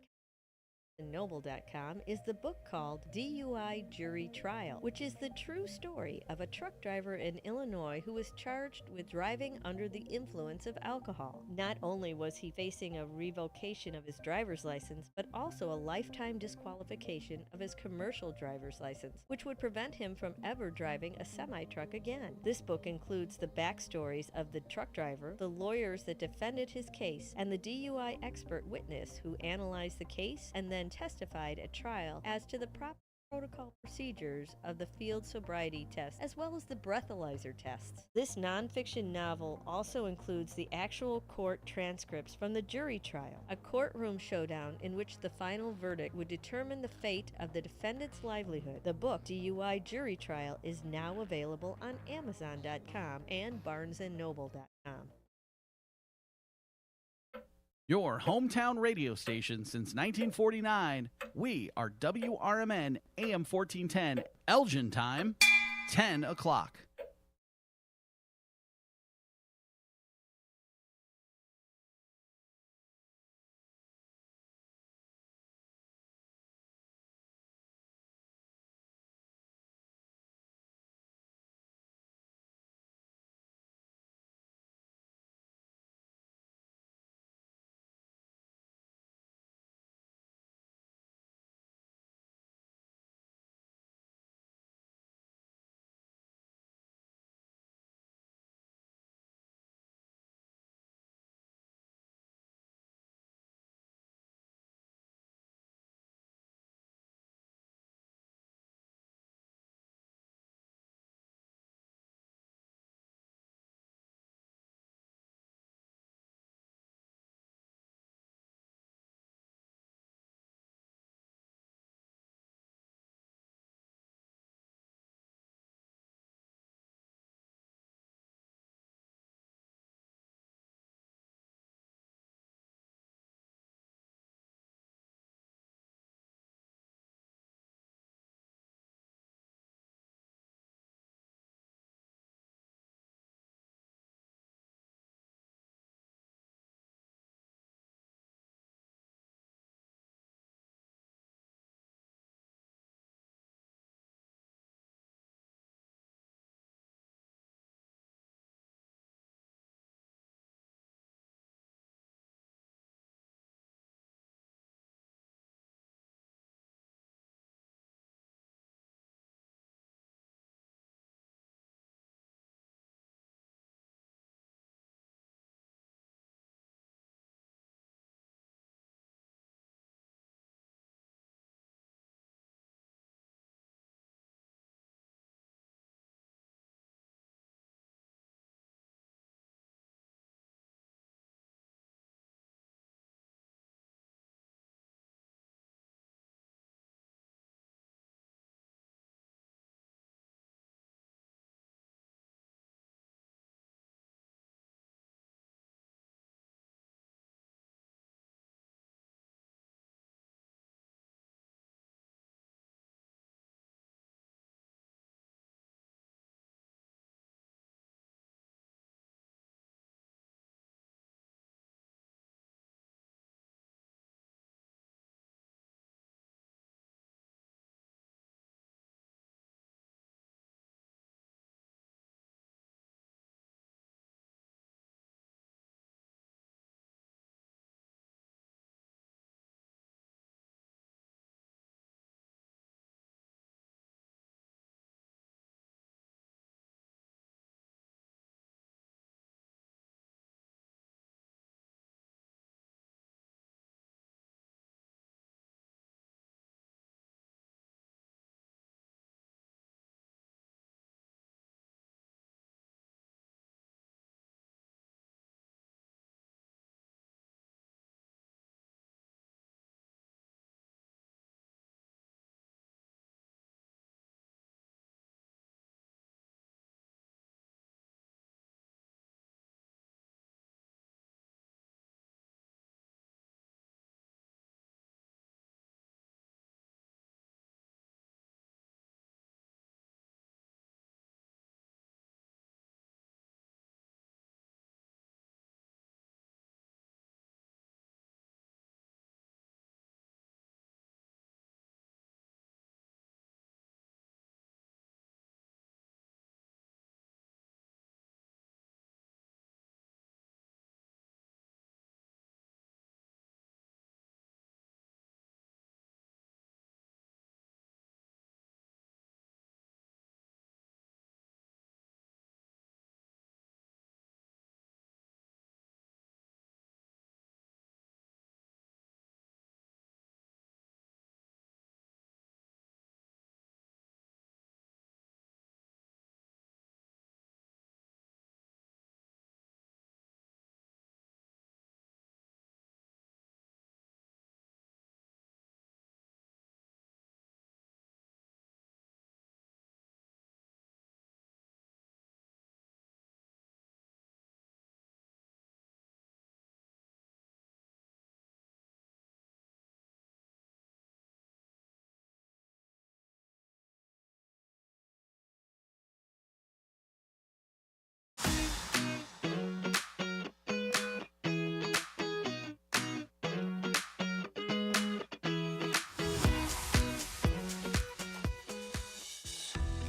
Noble.com is the book called DUI Jury Trial, which is the true story of a truck driver in Illinois who was charged with driving under the influence of alcohol. Not only was he facing a revocation of his driver's license, but also a lifetime disqualification of his commercial driver's license, which would prevent him from ever driving a semi-truck again. This book includes the backstories of the truck driver, the lawyers that defended his case, and the DUI expert witness who analyzed the case and then testified at trial as to the proper protocol procedures of the field sobriety test as well as the breathalyzer tests. This nonfiction novel also includes the actual court transcripts from the jury trial, a courtroom showdown in which the final verdict would determine the fate of the defendant's livelihood. The book DUI Jury Trial is now available on Amazon.com and BarnesandNoble.com. Your hometown radio station since 1949. We are WRMN AM 1410, Elgin time, 10 o'clock.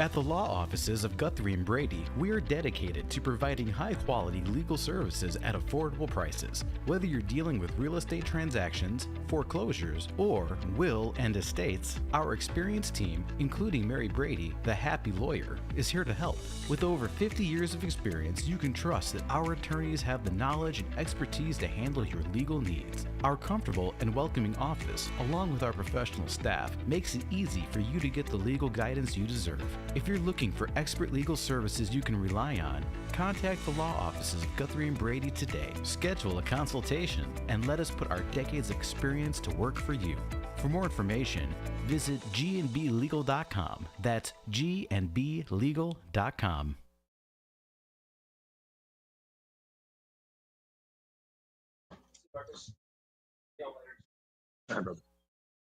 At the law offices of Guthrie and Brady, we are dedicated to providing high-quality legal services at affordable prices. Whether you're dealing with real estate transactions, foreclosures, or will and estates, our experienced team, including Mary Brady, the happy lawyer, is here to help. With over 50 years of experience, you can trust that our attorneys have the knowledge and expertise to handle your legal needs. Our comfortable and welcoming office, along with our professional staff, makes it easy for you to get the legal guidance you deserve. If you're looking for expert legal services you can rely on, contact the law offices of Guthrie and Brady today. Schedule a consultation and let us put our decades of experience to work for you. For more information, visit gandblegal.com. That's gandblegal.com.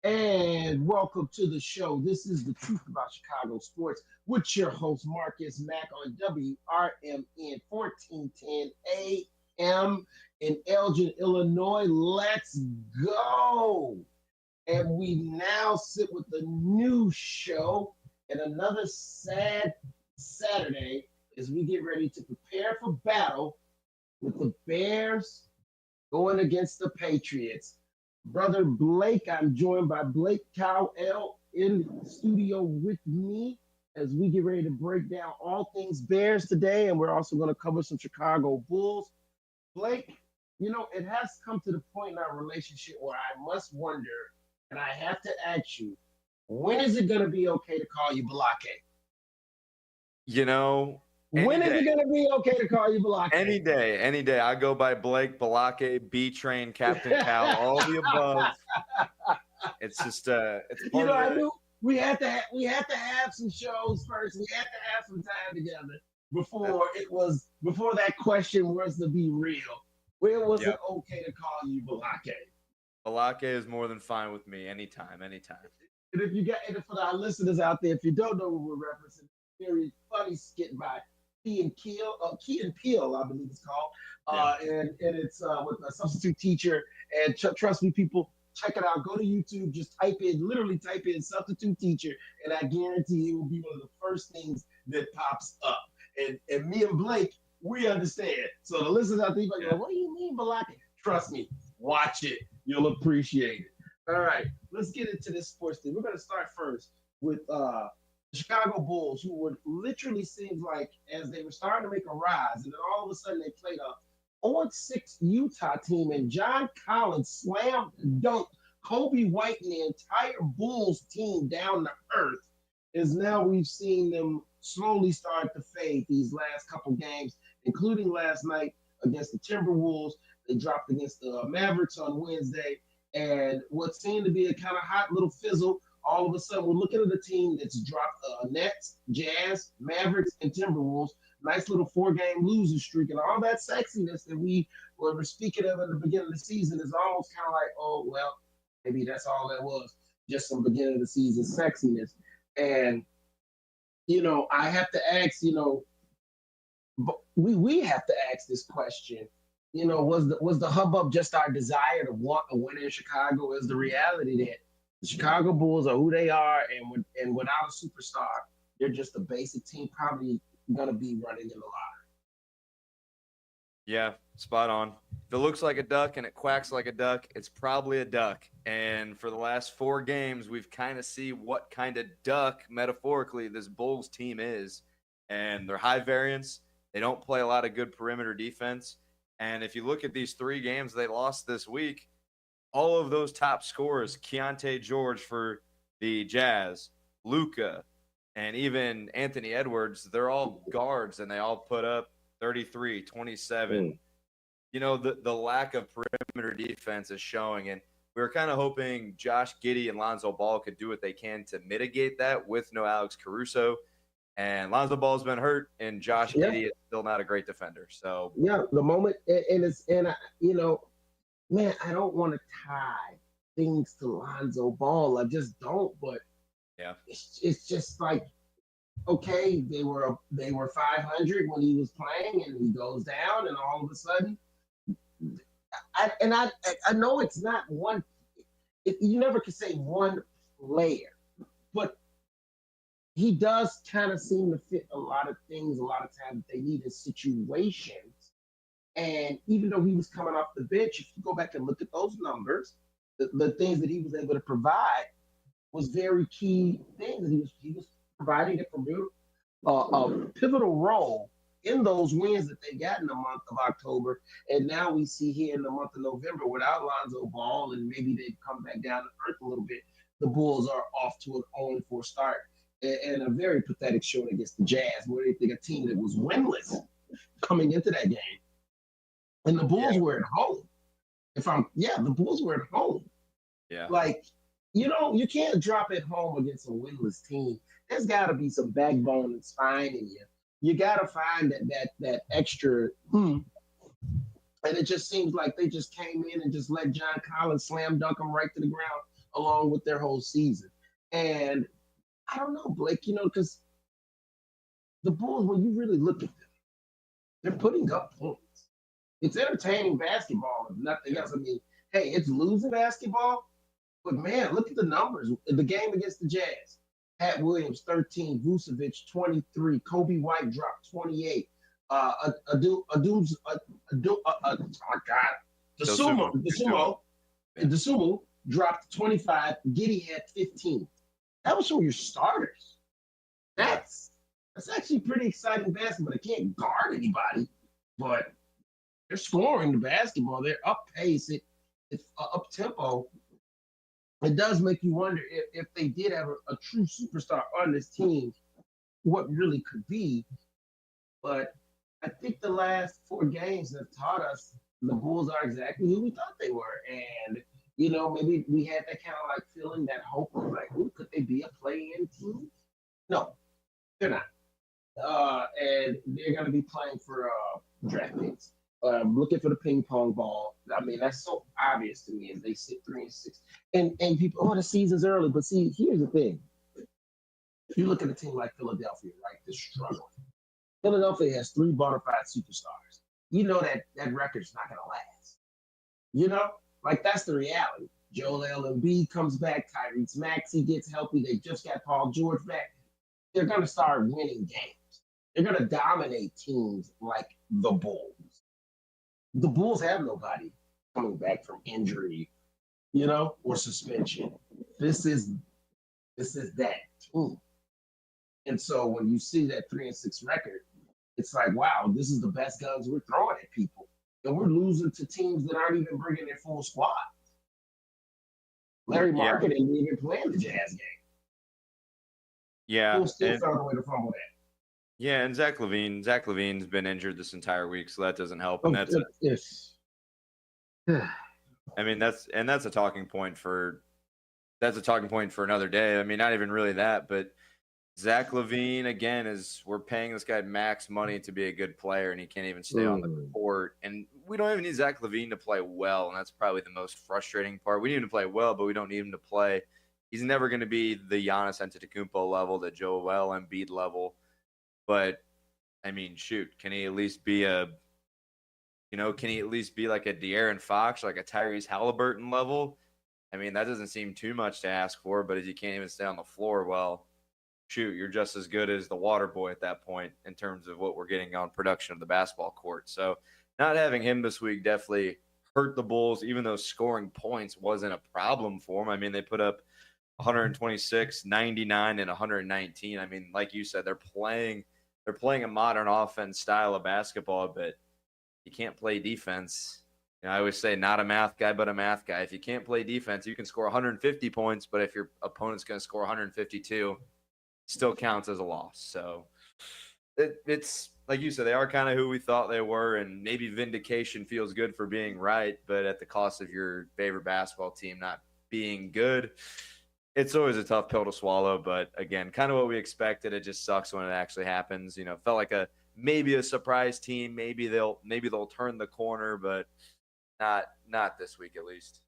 And welcome to the show. This is The Truth About Chicago Sports with your host, Marcus Mack, on WRMN 1410 AM in Elgin, Illinois. Let's go. And we now sit with the new show and another sad Saturday as we get ready to prepare for battle with the Bears going against the Patriots. Brother Blake, I'm joined by Blake Cowell in the studio with me as we get ready to break down all things Bears today, and we're also going to cover some Chicago Bulls. Blake, you know, it has come to the point in our relationship where I must wonder, and I have to ask you, when is it going to be okay to call you Balake? You know, when is it going to be okay to call you Balake? Any day. I go by Blake, Balake, B-Train, Captain Cal, all the above. It's just, it's you know, I knew we had to have some shows first. We had to have some time together before that question was to be real. Where was it okay to call you Balake? Balake is more than fine with me. Anytime. And and for our listeners out there, if you don't know what we're referencing, very funny skit by Key and Peele, I believe it's called. And it's with a substitute teacher. And trust me, people, check it out. Go to YouTube, just literally type in substitute teacher, and I guarantee it will be one of the first things that pops up. And me and Blake, we understand. So the listeners out there, like, what do you mean, Balake? Trust me, watch it. You'll appreciate it. All right, let's get into this sports thing. We're going to start first with the Chicago Bulls, who would literally seems like as they were starting to make a rise, and then all of a sudden they played a 0-6 Utah team, and John Collins slammed dunked Kobe White and the entire Bulls team down to earth. As now we've seen them slowly start to fade these last couple games, including last night against the Timberwolves. They dropped against the Mavericks on Wednesday, and what seemed to be a kind of hot little fizzle. All of a sudden, we're looking at a team that's dropped Nets, Jazz, Mavericks, and Timberwolves. Nice little 4-game losing streak, and all that sexiness that we were speaking of at the beginning of the season is almost kind of like, oh, well, maybe that's all that was, just some beginning of the season sexiness. And, you know, I have to ask, you know, we have to ask this question. You know, was the hubbub just our desire to want a win in Chicago? Is the reality that the Chicago Bulls are who they are, and without a superstar, they're just a basic team, probably going to be running in the line? Yeah, spot on. If it looks like a duck and it quacks like a duck, it's probably a duck. And for the last 4 games, we've kind of see what kind of duck, metaphorically, this Bulls team is. And they're high variance. They don't play a lot of good perimeter defense. And if you look at these 3 games they lost this week, all of those top scorers, Keontae George for the Jazz, Luka, and even Anthony Edwards, they're all guards, and they all put up 33, 27. You know, the lack of perimeter defense is showing, and we were kind of hoping Josh Giddey and Lonzo Ball could do what they can to mitigate that with no Alex Caruso. And Lonzo Ball's been hurt, and Josh Giddey is still not a great defender. So the moment, you know, man, I don't want to tie things to Lonzo Ball. I just don't. But it's just like, okay, they were 500 when he was playing, and he goes down, and all of a sudden, I know it's not one. You never can say one player, but he does kind of seem to fit a lot of things a lot of times that they need in situations. And even though he was coming off the bench, if you go back and look at those numbers, the things that he was able to provide was very key things. And he was providing a pivotal role in those wins that they got in the month of October. And now we see here in the month of November without Lonzo Ball, and maybe they've come back down to earth a little bit, the Bulls are off to an 0-4 start and a very pathetic showing against the Jazz, where they think a team that was winless coming into that game. And the Bulls were at home. The Bulls were at home. Yeah. Like, you can't drop at home against a winless team. There's got to be some backbone and spine in you. You got to find that extra. And it just seems like they just came in and just let John Collins slam dunk them right to the ground along with their whole season. And I don't know, Blake, because the Bulls, when you really look at them, they're putting up points. It's entertaining basketball, if nothing else. I mean, hey, it's losing basketball, but man, look at the numbers. The game against the Jazz, Pat Williams 13, Vucevic 23, Kobe White dropped 28. Dosunmu dropped 25. Giddey had 15. That was from your starters. That's actually pretty exciting basketball. They can't guard anybody, but they're scoring the basketball. They're up pace. It's up tempo. It does make you wonder if they did have a true superstar on this team, what really could be. But I think the last 4 games have taught us the Bulls are exactly who we thought they were. And, maybe we had that kind of like feeling, that hope of like, could they be a play-in team? No, they're not. And they're going to be playing for draft picks. Looking for the ping pong ball. I mean, that's so obvious to me as they sit 3-6. And people, the season's early. But see, here's the thing. If you look at a team like Philadelphia, right, they're struggling. Philadelphia has 3 bona fide superstars. That record's not going to last. Like that's the reality. Joel Embiid comes back. Tyrese Maxey gets healthy. They just got Paul George back. They're going to start winning games. They're going to dominate teams like the Bulls. The Bulls have nobody coming back from injury, or suspension. This is that team. And so when you see that 3-6 record, it's like, wow, this is the best guns we're throwing at people. And we're losing to teams that aren't even bringing their full squad. Larry Market didn't even play in the Jazz game. Yeah. We'll still found a way to fumble that. Yeah, and Zach LaVine's been injured this entire week, so that doesn't help. And that's I mean, that's a talking point for another day. I mean, not even really that, but Zach LaVine, again, we're paying this guy max money to be a good player, and he can't even stay on the court. And we don't even need Zach LaVine to play well, and that's probably the most frustrating part. We need him to play well, but we don't need him to play. He's never going to be the Giannis Antetokounmpo level, the Joel Embiid level. But, I mean, shoot, can he at least be like a De'Aaron Fox, like a Tyrese Halliburton level? I mean, that doesn't seem too much to ask for, but if you can't even stay on the floor, well, shoot, you're just as good as the water boy at that point in terms of what we're getting on production of the basketball court. So not having him this week definitely hurt the Bulls, even though scoring points wasn't a problem for them. I mean, they put up 126, 99, and 119. I mean, like you said, they're playing a modern offense style of basketball, but you can't play defense. I always say not a math guy, but a math guy. If you can't play defense, you can score 150 points, but if your opponent's going to score 152, still counts as a loss. So it's like you said, they are kind of who we thought they were, and maybe vindication feels good for being right, but at the cost of your favorite basketball team not being good. It's always a tough pill to swallow, but again, kind of what we expected. It just sucks when it actually happens. Felt like maybe a surprise team. Maybe they'll turn the corner, but not this week at least.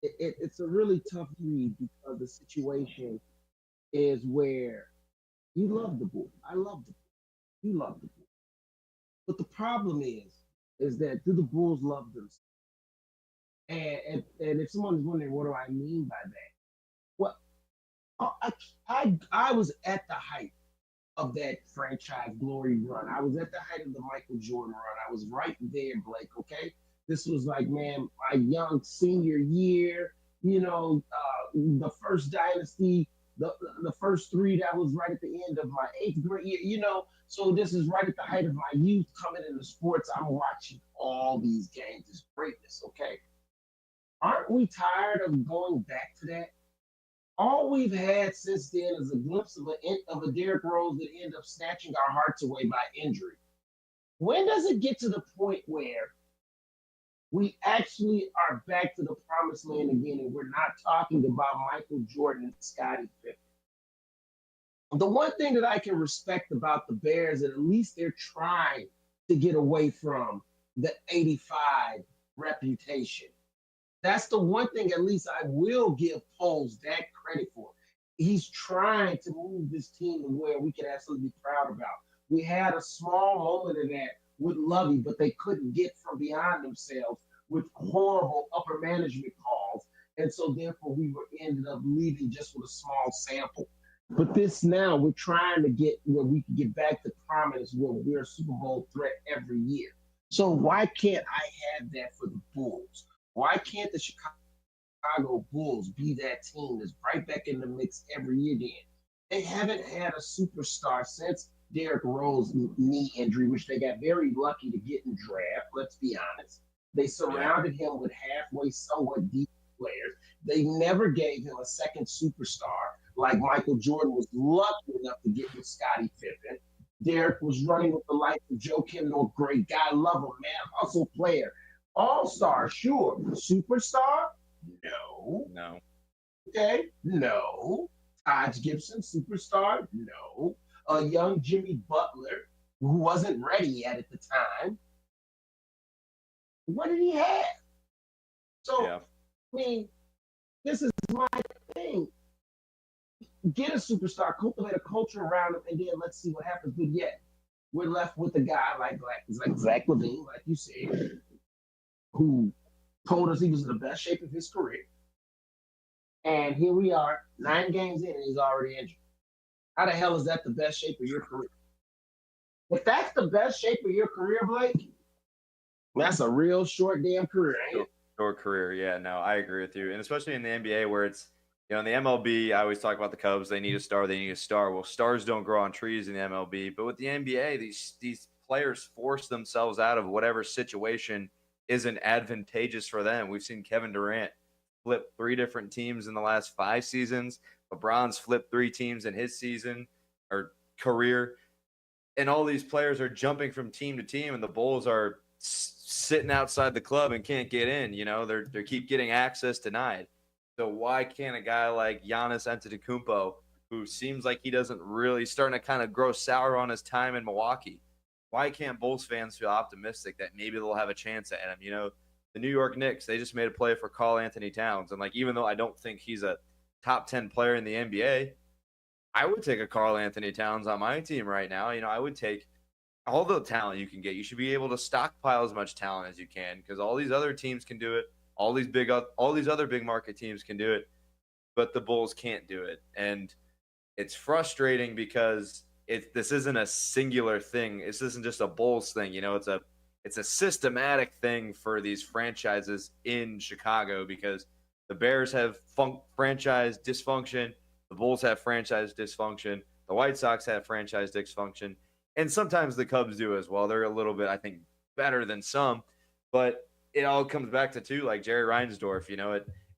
It's a really tough read because the situation is where you love the Bulls. I love the Bulls. You love the Bulls. But the problem is that do the Bulls love themselves? And if someone is wondering, what do I mean by that? Well, I was at the height of that franchise glory run. I was at the height of the Michael Jordan run. I was right there, Blake. Okay, this was like, man, my young senior year. The first dynasty, the first three, that was right at the end of my 8th grade year. So this is right at the height of my youth coming into sports. I'm watching all these games. It's greatness. Okay, aren't we tired of going back to that? All we've had since then is a glimpse of a Derrick Rose that ended up snatching our hearts away by injury. When does it get to the point where we actually are back to the promised land again, and we're not talking about Michael Jordan and Scottie Pippen? The one thing that I can respect about the Bears is at least they're trying to get away from the 85 reputation. That's the one thing at least I will give Poles that credit for. He's trying to move this team to where we can absolutely be proud about. We had a small moment of that with Lovey, but they couldn't get from behind themselves with horrible upper management calls. And so therefore we ended up leaving just with a small sample. But this now, we're trying to get where we can get back to prominence where we're a Super Bowl threat every year. So why can't I have that for the Bulls? Why can't the Chicago Bulls be that team that's right back in the mix every year then? They haven't had a superstar since Derrick Rose's knee injury, which they got very lucky to get in draft, let's be honest. They surrounded him with halfway, somewhat deep players. They never gave him a second superstar like Michael Jordan was lucky enough to get with Scottie Pippen. Derrick was running with the likes of Joe Kendall, great guy, love him, man, hustle player. All-star, sure. Superstar? No. Okay? No. Taj Gibson, superstar? No. A young Jimmy Butler, who wasn't ready yet at the time. What did he have? So, I mean, this is my thing. Get a superstar, cultivate a culture around him, and then let's see what happens. But yet, we're left with a guy like Zach LaVine, like you said, who told us he was in the best shape of his career. And here we are, 9 games in, and he's already injured. How the hell is that the best shape of your career? If that's the best shape of your career, Blake, that's a real short damn career, ain't it? Short career, yeah. No, I agree with you. And especially in the NBA where it's, in the MLB, I always talk about the Cubs. They need a star. They need a star. Well, stars don't grow on trees in the MLB. But with the NBA, these players force themselves out of whatever situation isn't advantageous for them. We've seen Kevin Durant flip 3 different teams in the last 5 seasons. LeBron's flipped 3 teams in his season or career. And all these players are jumping from team to team, and the Bulls are sitting outside the club and can't get in. They keep getting access denied. So why can't a guy like Giannis Antetokounmpo, who seems like he doesn't really starting to kind of grow sour on his time in Milwaukee, why can't Bulls fans feel optimistic that maybe they'll have a chance at him? The New York Knicks, they just made a play for Karl Anthony Towns. And even though I don't think he's a top 10 player in the NBA, I would take a Karl Anthony Towns on my team right now. I would take all the talent you can get. You should be able to stockpile as much talent as you can because all these other teams can do it. All these other big market teams can do it, but the Bulls can't do it. And it's frustrating because this isn't a singular thing. This isn't just a Bulls thing. It's a systematic thing for these franchises in Chicago because the Bears have franchise dysfunction. The Bulls have franchise dysfunction. The White Sox have franchise dysfunction. And sometimes the Cubs do as well. They're a little bit, I think, better than some. But it all comes back to like Jerry Reinsdorf.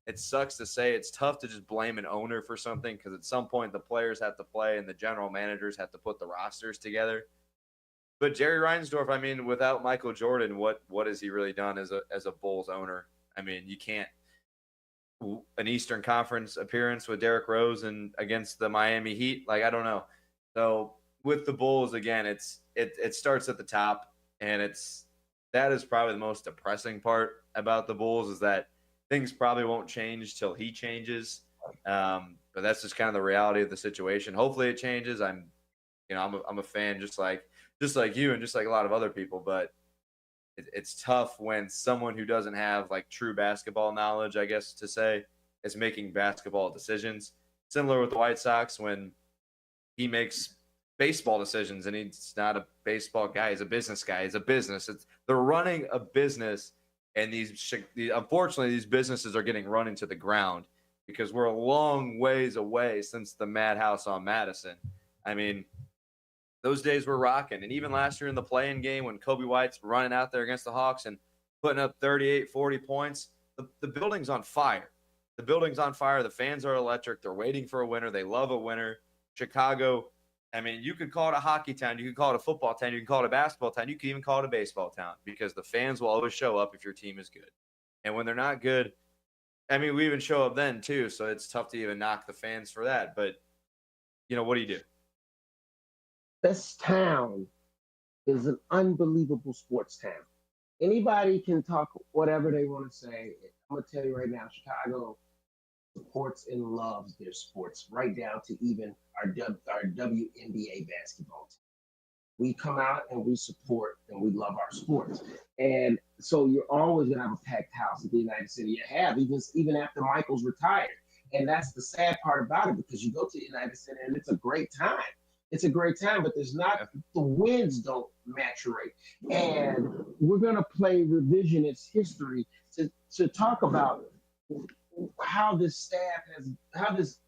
It sucks to say. It's tough to just blame an owner for something because at some point the players have to play and the general managers have to put the rosters together. But Jerry Reinsdorf, without Michael Jordan, what has he really done as a Bulls owner? You can't an Eastern Conference appearance with Derrick Rose and against the Miami Heat. I don't know. So with the Bulls again, it starts at the top, and that is probably the most depressing part about the Bulls is that things probably won't change till he changes. But that's just kind of the reality of the situation. Hopefully it changes. I'm a fan just like just like you and just like a lot of other people, but it's tough when someone who doesn't have like true basketball knowledge, I guess to say, is making basketball decisions. Similar with the White Sox when he makes baseball decisions and he's not a baseball guy. He's a business guy. He's a business. They're running a business, and unfortunately, these businesses are getting run into the ground because we're a long ways away since the madhouse on Madison. I mean, those days were rocking. And even last year in the play-in game when Kobe White's running out there against the Hawks and putting up 38, 40 points, the building's on fire. The building's on fire. The fans are electric. They're waiting for a winner. They love a winner. Chicago, I mean, you could call it a hockey town. You could call it a football town. You can call it a basketball town. You can even call it a baseball town because the fans will always show up if your team is good. And when they're not good, I mean, we even show up then too, so it's tough to even knock the fans for that. But, what do you do? This town is an unbelievable sports town. Anybody can talk whatever they want to say. I'm going to tell you right now, Chicago supports and loves their sports, right down to even our WNBA basketball team. We come out and we support and we love our sports. And so you're always going to have a packed house at the United Center. You have, even after Michael's retired. And that's the sad part about it, because you go to the United Center and it's a great time. It's a great time, but the wins don't maturate. And we're going to play revisionist history to talk about how this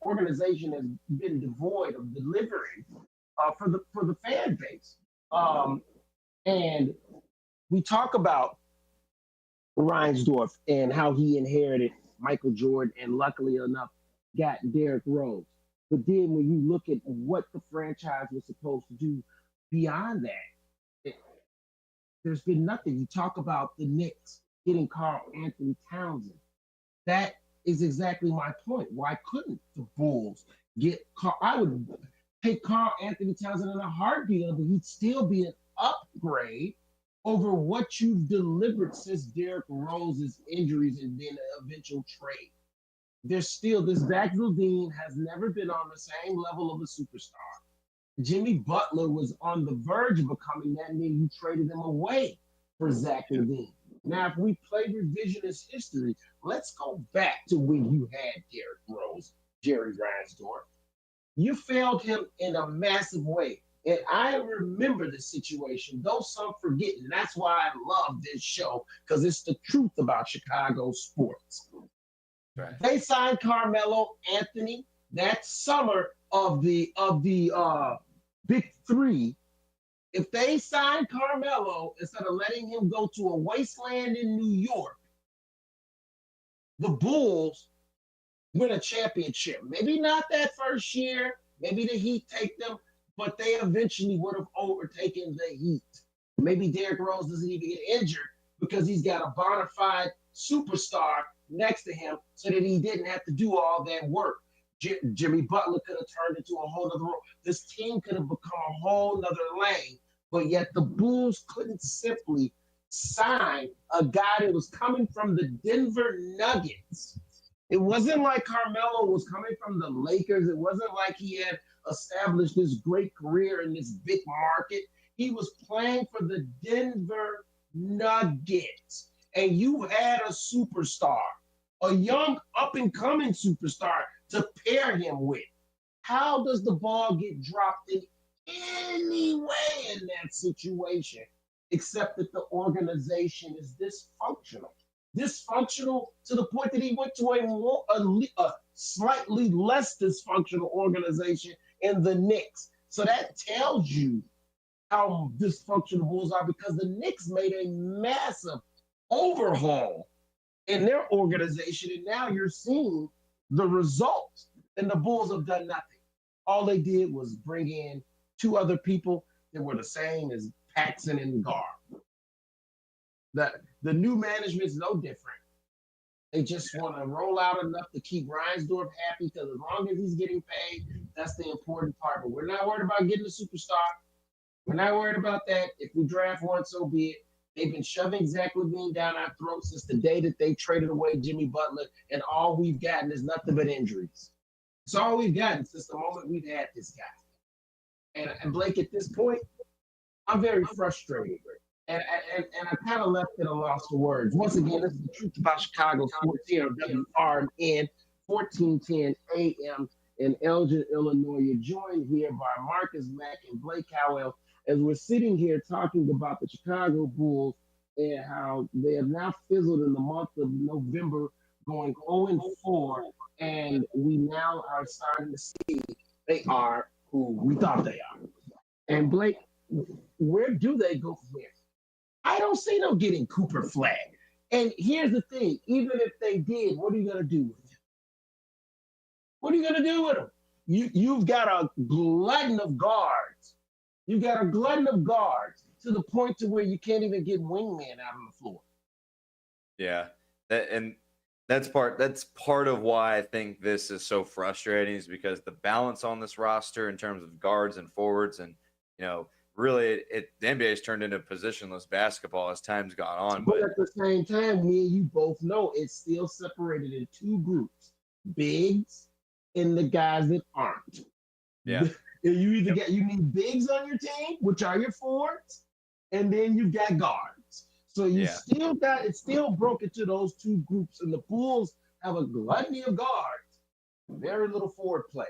organization has been devoid of delivering for the fan base. And we talk about Reinsdorf and how he inherited Michael Jordan and luckily enough got Derrick Rose. But then when you look at what the franchise was supposed to do beyond that, there's been nothing. You talk about the Knicks getting Karl Anthony Townsend. That is exactly my point. Why couldn't the Bulls get Karl? I would take Karl Anthony Townsend in a heartbeat, but he'd still be an upgrade over what you've delivered since Derrick Rose's injuries and then an eventual trade. There's still this Zach Valdine has never been on the same level of a superstar. Jimmy Butler was on the verge of becoming that, and then you traded him away for Zach Valdine. Now, if we play revisionist history, let's go back to when you had Derrick Rose, Jerry Reinsdorf. You failed him in a massive way. And I remember the situation, though some forget, and that's why I love this show, because it's the truth about Chicago sports. Right. They signed Carmelo Anthony that summer of the Big Three. If they signed Carmelo instead of letting him go to a wasteland in New York, the Bulls win a championship. Maybe not that first year, maybe the Heat take them, but they eventually would have overtaken the Heat. Maybe Derrick Rose doesn't even get injured because he's got a bona fide superstar next to him so that he didn't have to do all that work. Jimmy Butler could have turned into a whole other role. This team could have become a whole other lane, but yet the Bulls couldn't simply sign a guy that was coming from the Denver Nuggets. It wasn't like Carmelo was coming from the Lakers. It wasn't like he had established this great career in this big market. He was playing for the Denver Nuggets. And you had a superstar, a young up-and-coming superstar to pair him with. How does the ball get dropped in any way in that situation, except that the organization is dysfunctional? Dysfunctional to the point that he went to a slightly less dysfunctional organization in the Knicks. So that tells you how dysfunctional Bulls are, because the Knicks made a massive overhaul in their organization, and now you're seeing the results. And the Bulls have done nothing. All they did was bring in two other people that were the same as Paxson and Garb. The new management is no different. They just want to roll out enough to keep Reinsdorf happy, because as long as he's getting paid, that's the important part. But we're not worried about getting a superstar. We're not worried about that. If we draft one, so be it. They've been shoving Zach Levine down our throats since the day that they traded away Jimmy Butler, and all we've gotten is nothing but injuries. It's all we've gotten since the moment we've had this guy. And Blake, at this point, I'm very frustrated. And I kind of left it a loss for words. Once again, this is the Truth About Chicago Sports here on WRN 1410 AM in Elgin, Illinois. You're joined here by Marcus Mack and Blake Howell as we're sitting here talking about the Chicago Bulls and how they have now fizzled in the month of November, going 0-4, and we now are starting to see they are who we thought they are. And Blake, where do they go from here? I don't see them getting Cooper Flag. And here's the thing, even if they did, what are you going to do with him? What are you going to do with him? You've got a glutton of guards. You've got a glutton of guards to the point to where you can't even get wingman out on the floor. Yeah, that's part of why I think this is so frustrating, is because the balance on this roster in terms of guards and forwards, and really the NBA has turned into positionless basketball as time's gone on. But at the same time, me and you both know it's still separated in two groups: bigs and the guys that aren't. Yeah. You need bigs on your team, which are your forwards, and then you've got guards. So it's still broken to those two groups, and the Bulls have a gluttony of guards, very little forward play.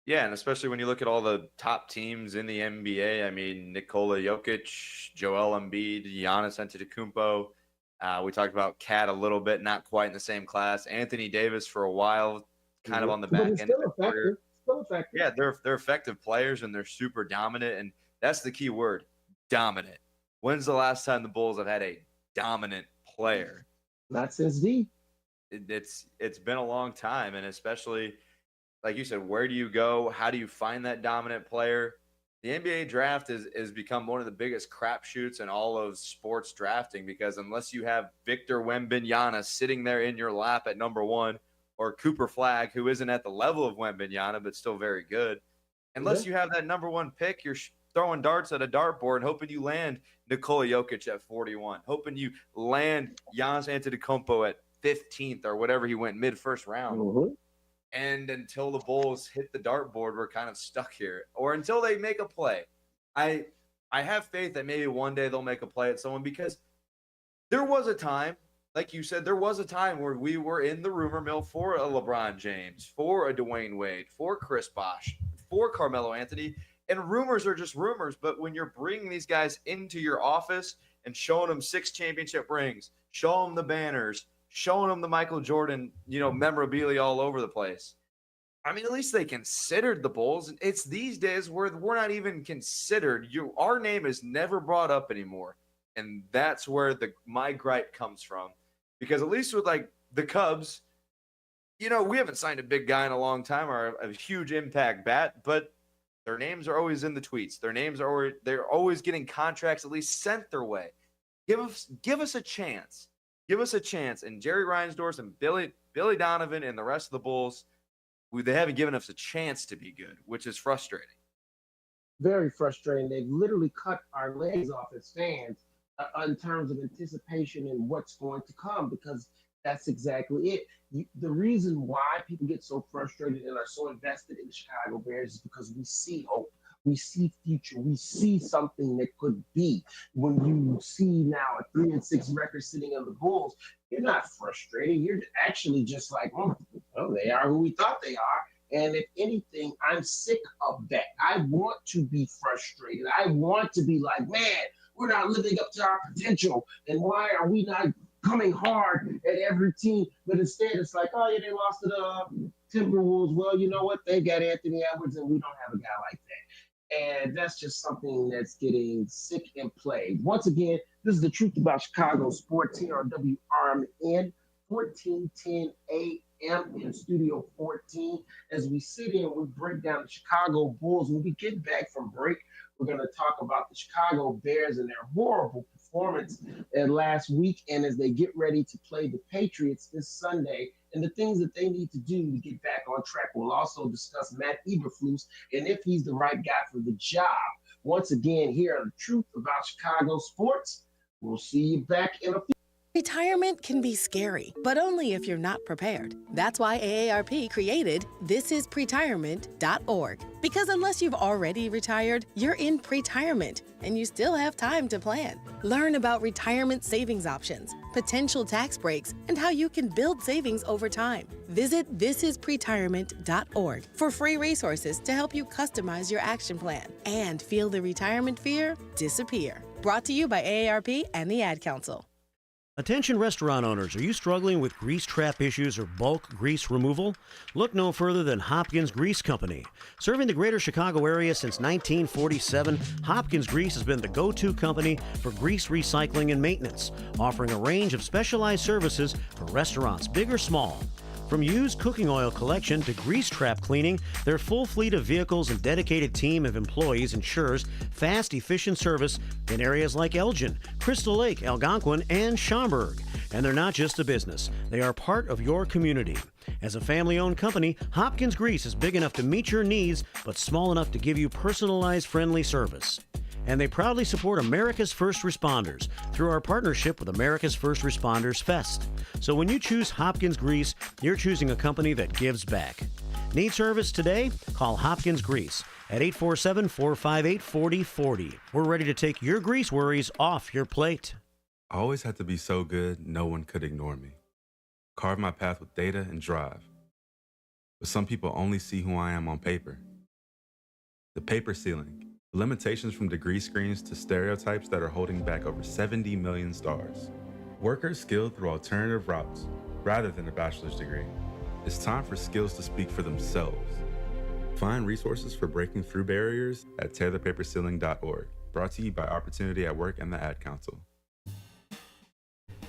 Yeah, and especially when you look at all the top teams in the NBA, I mean, Nikola Jokic, Joel Embiid, Giannis Antetokounmpo. We talked about Cat a little bit, not quite in the same class. Anthony Davis for a while, kind of on the back end of his career. Still effective. Yeah, they're effective players, and they're super dominant, and that's the key word, dominant. When's the last time the Bulls have had a dominant player? Not since D. It's been a long time, and especially, like you said, where do you go? How do you find that dominant player? The NBA draft has become one of the biggest crapshoots in all of sports drafting, because unless you have Victor Wembanyama sitting there in your lap at number one, or Cooper Flag, who isn't at the level of Wembanyama but still very good, unless you have that number one pick, you're throwing darts at a dartboard, hoping you land Nikola Jokic at 41, hoping you land Giannis Antetokounmpo at 15th or whatever he went mid-first round. Mm-hmm. And until the Bulls hit the dartboard, we're kind of stuck here. Or until they make a play. I have faith that maybe one day they'll make a play at someone, because there was a time, like you said, there was a time where we were in the rumor mill for a LeBron James, for a Dwayne Wade, for Chris Bosh, for Carmelo Anthony. And rumors are just rumors, but when you're bringing these guys into your office and showing them 6 championship rings, showing them the banners, showing them the Michael Jordan, memorabilia all over the place. I mean, at least they considered the Bulls. It's these days where we're not even considered. Our name is never brought up anymore. And that's where my gripe comes from. Because at least with like the Cubs, we haven't signed a big guy in a long time or a huge impact bat, but their names are always in the tweets. They're always getting contracts at least sent their way. Give us a chance. Give us a chance. And Jerry Reinsdorf and Billy Donovan and the rest of the Bulls, they haven't given us a chance to be good, which is frustrating. Very frustrating. They've literally cut our legs off as fans in terms of anticipation and what's going to come, because that's exactly it. The reason why people get so frustrated and are so invested in the Chicago Bears is because we see hope. We see future. We see something that could be. When you see now a 3-6 record sitting on the Bulls, you're not frustrated. You're actually just like, they are who we thought they are. And if anything, I'm sick of that. I want to be frustrated. I want to be like, man, we're not living up to our potential. And why are we not coming hard at every team? But instead, it's like, oh, yeah, they lost to the Timberwolves. Well, you know what? They got Anthony Edwards, and we don't have a guy like that. And that's just something that's getting sick and plagued. Once again, this is the Truth About Chicago Sports here on WRMN 1410 AM in Studio 14. As we sit here and we break down the Chicago Bulls, when we get back from break, we're going to talk about the Chicago Bears and their horrible performance last week, and as they get ready to play the Patriots this Sunday, and the things that they need to do to get back on track. We'll also discuss Matt Eberflus and if he's the right guy for the job. Once again, here on the Truth About Chicago Sports. We'll see you back in a few. Retirement can be scary, but only if you're not prepared. That's why AARP created thisispretirement.org. Because unless you've already retired, you're in pretirement, and you still have time to plan. Learn about retirement savings options, potential tax breaks, and how you can build savings over time. Visit thisispretirement.org for free resources to help you customize your action plan and feel the retirement fear disappear. Brought to you by AARP and the Ad Council. Attention restaurant owners, are you struggling with grease trap issues or bulk grease removal? Look no further than Hopkins Grease Company. Serving the greater Chicago area since 1947, Hopkins Grease has been the go-to company for grease recycling and maintenance, offering a range of specialized services for restaurants, big or small. From used cooking oil collection to grease trap cleaning, their full fleet of vehicles and dedicated team of employees ensures fast, efficient service in areas like Elgin, Crystal Lake, Algonquin, and Schaumburg. And they're not just a business, they are part of your community. As a family-owned company, Hopkins Grease is big enough to meet your needs, but small enough to give you personalized, friendly service. And they proudly support America's First Responders through our partnership with America's First Responders Fest. So when you choose Hopkins Grease, you're choosing a company that gives back. Need service today? Call Hopkins Grease at 847-458-4040. We're ready to take your grease worries off your plate. I always had to be so good, no one could ignore me. Carve my path with data and drive. But some people only see who I am on paper. The paper ceiling. Limitations from degree screens to stereotypes that are holding back over 70 million stars. Workers skilled through alternative routes rather than a bachelor's degree. It's time for skills to speak for themselves. Find resources for breaking through barriers at tearthepaperceiling.org. Brought to you by Opportunity at Work and the Ad Council.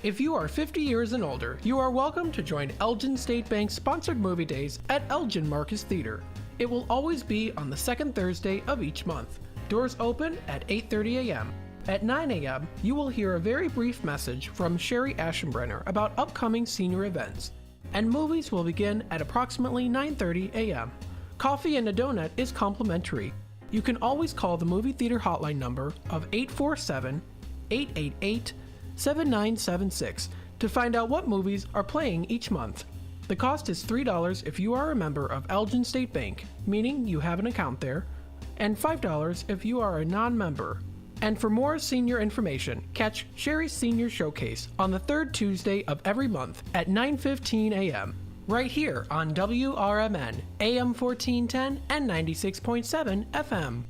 If you are 50 years and older, you are welcome to join Elgin State Bank's sponsored movie days at Elgin Marcus Theater. It will always be on the second Thursday of each month. Doors open at 8:30 a.m. At 9 a.m., you will hear a very brief message from Sherry Aschenbrenner about upcoming senior events, and movies will begin at approximately 9:30 a.m. Coffee and a donut is complimentary. You can always call the movie theater hotline number of 847-888-7976 to find out what movies are playing each month. The cost is $3 if you are a member of Elgin State Bank, meaning you have an account there, and $5 if you are a non-member. And for more senior information, catch Sherry's Senior Showcase on the third Tuesday of every month at 9:15 a.m. right here on WRMN, AM 1410 and 96.7 FM.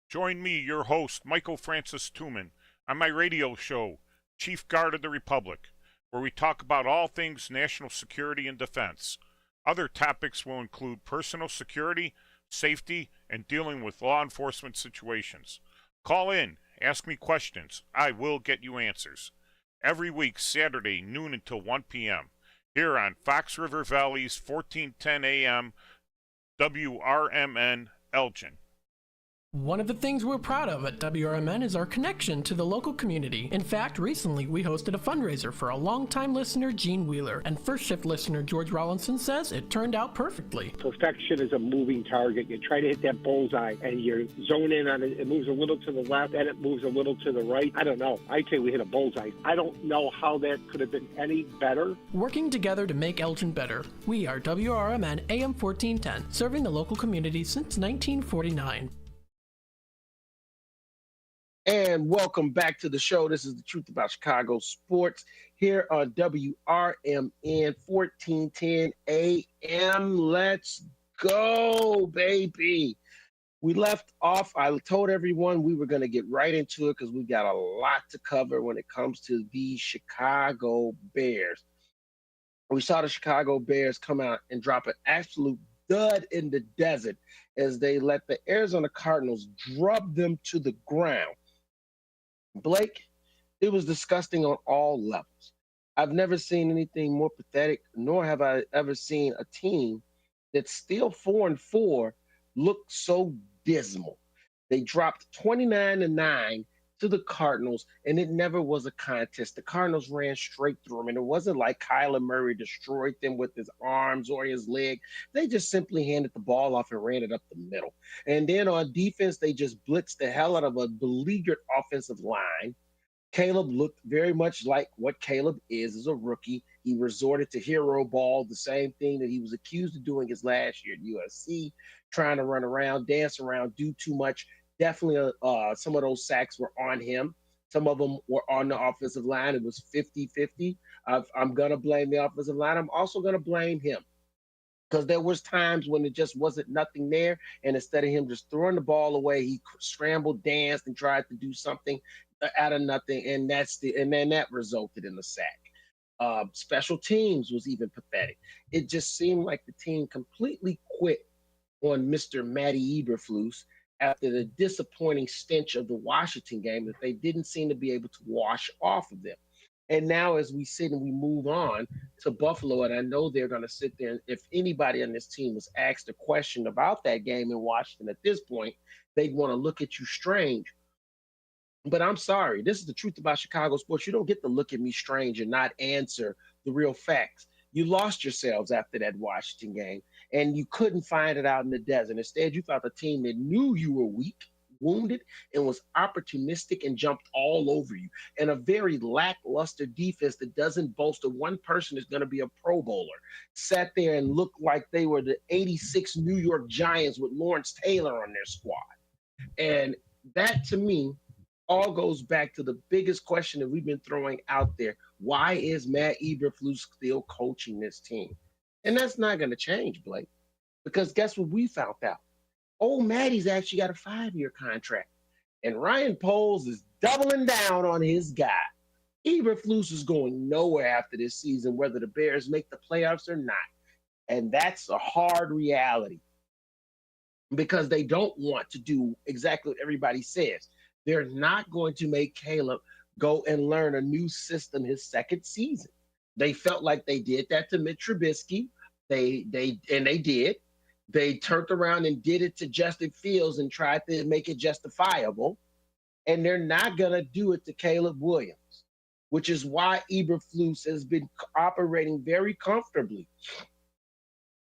Join me, your host, Michael Francis Tuman, on my radio show, Chief Guard of the Republic, where we talk about all things national security and defense. Other topics will include personal security, safety, and dealing with law enforcement situations. Call in, ask me questions. I will get you answers. Every week, Saturday, noon until 1 p.m., here on Fox River Valley's 1410 AM, WRMN Elgin. One of the things we're proud of at WRMN is our connection to the local community. In fact, recently we hosted a fundraiser for a longtime listener, Gene Wheeler, and first shift listener George Rollinson says it turned out perfectly. Perfection is a moving target. You try to hit that bullseye and you zone in on it. It moves a little to the left and it moves a little to the right. I don't know. I'd say we hit a bullseye. I don't know how that could have been any better. Working together to make Elgin better. We are WRMN AM 1410, serving the local community since 1949. And welcome back to the show. This is The Truth About Chicago Sports here on WRMN 1410 AM. Let's go, baby. We left off. I told everyone we were going to get right into it because we got a lot to cover when it comes to the Chicago Bears. We saw the Chicago Bears come out and drop an absolute dud in the desert as they let the Arizona Cardinals drub them to the ground. Blake, it was disgusting on all levels. I've never seen anything more pathetic, nor have I ever seen a team that's still 4-4 look so dismal. They dropped 29-9 to the Cardinals, and it never was a contest. The Cardinals ran straight through them, and it wasn't like Kyler Murray destroyed them with his arms or his leg. They just simply handed the ball off and ran it up the middle. And then on defense, they just blitzed the hell out of a beleaguered offensive line. Caleb looked very much like what Caleb is as a rookie. He resorted to hero ball, the same thing that he was accused of doing his last year at USC, trying to run around, dance around, do too much. Definitely some of those sacks were on him. Some of them were on the offensive line. It was 50-50. I'm going to blame the offensive line. I'm also going to blame him because there was times when it just wasn't nothing there. And instead of him just throwing the ball away, he scrambled, danced, and tried to do something out of nothing. And then that resulted in the sack. Special teams was even pathetic. It just seemed like the team completely quit on Mr. Matty Eberflus after the disappointing stench of the Washington game that they didn't seem to be able to wash off of them. And now as we sit and we move on to Buffalo, and I know they're going to sit there, and if anybody on this team was asked a question about that game in Washington at this point, they'd want to look at you strange. But I'm sorry, this is the truth about Chicago sports. You don't get to look at me strange and not answer the real facts. You lost yourselves after that Washington game, and you couldn't find it out in the desert. Instead, you found a team that knew you were weak, wounded, and was opportunistic and jumped all over you. And a very lackluster defense that doesn't boast of one person is going to be a Pro Bowler sat there and looked like they were the '86 New York Giants with Lawrence Taylor on their squad. And that, to me, all goes back to the biggest question that we've been throwing out there. Why is Matt Eberflus still coaching this team? And that's not going to change, Blake, because guess what we found out? Old Matty's actually got a 5-year contract, and Ryan Poles is doubling down on his guy. Eberflus is going nowhere after this season, whether the Bears make the playoffs or not. And that's a hard reality because they don't want to do exactly what everybody says. They're not going to make Caleb go and learn a new system his second season. They felt like they did that to Mitch Trubisky. They did. They turned around and did it to Justin Fields and tried to make it justifiable. And they're not going to do it to Caleb Williams, which is why Eberflus has been operating very comfortably,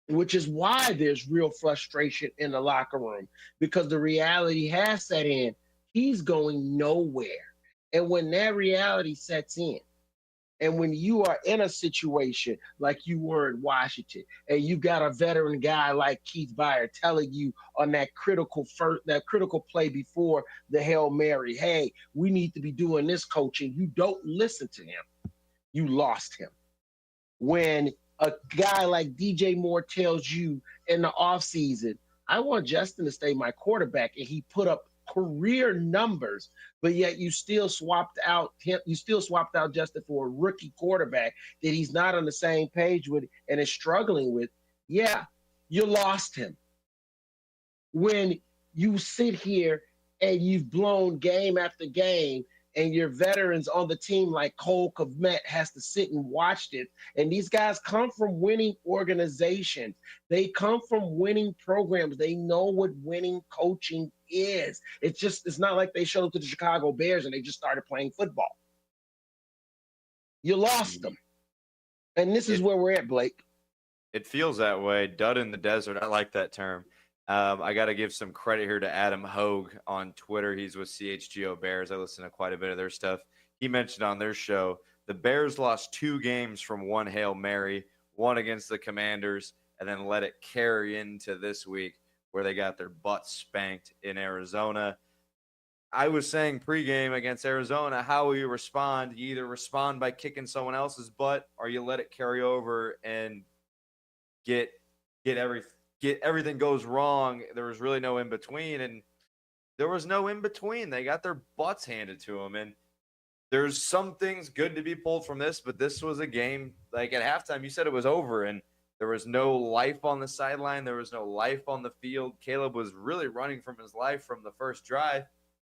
which is why there's real frustration in the locker room, because the reality has set in. He's going nowhere. And when that reality sets in, and when you are in a situation like you were in Washington, and you got a veteran guy like Keith Byard telling you on that critical play before the Hail Mary, hey, we need to be doing this, coaching, you don't listen to him. You lost him. When a guy like DJ Moore tells you in the offseason, I want Justin to stay my quarterback, and he put up career numbers, but yet you still swapped out Justin for a rookie quarterback that he's not on the same page with and is struggling with. Yeah, you lost him. When you sit here and you've blown game after game, and your veterans on the team like Cole Kmet has to sit and watch it. And these guys come from winning organizations. They come from winning programs. They know what winning coaching is. It's not like they showed up to the Chicago Bears and they just started playing football. You lost them. And this is where we're at, Blake. It feels that way. Dud in the desert. I like that term. I got to give some credit here to Adam Hogue on Twitter. He's with CHGO Bears. I listen to quite a bit of their stuff. He mentioned on their show, the Bears lost 2 games from one Hail Mary, one against the Commanders, and then let it carry into this week where they got their butts spanked in Arizona. I was saying pregame against Arizona, how will you respond? You either respond by kicking someone else's butt, or you let it carry over and get everything goes wrong. There was really no in between, and there was no in between. They got their butts handed to them, and there's some things good to be pulled from this, but this was a game, like at halftime, you said it was over, and there was no life on the sideline. There was no life on the field. Caleb was really running from his life from the first drive,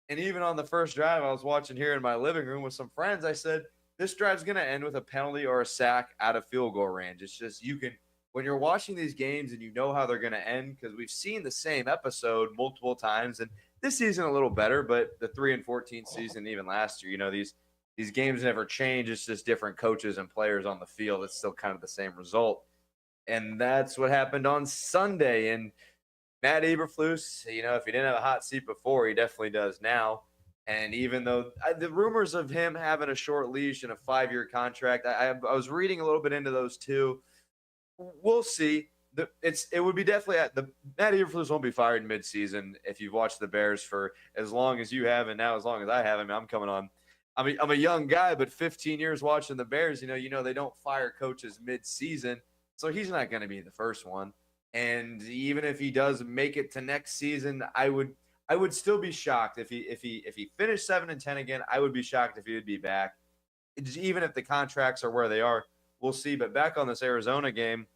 and even on the first drive, I was watching here in my living room with some friends. I said, this drive's going to end with a penalty or a sack out of field goal range. It's just when you're watching these games and you know how they're going to end, because we've seen the same episode multiple times, and this season a little better, but the 3-14 season, even last year, these games never change. It's just different coaches and players on the field. It's still kind of the same result. And that's what happened on Sunday. And Matt Eberflus, if he didn't have a hot seat before, he definitely does now. And even though the rumors of him having a short leash and a 5-year contract, I was reading a little bit into those too. We'll see. It would be definitely the Matt Eberflus won't be fired midseason if you've watched the Bears for as long as you have, and now as long as I have. I mean, I'm coming on. I'm a young guy, but 15 years watching the Bears. They don't fire coaches midseason, so he's not going to be the first one. And even if he does make it to next season, I would still be shocked if he finished 7-10 again. I would be shocked if he would be back, even if the contracts are where they are. We'll see. But back on this Arizona game,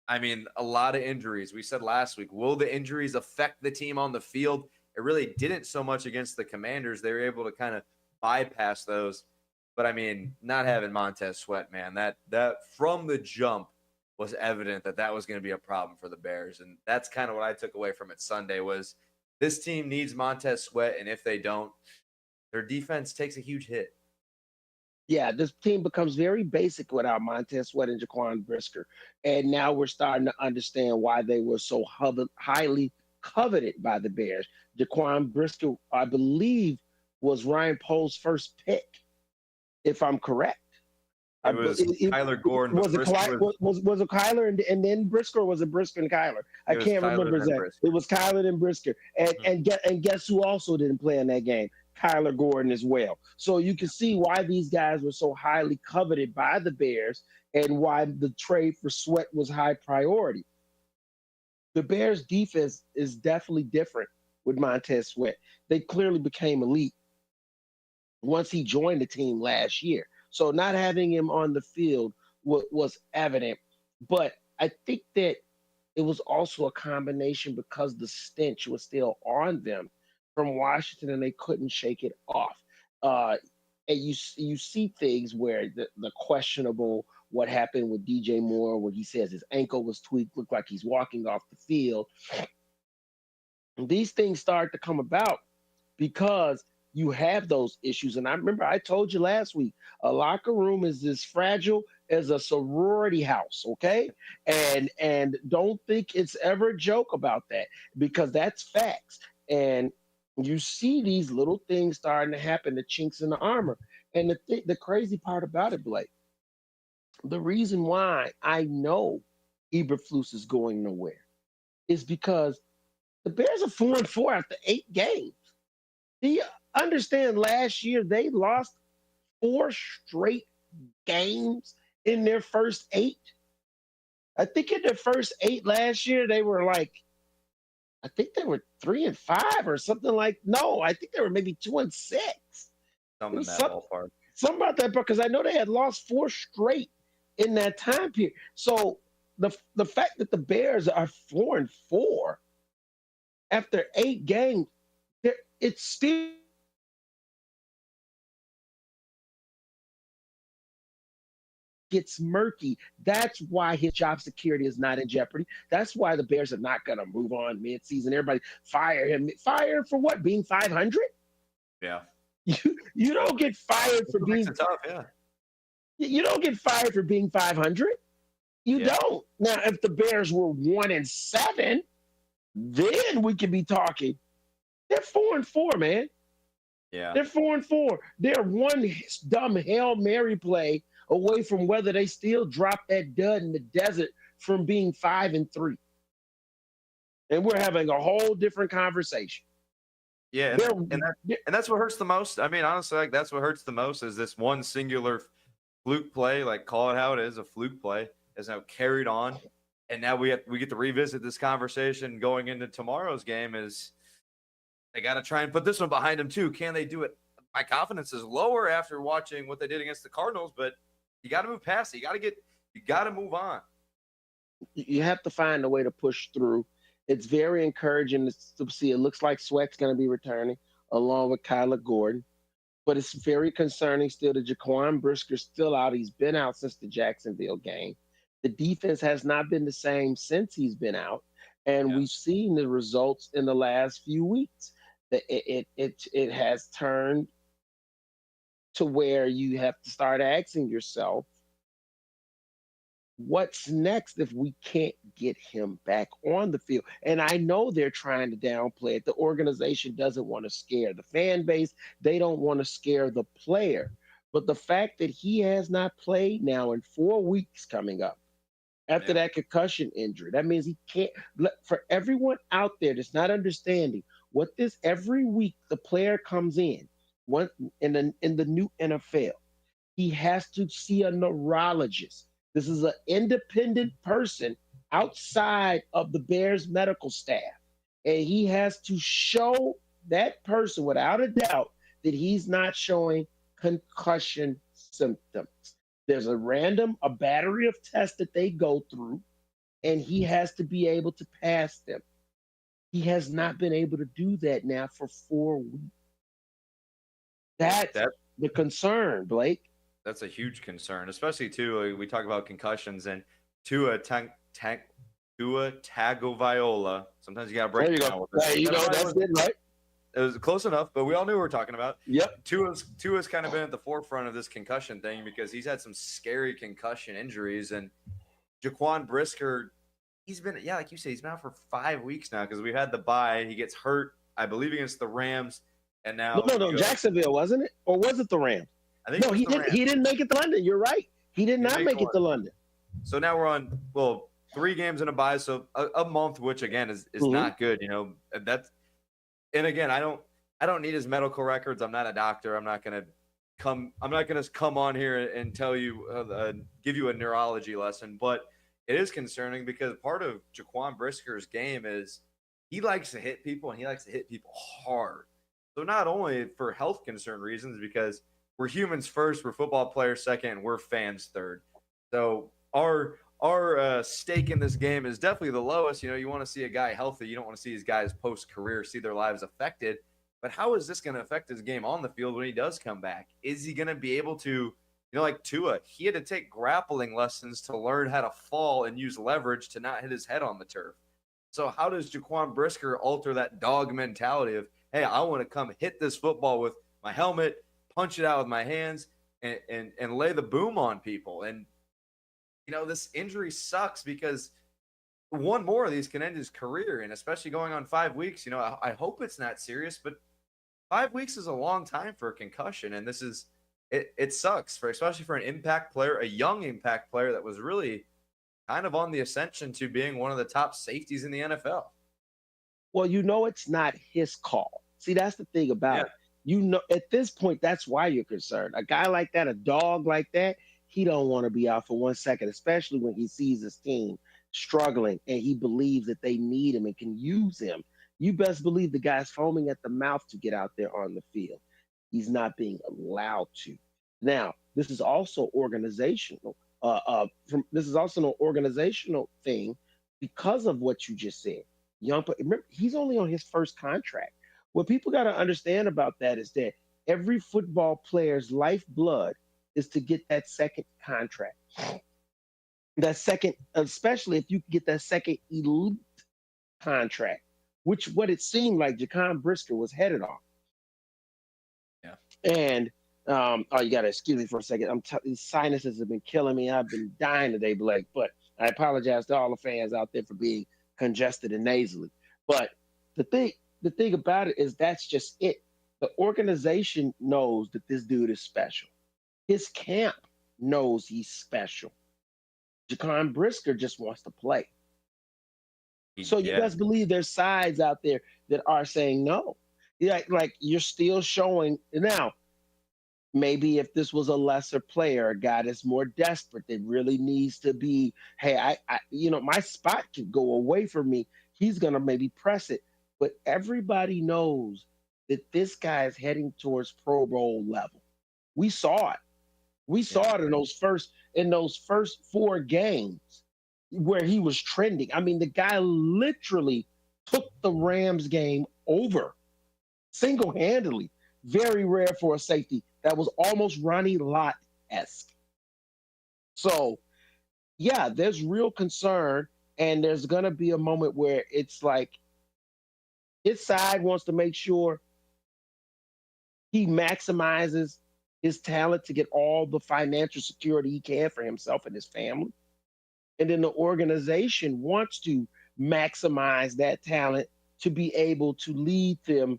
I mean, a lot of injuries. We said last week, will the injuries affect the team on the field? It really didn't so much against the Commanders. They were able to kind of bypass those. But I mean, not having Montez Sweat, man, that from the jump was evident that was going to be a problem for the Bears. And that's kind of what I took away from it Sunday was this team needs Montez Sweat, and if they don't, their defense takes a huge hit. Yeah, this team becomes very basic without Montez Sweat and Jaquan Brisker. And now we're starting to understand why they were so highly coveted by the Bears. Jaquan Brisker, I believe, was Ryan Pohl's first pick, if I'm correct. It was Kyler Gordon. Was it Kyler and then Brisker, or was it Brisker and Kyler? I can't remember that. It was Kyler and Brisker. And guess who also didn't play in that game? Kyler Gordon as well. So you can see why these guys were so highly coveted by the Bears and why the trade for Sweat was high priority. The Bears defense is definitely different with Montez Sweat. They clearly became elite once he joined the team last year. So not having him on the field was evident. But I think that it was also a combination because the stench was still on them from Washington and they couldn't shake it off. And you see things where the questionable, what happened with DJ Moore, where he says his ankle was tweaked, looked like he's walking off the field. And these things start to come about because you have those issues. And I remember I told you last week, a locker room is as fragile as a sorority house, okay? And don't think it's ever a joke about that because that's facts. And you see these little things starting to happen, the chinks in the armor. And the crazy part about it, Blake, the reason why I know Eberflus is going nowhere is because the Bears are 4-4 after 8 games. Do you understand last year they lost 4 straight games in their first 8? I think in their first 8 last year, they were like, I think they were 3-5 or something like. No, I think they were maybe 2-6. Something in that ballpark. Something about that, because I know they had lost 4 straight in that time period. So the fact that the Bears are 4-4 after 8 games, it's still gets murky. That's why his job security is not in jeopardy. That's why the Bears are not going to move on midseason. Everybody fire him. Fire for what? Being 500? Yeah. You don't get fired for being tough. Yeah. You don't get fired for being 500. You don't. Now, if the Bears were 1-7, then we could be talking. They're 4-4, man. Yeah. They're 4-4. They're one dumb Hail Mary play away from whether they still drop that dud in the desert from being 5-3. And we're having a whole different conversation. Yeah, and that's what hurts the most. I mean, honestly, like that's what hurts the most is this one singular fluke play, like call it how it is, a fluke play, is now carried on. And now we get to revisit this conversation going into tomorrow's game is they got to try and put this one behind them too. Can they do it? My confidence is lower after watching what they did against the Cardinals, but you got to move past it. You got to move on. You have to find a way to push through. It's very encouraging to see. It looks like Sweat's going to be returning along with Kyler Gordon, but it's very concerning still that Jaquan Brisker's still out. He's been out since the Jacksonville game. The defense has not been the same since he's been out. And we've seen the results in the last few weeks. That it has turned to where you have to start asking yourself, what's next if we can't get him back on the field? And I know they're trying to downplay it. The organization doesn't want to scare the fan base. They don't want to scare the player. But the fact that he has not played now in 4 weeks coming up after that concussion injury, that means he can't. For everyone out there that's not understanding what this, every week the player comes in in the new NFL, he has to see a neurologist. This is an independent person outside of the Bears medical staff. And he has to show that person without a doubt that he's not showing concussion symptoms. There's a battery of tests that they go through, and he has to be able to pass them. He has not been able to do that now for 4 weeks. That's the concern, Blake. That's a huge concern, especially too. We talk about concussions and Tua Tagovailoa. Sometimes you got to break it down. That's it, right? It was close enough, but we all knew what we were talking about. Yep. Tua's kind of been at the forefront of this concussion thing because he's had some scary concussion injuries, and Jaquan Brisker, he's been, like you say, he's been out for 5 weeks now because we had the bye. He gets hurt, I believe, against the Rams, and now no, Jacksonville, wasn't it, or was it the Rams? I think no, he didn't. He didn't make it to London. You're right. He did not make it to London. So now we're on 3 games in a bye, so a month, which again is not good. And again, I don't need his medical records. I'm not a doctor. I'm not gonna come on here and tell you give you a neurology lesson. But it is concerning because part of Jaquan Brisker's game is he likes to hit people, and he likes to hit people hard. So not only for health concern reasons, because we're humans first, we're football players second, and we're fans third. So our stake in this game is definitely the lowest. You want to see a guy healthy. You don't want to see his guys post-career see their lives affected. But how is this going to affect his game on the field when he does come back? Is he going to be able to, like Tua, he had to take grappling lessons to learn how to fall and use leverage to not hit his head on the turf. So how does Jaquan Brisker alter that dog mentality of, hey, I want to come hit this football with my helmet, punch it out with my hands, and lay the boom on people? And this injury sucks because one more of these can end his career, and especially going on 5 weeks. I hope it's not serious, but 5 weeks is a long time for a concussion, and it sucks especially for an impact player, a young impact player that was really kind of on the ascension to being one of the top safeties in the NFL. Well, it's not his call. See, that's the thing about it. At this point, that's why you're concerned. A guy like that, a dog like that, he don't want to be out for 1 second, especially when he sees his team struggling and he believes that they need him and can use him. You best believe the guy's foaming at the mouth to get out there on the field. He's not being allowed to. Now, this is also organizational. This is also an organizational thing because of what you just said. Remember, he's only on his first contract. What people got to understand about that is that every football player's lifeblood is to get that second contract. That second, especially if you can get that second elite contract, which what it seemed like Jaquan Brisker was headed on. Yeah. And you got to excuse me for a second. These sinuses have been killing me. I've been dying today, Blake. But I apologize to all the fans out there for being congested and nasally. But the thing about it is that's just it. The organization knows that this dude is special. His camp knows he's special. Jaquan Brisker just wants to play. So you guys believe there's sides out there that are saying no. Like you're still showing now. Maybe if this was a lesser player, a guy that's more desperate, that really needs to be, hey, I my spot could go away from me. He's gonna maybe press it, but everybody knows that this guy is heading towards Pro Bowl level. We saw it. We saw it in those first 4 games where he was trending. I mean, the guy literally took the Rams game over single-handedly. Very rare for a safety. That was almost Ronnie Lott-esque. So, yeah, there's real concern And there's going to be a moment where it's like his side wants to make sure he maximizes his talent to get all the financial security he can for himself and his family. And then the organization wants to maximize that talent to be able to lead them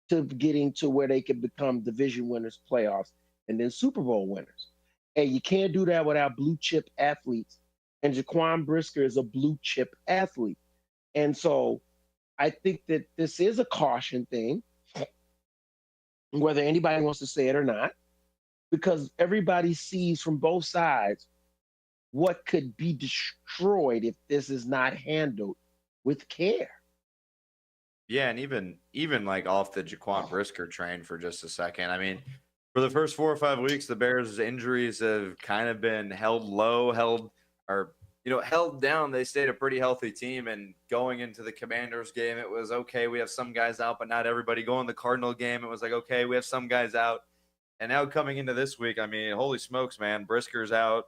to getting to where they can become division winners, playoffs, and then Super Bowl winners. And you can't do that without blue chip athletes. And Jaquan Brisker is a blue chip athlete. And so I think that this is a caution thing, whether anybody wants to say it or not, because everybody sees from both sides what could be destroyed if this is not handled with care. Yeah, and even like off the Jaquan Brisker train for just a second. I mean, for the first 4 or 5 weeks, the Bears' injuries have kind of been held low, held down. They stayed a pretty healthy team, and going into the Commanders game, it was okay. We have some guys out, but not everybody. Going the Cardinal game, it was like, okay, we have some guys out. And now coming into this week, I mean, holy smokes, man, Brisker's out.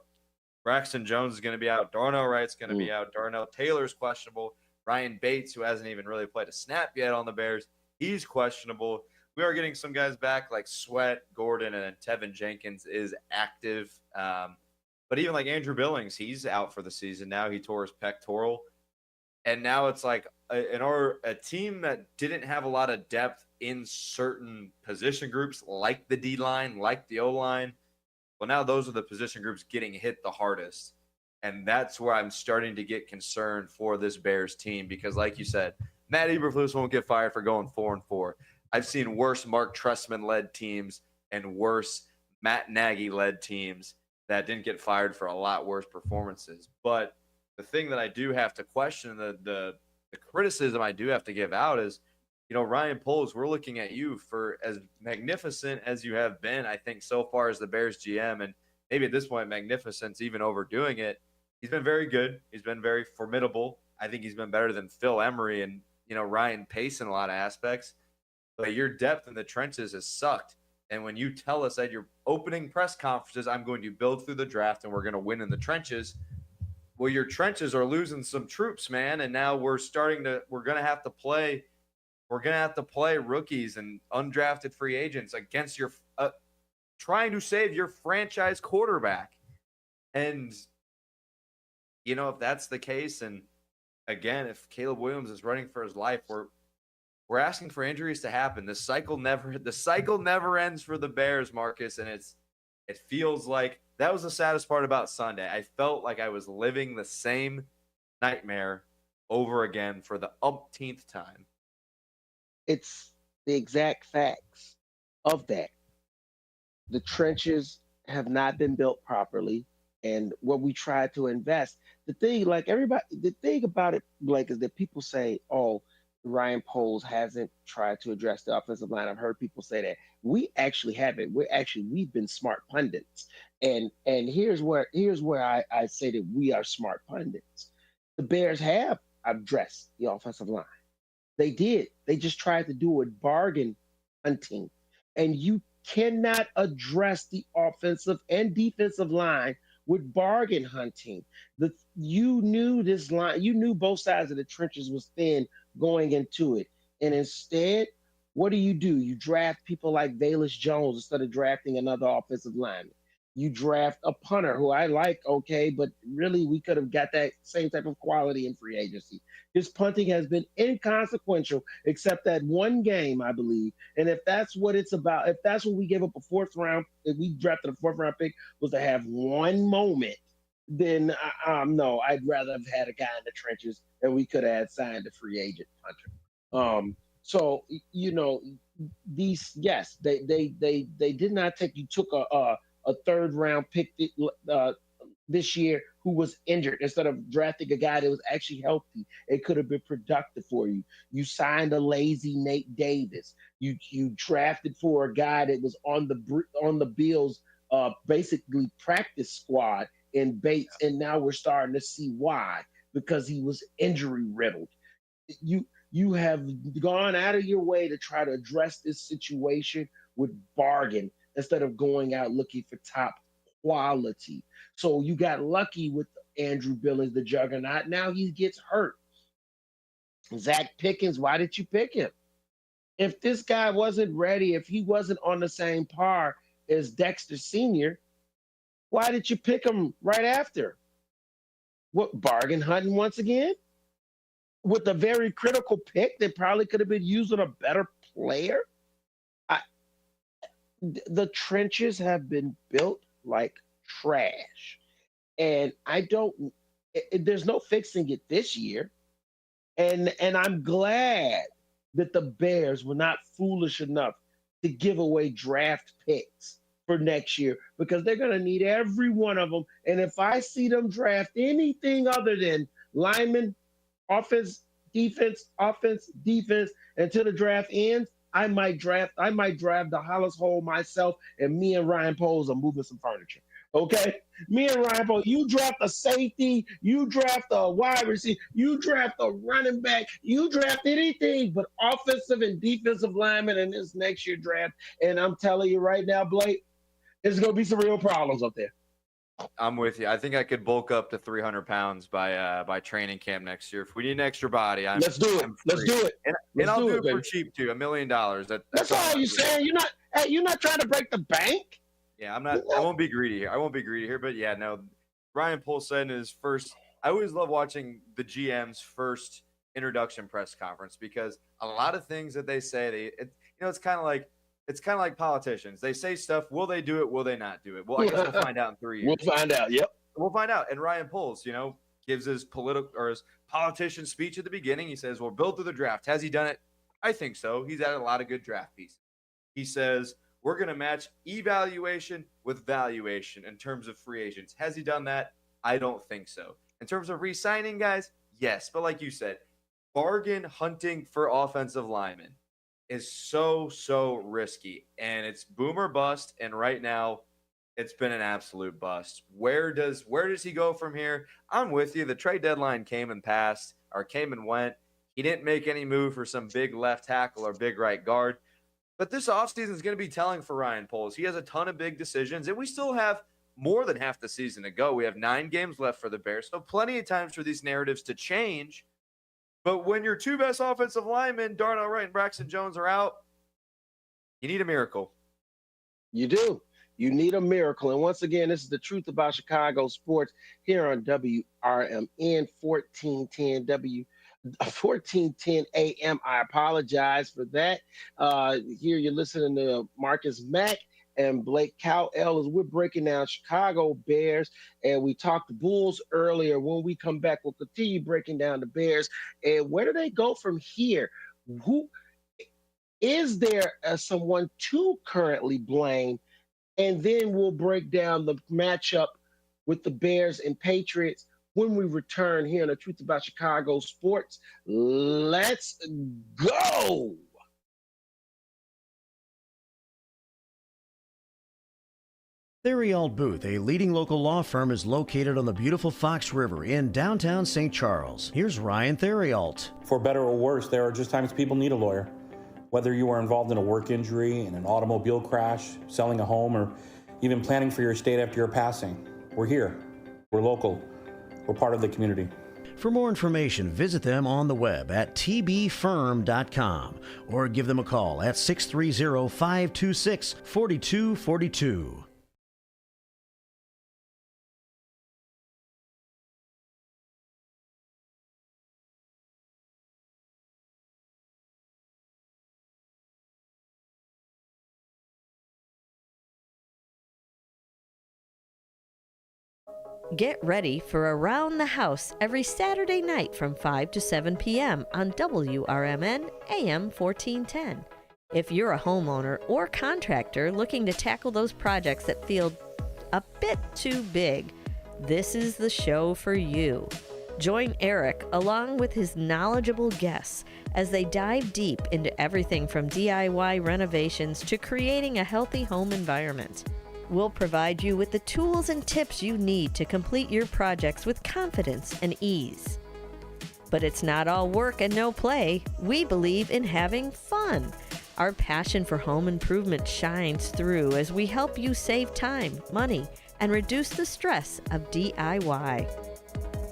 Braxton Jones is going to be out. Darnell Wright's going to be out. Darnell Taylor's questionable. Ryan Bates, who hasn't even really played a snap yet on the Bears, he's questionable. We are getting some guys back like Sweat, Gordon, and Tevin Jenkins is active. But even like Andrew Billings, he's out for the season now. He tore his pectoral. And now it's like a team that didn't have a lot of depth in certain position groups, like the D-line, like the O-line. Well, now those are the position groups getting hit the hardest. And that's where I'm starting to get concerned for this Bears team because, like you said, Matt Eberflus won't get fired for going 4-4. I've seen worse Mark Trestman-led teams and worse Matt Nagy-led teams that didn't get fired for a lot worse performances. But the thing that I do have to question, the criticism I do have to give out is, Ryan Poles, we're looking at you for as magnificent as you have been, I think, so far as the Bears GM, and maybe at this point, magnificent's even overdoing it. He's been very good. He's been very formidable. I think he's been better than Phil Emery and, Ryan Pace in a lot of aspects. But your depth in the trenches has sucked. And when you tell us at your opening press conferences, I'm going to build through the draft and we're going to win in the trenches, well, your trenches are losing some troops, man. And now we're going to have to play rookies and undrafted free agents against your trying to save your franchise quarterback. And, if that's the case, and again, if Caleb Williams is running for his life, we're asking for injuries to happen. The cycle never ends for the Bears, Marcus, and it feels like that was the saddest part about Sunday. I felt like I was living the same nightmare over again for the umpteenth time. It's the exact facts of that. The trenches have not been built properly, and what we tried to invest. The thing about it, Blake, is that people say, "Oh, Ryan Poles hasn't tried to address the offensive line." I've heard people say that. We actually haven't. We've been smart pundits, and here's where I say that we are smart pundits. The Bears have addressed the offensive line. They did. They just tried to do it bargain hunting, and you cannot address the offensive and defensive line with bargain hunting. You knew this line. You knew both sides of the trenches was thin going into it. And instead, what do? You draft people like Velus Jones instead of drafting another offensive lineman. You draft a punter who I like, okay, but really we could have got that same type of quality in free agency. His punting has been inconsequential except that one game, I believe. And if that's what it's about, if that's what we gave up if we drafted a 4th-round pick was to have one moment, then no, I'd rather have had a guy in the trenches and we could have signed a free agent punter. So these, yes, they did not take. You took a 3rd-round pick this year who was injured instead of drafting a guy that was actually healthy. It could have been productive for you. You signed a lazy Nate Davis. You drafted for a guy that was on the Bills basically practice squad in Bates, and now we're starting to see why, because he was injury riddled. You have gone out of your way to try to address this situation with bargain instead of going out looking for top quality. So you got lucky with Andrew Billings, the juggernaut. Now he gets hurt. Zach Pickens, why did you pick him? If this guy wasn't ready, if he wasn't on the same par as Dexter Sr., why did you pick him right after? What, bargain hunting once again? With a very critical pick that probably could have been used on a better player? The trenches have been built like trash. And there's no fixing it this year. And I'm glad that the Bears were not foolish enough to give away draft picks for next year, because they're going to need every one of them. And if I see them draft anything other than linemen, offense, defense, until the draft ends, I might draft the Hollis Hole myself, and me and Ryan Poles are moving some furniture. Okay? Me and Ryan Poles, you draft a safety, you draft a wide receiver, you draft a running back, you draft anything but offensive and defensive linemen in this next year draft. And I'm telling you right now, Blake, there's going to be some real problems up there. I'm with you. I think I could bulk up to 300 pounds by training camp next year. If we need an extra body, let's do it. Let's do it. And I'll do it for cheap too. $1 million. That's all you're saying. You're not trying to break the bank. Yeah, I'm not. I won't be greedy here. But yeah, no. Ryan Poles said in his first. I always love watching the GM's first introduction press conference, because a lot of things that they say, it's kind of like politicians. They say stuff. Will they do it? Will they not do it? Well, I guess we'll find out in 3 years. We'll find out. Yep. We'll find out. And Ryan Poles, gives his his politician speech at the beginning. He says, "We'll build through the draft." Has he done it? I think so. He's added a lot of good draft pieces. He says, "We're going to match evaluation with valuation in terms of free agents." Has he done that? I don't think so. In terms of re-signing guys, yes. But like you said, bargain hunting for offensive linemen is so risky, and it's boom or bust. And right now, it's been an absolute bust. Where does he go from here? I'm with you. The trade deadline came and went. He didn't make any move for some big left tackle or big right guard. But this offseason is going to be telling for Ryan Poles. He has a ton of big decisions, and we still have more than half the season to go. We have 9 games left for the Bears, so plenty of times for these narratives to change. But when your 2 best offensive linemen, Darnell Wright and Braxton Jones, are out, you need a miracle. You do. You need a miracle. And once again, this is the truth about Chicago sports here on WRMN 1410 AM. I apologize for that. Here you're listening to Marcus Mack and Blake Cowell as we're breaking down Chicago Bears, and we talked the Bulls earlier. When we come back, we'll continue breaking down the Bears. And where do they go from here? Who is there someone to currently blame? And then we'll break down the matchup with the Bears and Patriots when we return here on The Truth About Chicago Sports. Let's go. Theriault Booth, a leading local law firm, is located on the beautiful Fox River in downtown St. Charles. Here's Ryan Theriault. For better or worse, there are just times people need a lawyer. Whether you are involved in a work injury, in an automobile crash, selling a home, or even planning for your estate after your passing, we're here. We're local. We're part of the community. For more information, visit them on the web at tbfirm.com or give them a call at 630-526-4242. Get ready for Around the House every Saturday night from 5 to 7 p.m. on WRMN AM 1410. If you're a homeowner or contractor looking to tackle those projects that feel a bit too big, this is the show for you. Join Eric along with his knowledgeable guests as they dive deep into everything from DIY renovations to creating a healthy home environment. We'll provide you with the tools and tips you need to complete your projects with confidence and ease. But it's not all work and no play. We believe in having fun. Our passion for home improvement shines through as we help you save time, money, and reduce the stress of DIY.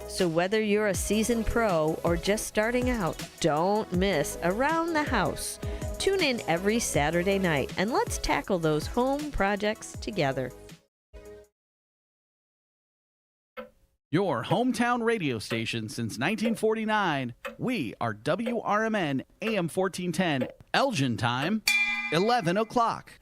So whether you're a seasoned pro or just starting out, don't miss Around the House. Tune in every Saturday night and let's tackle those home projects together. Your hometown radio station since 1949. We are WRMN AM 1410, Elgin time, 11 o'clock.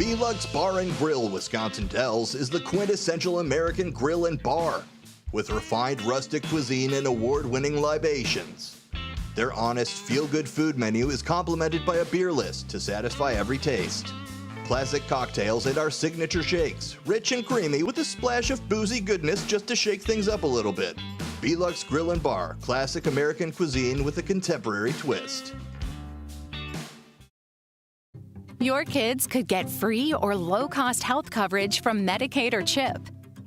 Belux Bar and Grill, Wisconsin Dells, is the quintessential American grill and bar, with refined rustic cuisine and award-winning libations. Their honest, feel-good food menu is complemented by a beer list to satisfy every taste. Classic cocktails and our signature shakes, rich and creamy with a splash of boozy goodness just to shake things up a little bit. Belux Grill and Bar, classic American cuisine with a contemporary twist. Your kids could get free or low-cost health coverage from Medicaid or CHIP.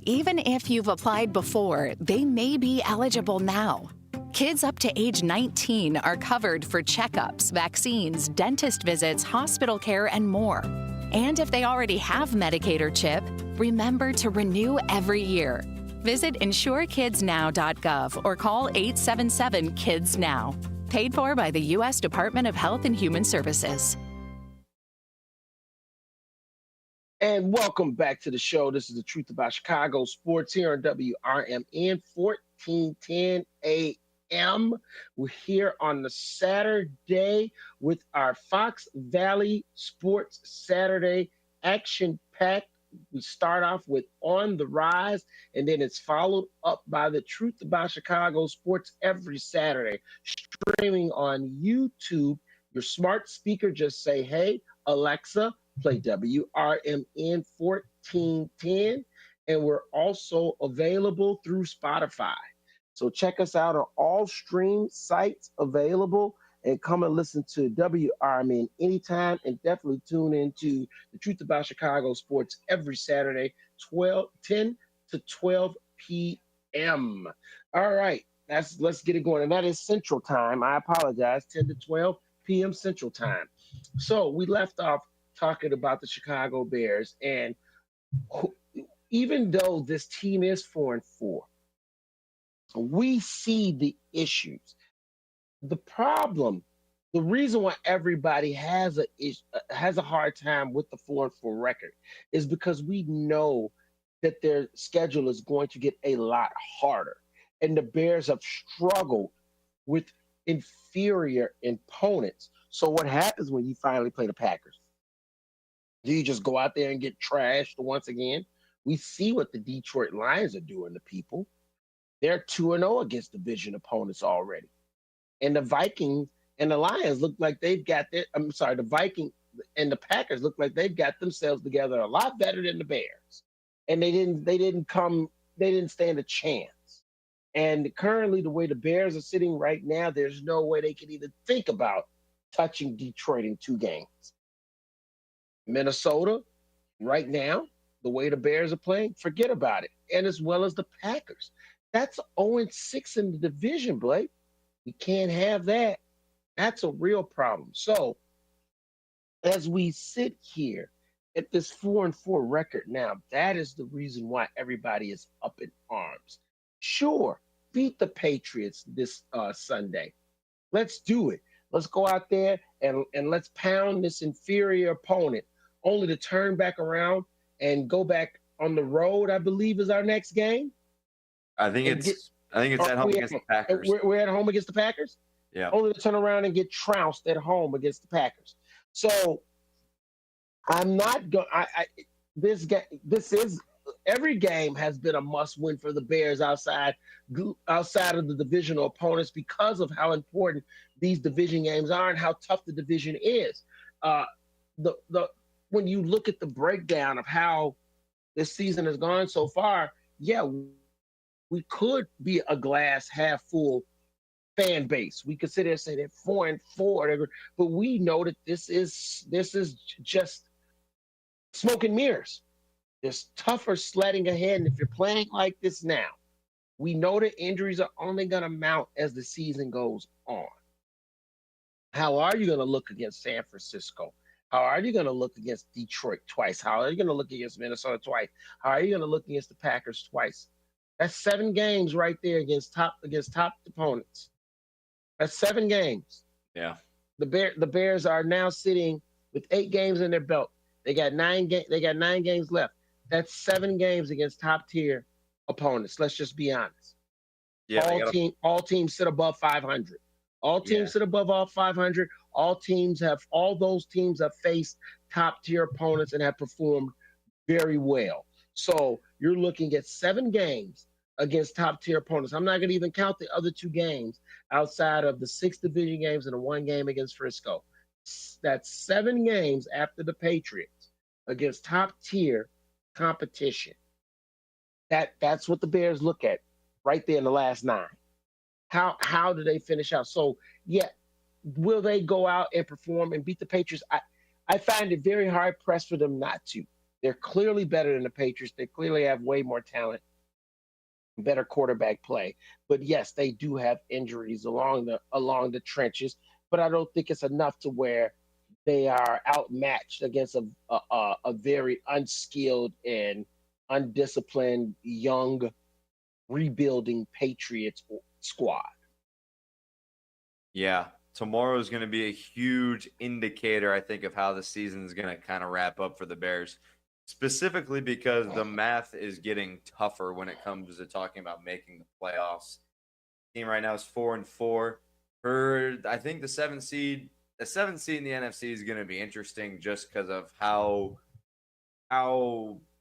Even if you've applied before, they may be eligible now. Kids up to age 19 are covered for checkups, vaccines, dentist visits, hospital care, and more. And if they already have Medicaid or CHIP, remember to renew every year. Visit insurekidsnow.gov or call 877-KIDS-NOW. Paid for by the U.S. Department of Health and Human Services. And welcome back to the show. This is the Truth About Chicago Sports here on WRMN 1410 AM. We're here on the Saturday with our Fox Valley Sports Saturday action-packed. We start off with On the Rise, and then it's followed up by the Truth About Chicago Sports every Saturday, streaming on YouTube. Your smart speaker, just say, hey, Alexa, play WRMN 1410, and we're also available through Spotify. So check us out on all stream sites available and come and listen to WRMN anytime, and definitely tune into the Truth About Chicago Sports every Saturday, 10 to 12 p.m. All right, let's get it going. And that is Central Time. I apologize, 10 to 12 p.m. Central Time. So we left off talking about the Chicago Bears, and even though this team is 4-4, we see the issues. The problem, the reason why everybody has a hard time with the 4-4 record is because we know that their schedule is going to get a lot harder. And the Bears have struggled with inferior opponents. So what happens when you finally play the Packers? Do you just go out there and get trashed once again? We see what the Detroit Lions are doing to people. They're 2-0 against division opponents already. And the Vikings and the Lions look like they've got the Vikings and the Packers look like they've got themselves together a lot better than the Bears. And they didn't stand a chance. And currently, the way the Bears are sitting right now, there's no way they could even think about touching Detroit in 2 games. Minnesota, right now, the way the Bears are playing, forget about it. And as well as the Packers. That's 0-6 in the division, Blake. We can't have that. That's a real problem. So, as we sit here at this 4-4 record now, that is the reason why everybody is up in arms. Sure, beat the Patriots this Sunday. Let's do it. Let's go out there and let's pound this inferior opponent, only to turn back around and go back on the road, I believe, is our next game. I think it's at home against the Packers. We're at home against the Packers? Yeah. Only to turn around and get trounced at home against the Packers. So I'm not going every game has been a must-win for the Bears outside of the divisional opponents because of how important these division games are and how tough the division is. When you look at the breakdown of how this season has gone so far, yeah, we could be a glass half full fan base. We could sit there and say they're 4-4, but we know that this is just smoke and mirrors. There's tougher sledding ahead, and if you're playing like this now, we know the injuries are only going to mount as the season goes on. How are you going to look against San Francisco? How are you going to look against Detroit twice? How are you going to look against Minnesota twice? How are you going to look against the Packers twice? That's 7 games right there against top opponents. That's 7 games. Yeah. The Bears are now sitting with 8 games in their belt. They got 9 games left. That's 7 games against top tier opponents. Let's just be honest. Yeah. All teams sit above 500. All teams sit above all 500. All those teams have faced top tier opponents and have performed very well. So you're looking at 7 games against top tier opponents. I'm not going to even count the other 2 games outside of the 6 division games and the 1 game against Frisco. That's 7 games after the Patriots against top tier competition. That's what the Bears look at right there in the last 9. How do they finish out? So yeah, will they go out and perform and beat the Patriots? I find it very hard pressed for them not to. They're clearly better than the Patriots. They clearly have way more talent, better quarterback play. But yes, they do have injuries along the trenches. But I don't think it's enough to where they are outmatched against a very unskilled and undisciplined young rebuilding Patriots squad. Yeah, tomorrow is going to be a huge indicator, I think, of how the season is going to kind of wrap up for the Bears, specifically because the math is getting tougher when it comes to talking about making the playoffs. The team right now is 4-4. For I think the 7th seed in the NFC is going to be interesting just because of how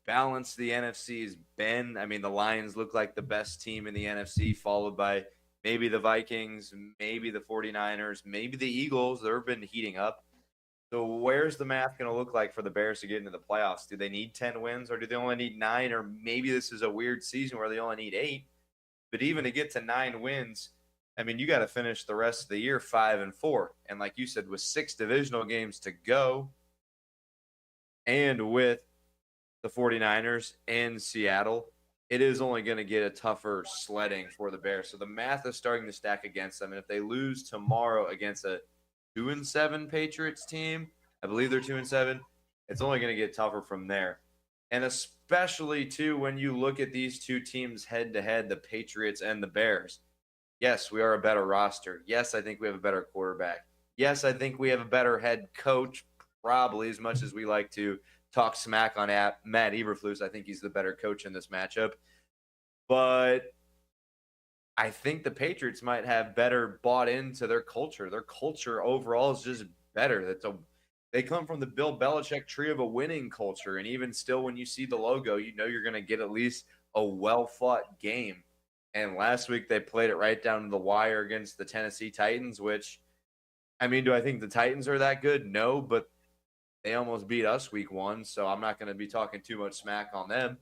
balanced the NFC has been. I mean, the Lions look like the best team in the NFC, followed by maybe the Vikings, maybe the 49ers, maybe the Eagles. They've been heating up. So where's the math going to look like for the Bears to get into the playoffs? Do they need 10 wins or do they only need 9? Or maybe this is a weird season where they only need 8. But even to get to 9 wins, I mean, you got to finish the rest of the year 5-4. And like you said, with 6 divisional games to go and with the 49ers and Seattle, it is only going to get a tougher sledding for the Bears. So the math is starting to stack against them. And if they lose tomorrow against a 2-7 Patriots team, I believe they're 2-7, it's only going to get tougher from there. And especially, too, when you look at these 2 teams head-to-head, the Patriots and the Bears. Yes, we are a better roster. Yes, I think we have a better quarterback. Yes, I think we have a better head coach, probably, as much as we like to talk smack on Matt Eberflus. I think he's the better coach in this matchup. But I think the Patriots might have better bought into their culture. Their culture overall is just better. They come from the Bill Belichick tree of a winning culture. And even still, when you see the logo, you know you're going to get at least a well-fought game. And last week, they played it right down to the wire against the Tennessee Titans, which, I mean, do I think the Titans are that good? No, but they almost beat us week 1, so I'm not going to be talking too much smack on them.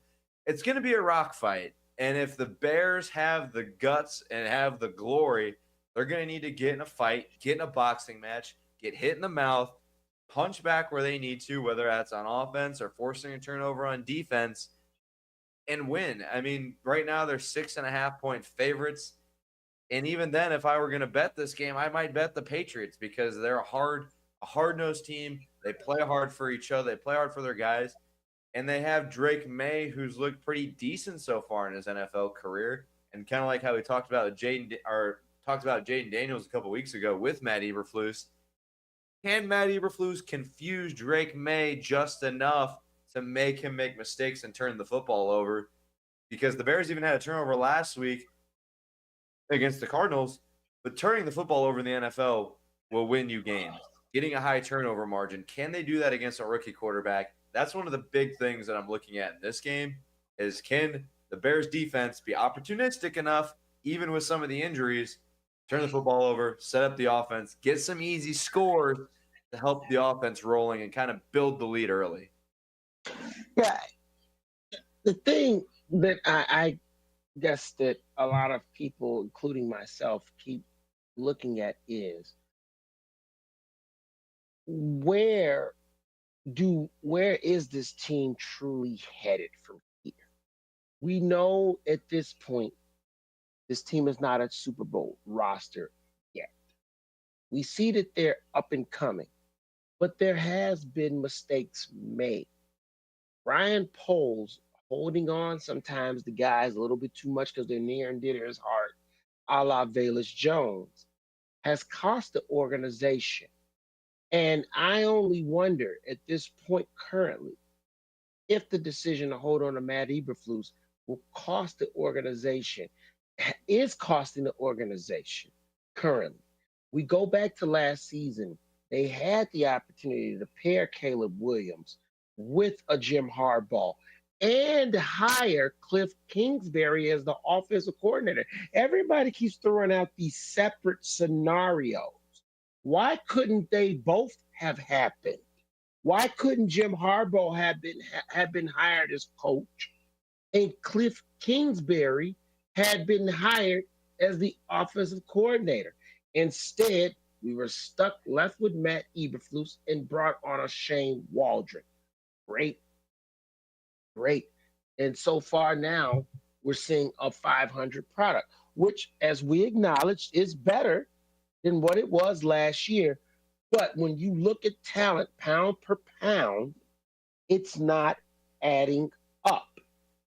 It's going to be a rock fight. And if the Bears have the guts and have the glory, they're going to need to get in a fight, get in a boxing match, get hit in the mouth, punch back where they need to, whether that's on offense or forcing a turnover on defense, and win. I mean, right now they're 6.5-point favorites. And even then, if I were going to bet this game, I might bet the Patriots because they're a hard-nosed team. They play hard for each other. They play hard for their guys. And they have Drake May, who's looked pretty decent so far in his NFL career. And kind of like how we talked about Jaden Daniels a couple weeks ago with Matt Eberflus. Can Matt Eberflus confuse Drake May just enough to make him make mistakes and turn the football over? Because the Bears even had a turnover last week against the Cardinals. But turning the football over in the NFL will win you games. Getting a high turnover margin. Can they do that against a rookie quarterback? That's one of the big things that I'm looking at in this game is can the Bears defense be opportunistic enough, even with some of the injuries, turn the football over, set up the offense, get some easy scores to help the offense rolling and kind of build the lead early. Yeah. The thing that I guess that a lot of people, including myself, keep looking at is where is this team truly headed from here? We know at this point this team is not a Super Bowl roster yet. We see that they're up and coming, but there has been mistakes made. Ryan Poles holding on sometimes the guys a little bit too much because they're near and dear to his heart, a la Velus Jones, has cost the organization. And I only wonder at this point currently if the decision to hold on to Matt Eberflus will cost the organization, is costing the organization currently. We go back to last season They had the opportunity to pair Caleb Williams with a Jim Harbaugh and hire Cliff Kingsbury as the offensive coordinator. Everybody keeps throwing out these separate scenarios. Why couldn't they both have happened? Why couldn't Jim Harbaugh have been hired as coach and Cliff Kingsbury had been hired as the offensive coordinator? Instead, we were left with Matt Eberflus and brought on a Shane Waldron. Great. And so far now, we're seeing a 500 product, which, as we acknowledged, is better than what it was last year. But when you look at talent pound per pound, it's not adding up.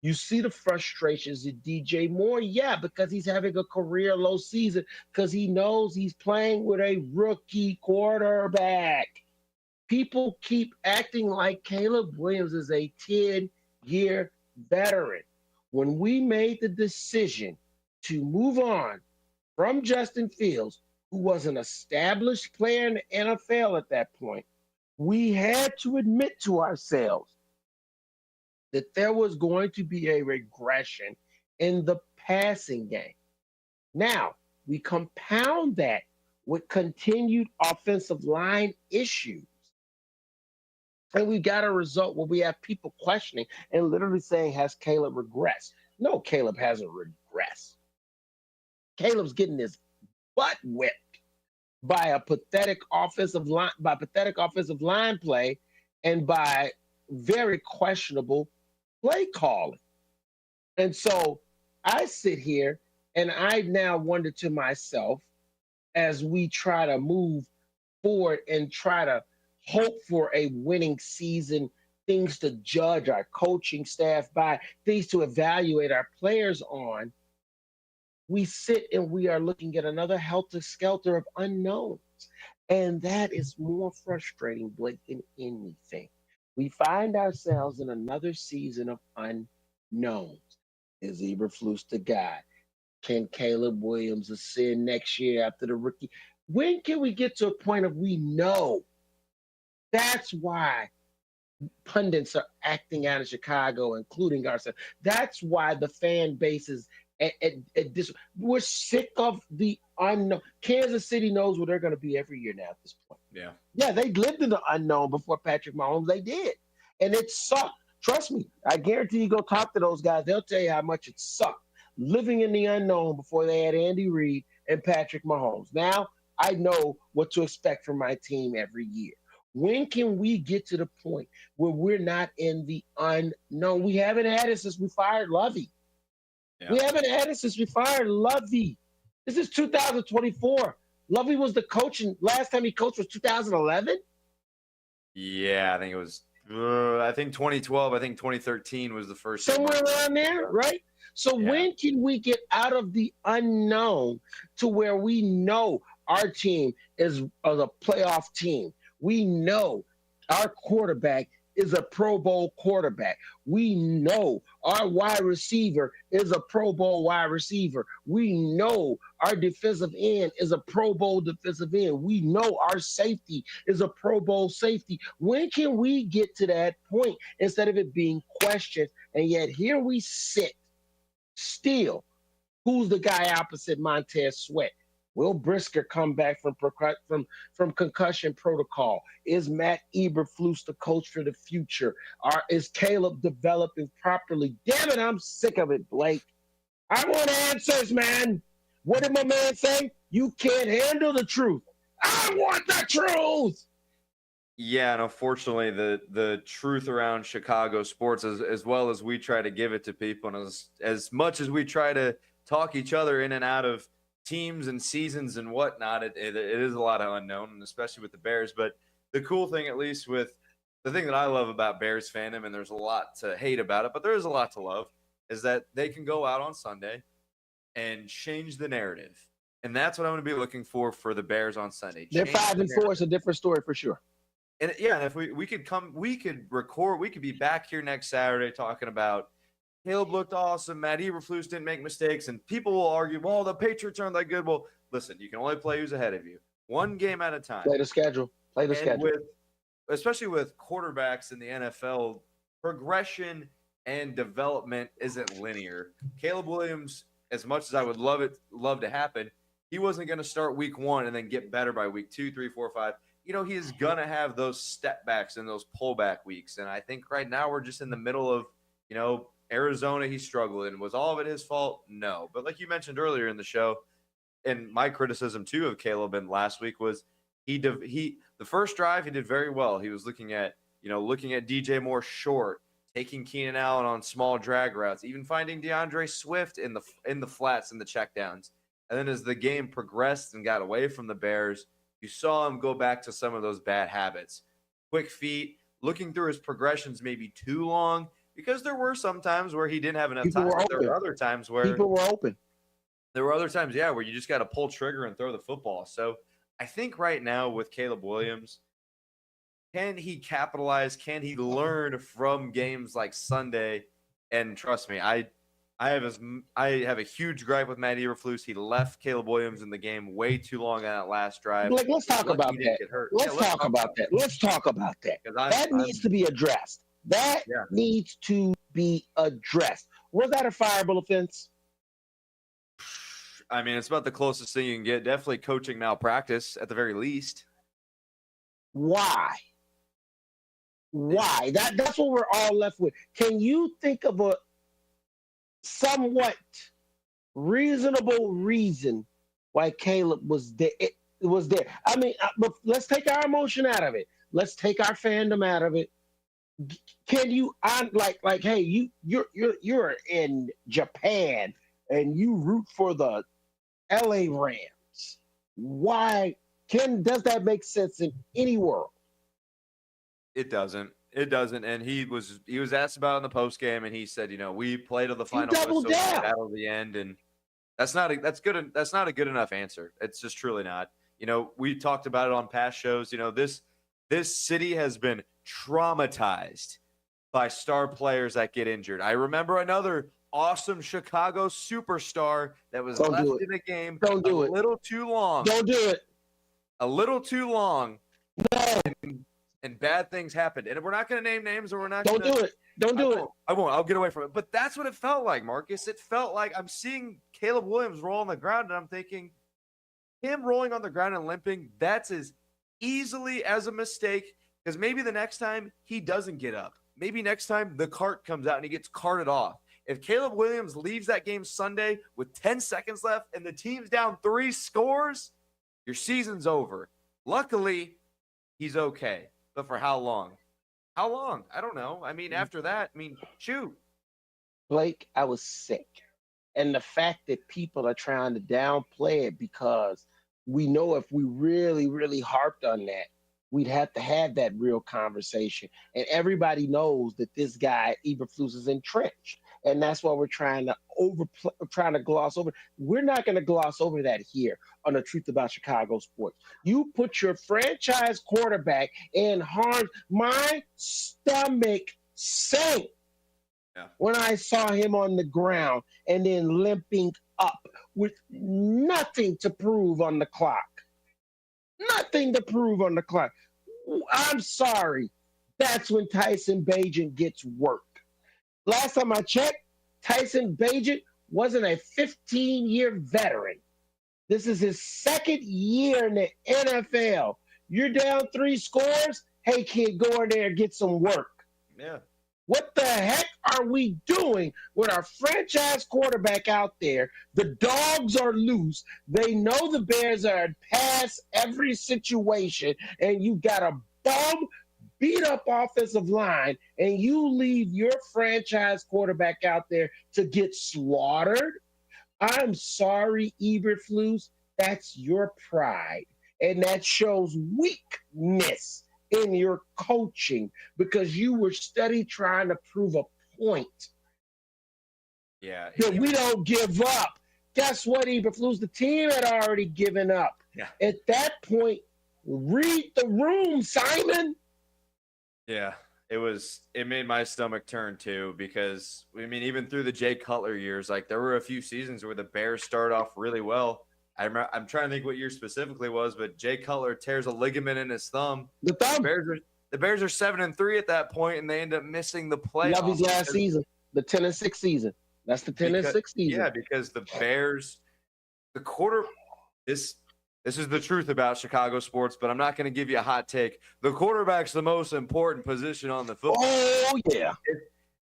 You see the frustrations of DJ Moore, because he's having a career low season because he knows he's playing with a rookie quarterback. People keep acting like Caleb Williams is a 10-year veteran. When we made the decision to move on from Justin Fields, who was an established player in the NFL at that point, we had to admit to ourselves that there was going to be a regression in the passing game. Now, we compound that with continued offensive line issues. And we got a result where we have people questioning and literally saying, has Caleb regressed? No, Caleb hasn't regressed. Caleb's getting his butt whipped by a pathetic offensive line play and by very questionable play calling. And so I sit here and I now wonder to myself, as we try to move forward and try to hope for a winning season, things to judge our coaching staff by, things to evaluate our players on, we sit and we are looking at another helter-skelter of unknowns. And that is more frustrating, Blake, than anything. We find ourselves in another season of unknowns. Is Eberflus the guy? Can Caleb Williams ascend next year after the rookie? When can we get to a point of we know? That's why pundits are acting out in Chicago, including ourselves. That's why the fan base is at this. We're sick of the unknown. Kansas City knows where they're going to be every year now at this point. Yeah, they lived in the unknown before Patrick Mahomes. They did, and it sucked. Trust me, I guarantee you go talk to those guys. They'll tell you how much it sucked living in the unknown before they had Andy Reid and Patrick Mahomes. Now I know what to expect from my team every year. When can we get to the point where we're not in the unknown? We haven't had it since we fired Lovey. Yeah. We haven't had it since we fired Lovey. This is 2024. Lovey was the coach, and last time he coached was 2011? Yeah, I think it was, I think 2012, I think 2013 was the first. Somewhere around there, right? So when can we get out of the unknown to where we know our team is a playoff team? We know our quarterback is a Pro Bowl quarterback. We know our wide receiver is a Pro Bowl wide receiver. We know our defensive end is a Pro Bowl defensive end. We know our safety is a Pro Bowl safety. When can we get to that point instead of it being questioned? And yet here we sit still. Who's the guy opposite Montez Sweat? Will Brisker come back from concussion protocol? Is Matt Eberflus the coach for the future? Is Caleb developing properly? Damn it, I'm sick of it, Blake. I want answers, man. What did my man say? You can't handle the truth. I want the truth. Yeah, and unfortunately, the truth around Chicago sports, as well as we try to give it to people, and as much as we try to talk each other in and out of teams and seasons and whatnot, it is a lot of unknown, and especially with the Bears. But the cool thing, at least with the thing that I love about Bears fandom, and there's a lot to hate about it, but there is a lot to love, is that they can go out on Sunday and change the narrative. And that's what I'm going to be looking for the Bears on Sunday. They're 5-4. It's a different story for sure. And yeah, and if we could record, we could be back here next Saturday talking about Caleb looked awesome, Matt Eberflus didn't make mistakes, and people will argue, well, the Patriots aren't that good. Well, listen, you can only play who's ahead of you. One game at a time. Play the schedule. Play the And schedule. Especially with quarterbacks in the NFL, progression and development isn't linear. Caleb Williams, as much as I would love to happen, he wasn't going to start week 1 and then get better by week 2, 3, 4, 5. He is going to have those step backs and those pullback weeks. And I think right now we're just in the middle of, Arizona, he struggled. And was all of it his fault? No. But like you mentioned earlier in the show, and my criticism too of Caleb in last week was the first drive he did very well. He was looking at DJ Moore short, taking Keenan Allen on small drag routes, even finding DeAndre Swift in the flats and the checkdowns. And then as the game progressed and got away from the Bears, you saw him go back to some of those bad habits. Quick feet, looking through his progressions maybe too long, because there were some times where he didn't have enough time. There were other times where people were open. There were other times, where you just got to pull trigger and throw the football. So I think right now with Caleb Williams, can he capitalize? Can he learn from games like Sunday? And trust me, I have a huge gripe with Matt Eberflus. He left Caleb Williams in the game way too long on that last drive. Blake, let's talk about that. Let's talk about that. Let's talk about that. That needs to be addressed. That needs to be addressed. Was that a fireable offense? I mean, it's about the closest thing you can get. Definitely coaching malpractice at the very least. Why? That's what we're all left with. Can you think of a somewhat reasonable reason why Caleb was there? It was there. I mean, but let's take our emotion out of it. Let's take our fandom out of it. Can you hey, you're in Japan and you root for the LA Rams. Why does that make sense in any world? It doesn't. And he was asked about it in the post game, and he said, we played to the final whistle, battle to the end, and that's not a good enough answer. It's just truly not. We talked about it on past shows. This city has been traumatized by star players that get injured. I remember another awesome Chicago superstar that was left in a game a little too long. Don't do it. A little too long. No. And bad things happened. And we're not going to name names, or we're not Don't do it. Don't do it. I won't. I'll get away from it. But that's what it felt like, Marcus. It felt like I'm seeing Caleb Williams roll on the ground, and I'm thinking, him rolling on the ground and limping, that's as easily as a mistake, because maybe the next time he doesn't get up. Maybe next time the cart comes out and he gets carted off. If Caleb Williams leaves that game Sunday with 10 seconds left and the team's down 3 scores, your season's over. Luckily, he's okay. But for how long? How long? I don't know. I mean, after that, shoot. Blake, I was sick. And the fact that people are trying to downplay it, because we know if we really, really harped on that, we'd have to have that real conversation. And everybody knows that this guy, Eberflus, is entrenched. And that's why we're trying to gloss over. We're not going to gloss over that here on The Truth About Chicago Sports. You put your franchise quarterback in harm. My stomach sank when I saw him on the ground and then limping up with nothing to prove on the clock. Nothing to prove on the clock. I'm sorry. That's when Tyson Bagent gets work. Last time I checked, Tyson Bagent wasn't a 15-year veteran. This is his second year in the NFL. You're down 3 scores. Hey, kid, go in there and get some work. Yeah. What the heck are we doing with our franchise quarterback out there? The dogs are loose. They know the Bears are past every situation, and you got a bum, beat-up offensive line, and you leave your franchise quarterback out there to get slaughtered? I'm sorry, Eberflus. That's your pride, and that shows weakness in your coaching, because you were steady trying to prove a point. Yeah. That we don't give up. Guess what, Eberflus? The team had already given up. Yeah. At that point, read the room, Simon. Yeah. It made my stomach turn too, because even through the Jay Cutler years, there were a few seasons where the Bears started off really well. I'm trying to think what year specifically was, but Jay Cutler tears a ligament in his thumb. The thumb. The Bears are 7-3 at that point, and they end up missing the playoffs. Lovey's last season, the 10-6 season. That's the 10-6 season. Yeah, because the Bears, this is the truth about Chicago sports, but I'm not going to give you a hot take. The quarterback's the most important position on the football. Oh, yeah.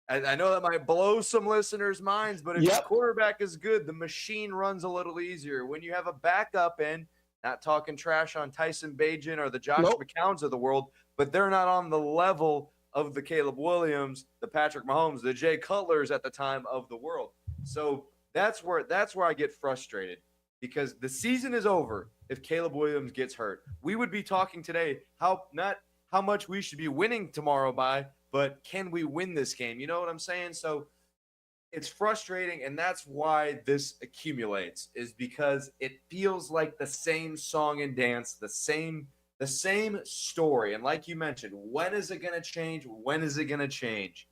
I know that might blow some listeners' minds, but if your quarterback is good, the machine runs a little easier. When you have a backup in, not talking trash on Tyson Bagent or the Josh McCowns of the world, but they're not on the level of the Caleb Williams, the Patrick Mahomes, the Jay Cutlers at the time of the world. So that's where I get frustrated, because the season is over if Caleb Williams gets hurt. We would be talking today not how much we should be winning tomorrow by, but can we win this game? You know what I'm saying? So it's frustrating, and that's why this accumulates, is because it feels like the same song and dance, the same story. And like you mentioned, when is it going to change? When is it going to change?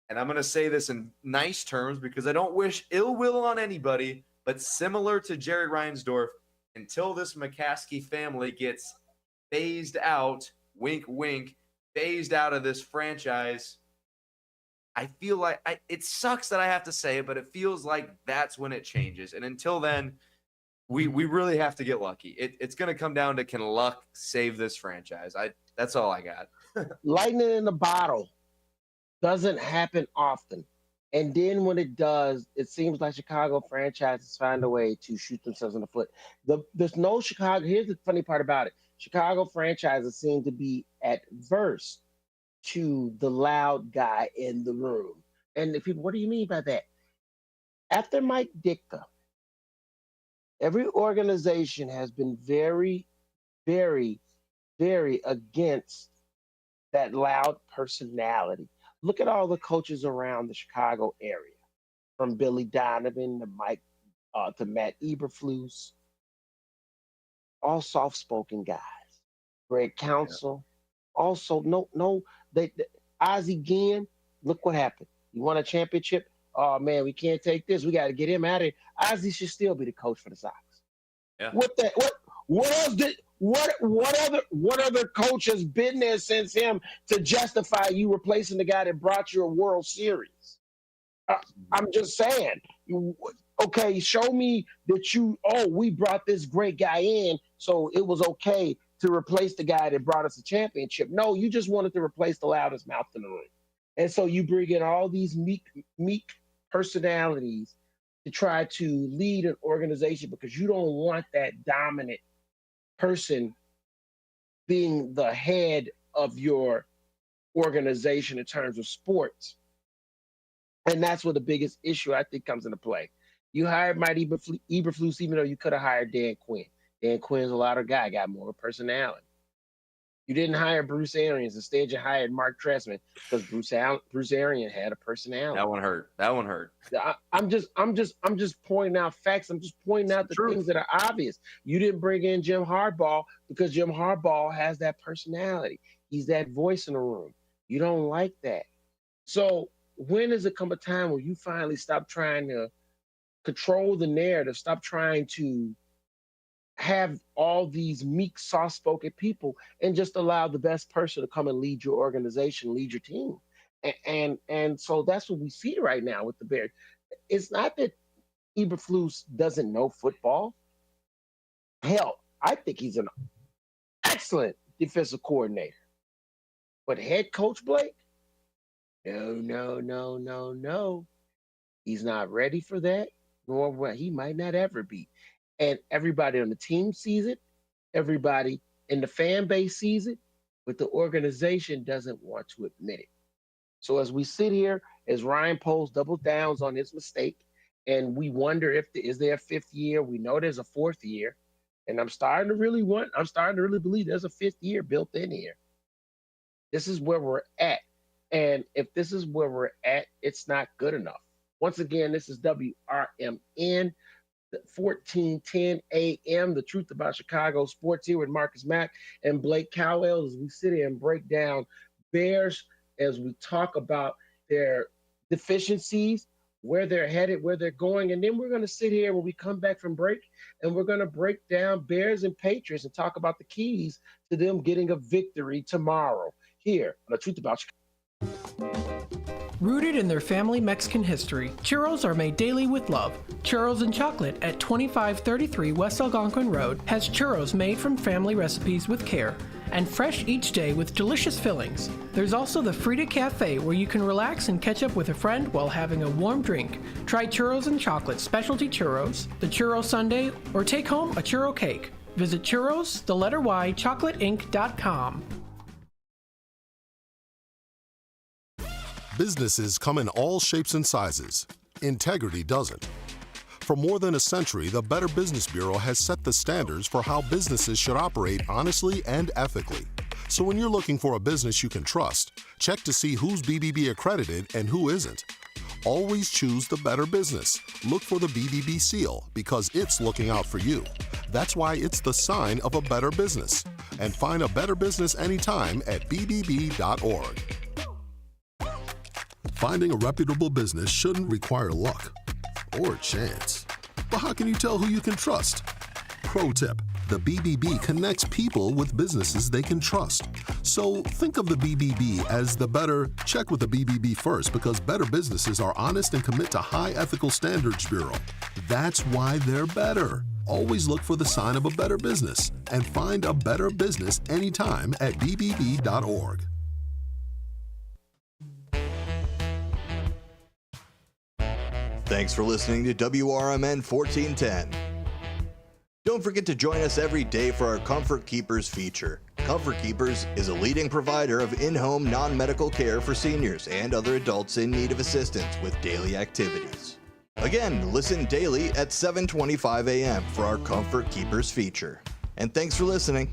And I'm going to say this in nice terms because I don't wish ill will on anybody, but similar to Jerry Reinsdorf, until this McCaskey family gets phased out, wink, wink, phased out of this franchise, I feel like it sucks that I have to say it, but it feels like that's when it changes. And until then, we really have to get lucky. It's going to come down to, can luck save this franchise? That's all I got. Lightning in the bottle doesn't happen often. And then when it does, it seems like Chicago franchises find a way to shoot themselves in the foot. There's no Chicago. Here's the funny part about it. Chicago franchises seem to be adverse to the loud guy in the room. And the people, what do you mean by that? After Mike Ditka, every organization has been very, very, very against that loud personality. Look at all the coaches around the Chicago area, from Billy Donovan to Matt Eberflus, all soft-spoken guys. Greg Counsell, also Ozzie Guillen. Look what happened. He won a championship. Oh man, we can't take this. We got to get him out of here. Ozzie should still be the coach for the Sox. Yeah. What other coach has been there since him to justify you replacing the guy that brought you a World Series? I'm just saying. Okay, show me that we brought this great guy in, so it was okay to replace the guy that brought us a championship. No, you just wanted to replace the loudest mouth in the room. And so you bring in all these meek personalities to try to lead an organization because you don't want that dominant person being the head of your organization in terms of sports. And that's where the biggest issue, I think, comes into play. You hired Mike Eberflus, even though you could have hired Dan Quinn. Dan Quinn's a louder guy, got more personality. You didn't hire Bruce Arians. Instead, you hired Mark Trestman because Bruce Arians had a personality. That one hurt. I'm just pointing out facts. I'm just pointing out the things that are obvious. You didn't bring in Jim Harbaugh because Jim Harbaugh has that personality. He's that voice in the room. You don't like that. So when does it come a time where you finally stop trying to control the narrative, stop trying to have all these meek, soft-spoken people, and just allow the best person to come and lead your organization, lead your team? And so that's what we see right now with the Bears. It's not that Eberflus doesn't know football. Hell, I think he's an excellent defensive coordinator. But head coach Blake? No. He's not ready for that, nor he might not ever be. And everybody on the team sees it. Everybody in the fan base sees it, but the organization doesn't want to admit it. So as we sit here, as Ryan Poles doubles down on his mistake, and we wonder is there a fifth year? We know there's a fourth year, and I'm starting to really believe there's a fifth year built in here. This is where we're at. And if this is where we're at, it's not good enough. Once again, this is WRMN. 1410 AM, the truth about Chicago sports, here with Marcus Mack and Blake Cowell as we sit here and break down Bears, as we talk about their deficiencies, where they're headed, where they're going. And then we're going to sit here when we come back from break, and we're going to break down Bears and Patriots and talk about the keys to them getting a victory tomorrow here on The Truth About Chicago. Rooted in their family Mexican history, churros are made daily with love. Churros and Chocolate at 2533 West Algonquin Road has churros made from family recipes with care and fresh each day with delicious fillings. There's also the Frida Cafe where you can relax and catch up with a friend while having a warm drink. Try Churros and Chocolate specialty churros, the churro sundae, or take home a churro cake. Visit churros, the letter Y, chocolateinc.com. Businesses come in all shapes and sizes. Integrity doesn't. For more than a century, the Better Business Bureau has set the standards for how businesses should operate honestly and ethically. So when you're looking for a business you can trust, check to see who's BBB accredited and who isn't. Always choose the Better Business. Look for the BBB seal because it's looking out for you. That's why it's the sign of a better business. And find a better business anytime at bbb.org. Finding a reputable business shouldn't require luck or chance. But how can you tell who you can trust? Pro tip, the BBB connects people with businesses they can trust. So think of the BBB as the better, check with the BBB first because better businesses are honest and commit to high ethical standards bureau. That's why they're better. Always look for the sign of a better business and find a better business anytime at bbb.org. Thanks for listening to WRMN 1410. Don't forget to join us every day for our Comfort Keepers feature. Comfort Keepers is a leading provider of in-home non-medical care for seniors and other adults in need of assistance with daily activities. Again, listen daily at 7:25 a.m. for our Comfort Keepers feature. And thanks for listening.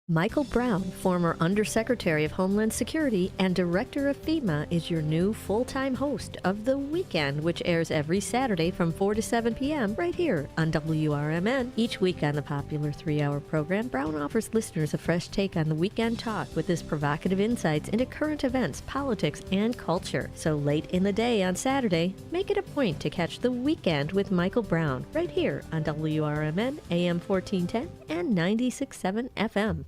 Michael Brown, former Undersecretary of Homeland Security and Director of FEMA, is your new full-time host of The Weekend, which airs every Saturday from 4 to 7 p.m. right here on WRMN. Each week on the popular 3-hour program, Brown offers listeners a fresh take on the weekend talk with his provocative insights into current events, politics, and culture. So late in the day on Saturday, make it a point to catch The Weekend with Michael Brown right here on WRMN, AM 1410 and 96.7 FM.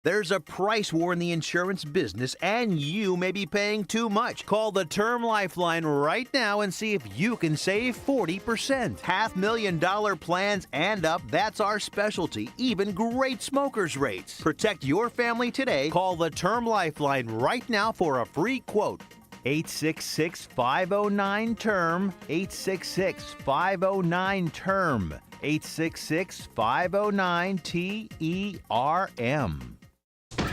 There's a price war in the insurance business, and you may be paying too much. Call the Term Lifeline right now and see if you can save 40%. $500,000 plans and up, that's our specialty. Even great smokers' rates. Protect your family today. Call the Term Lifeline right now for a free quote. 866-509-TERM. 866-509-TERM. 866-509-TERM.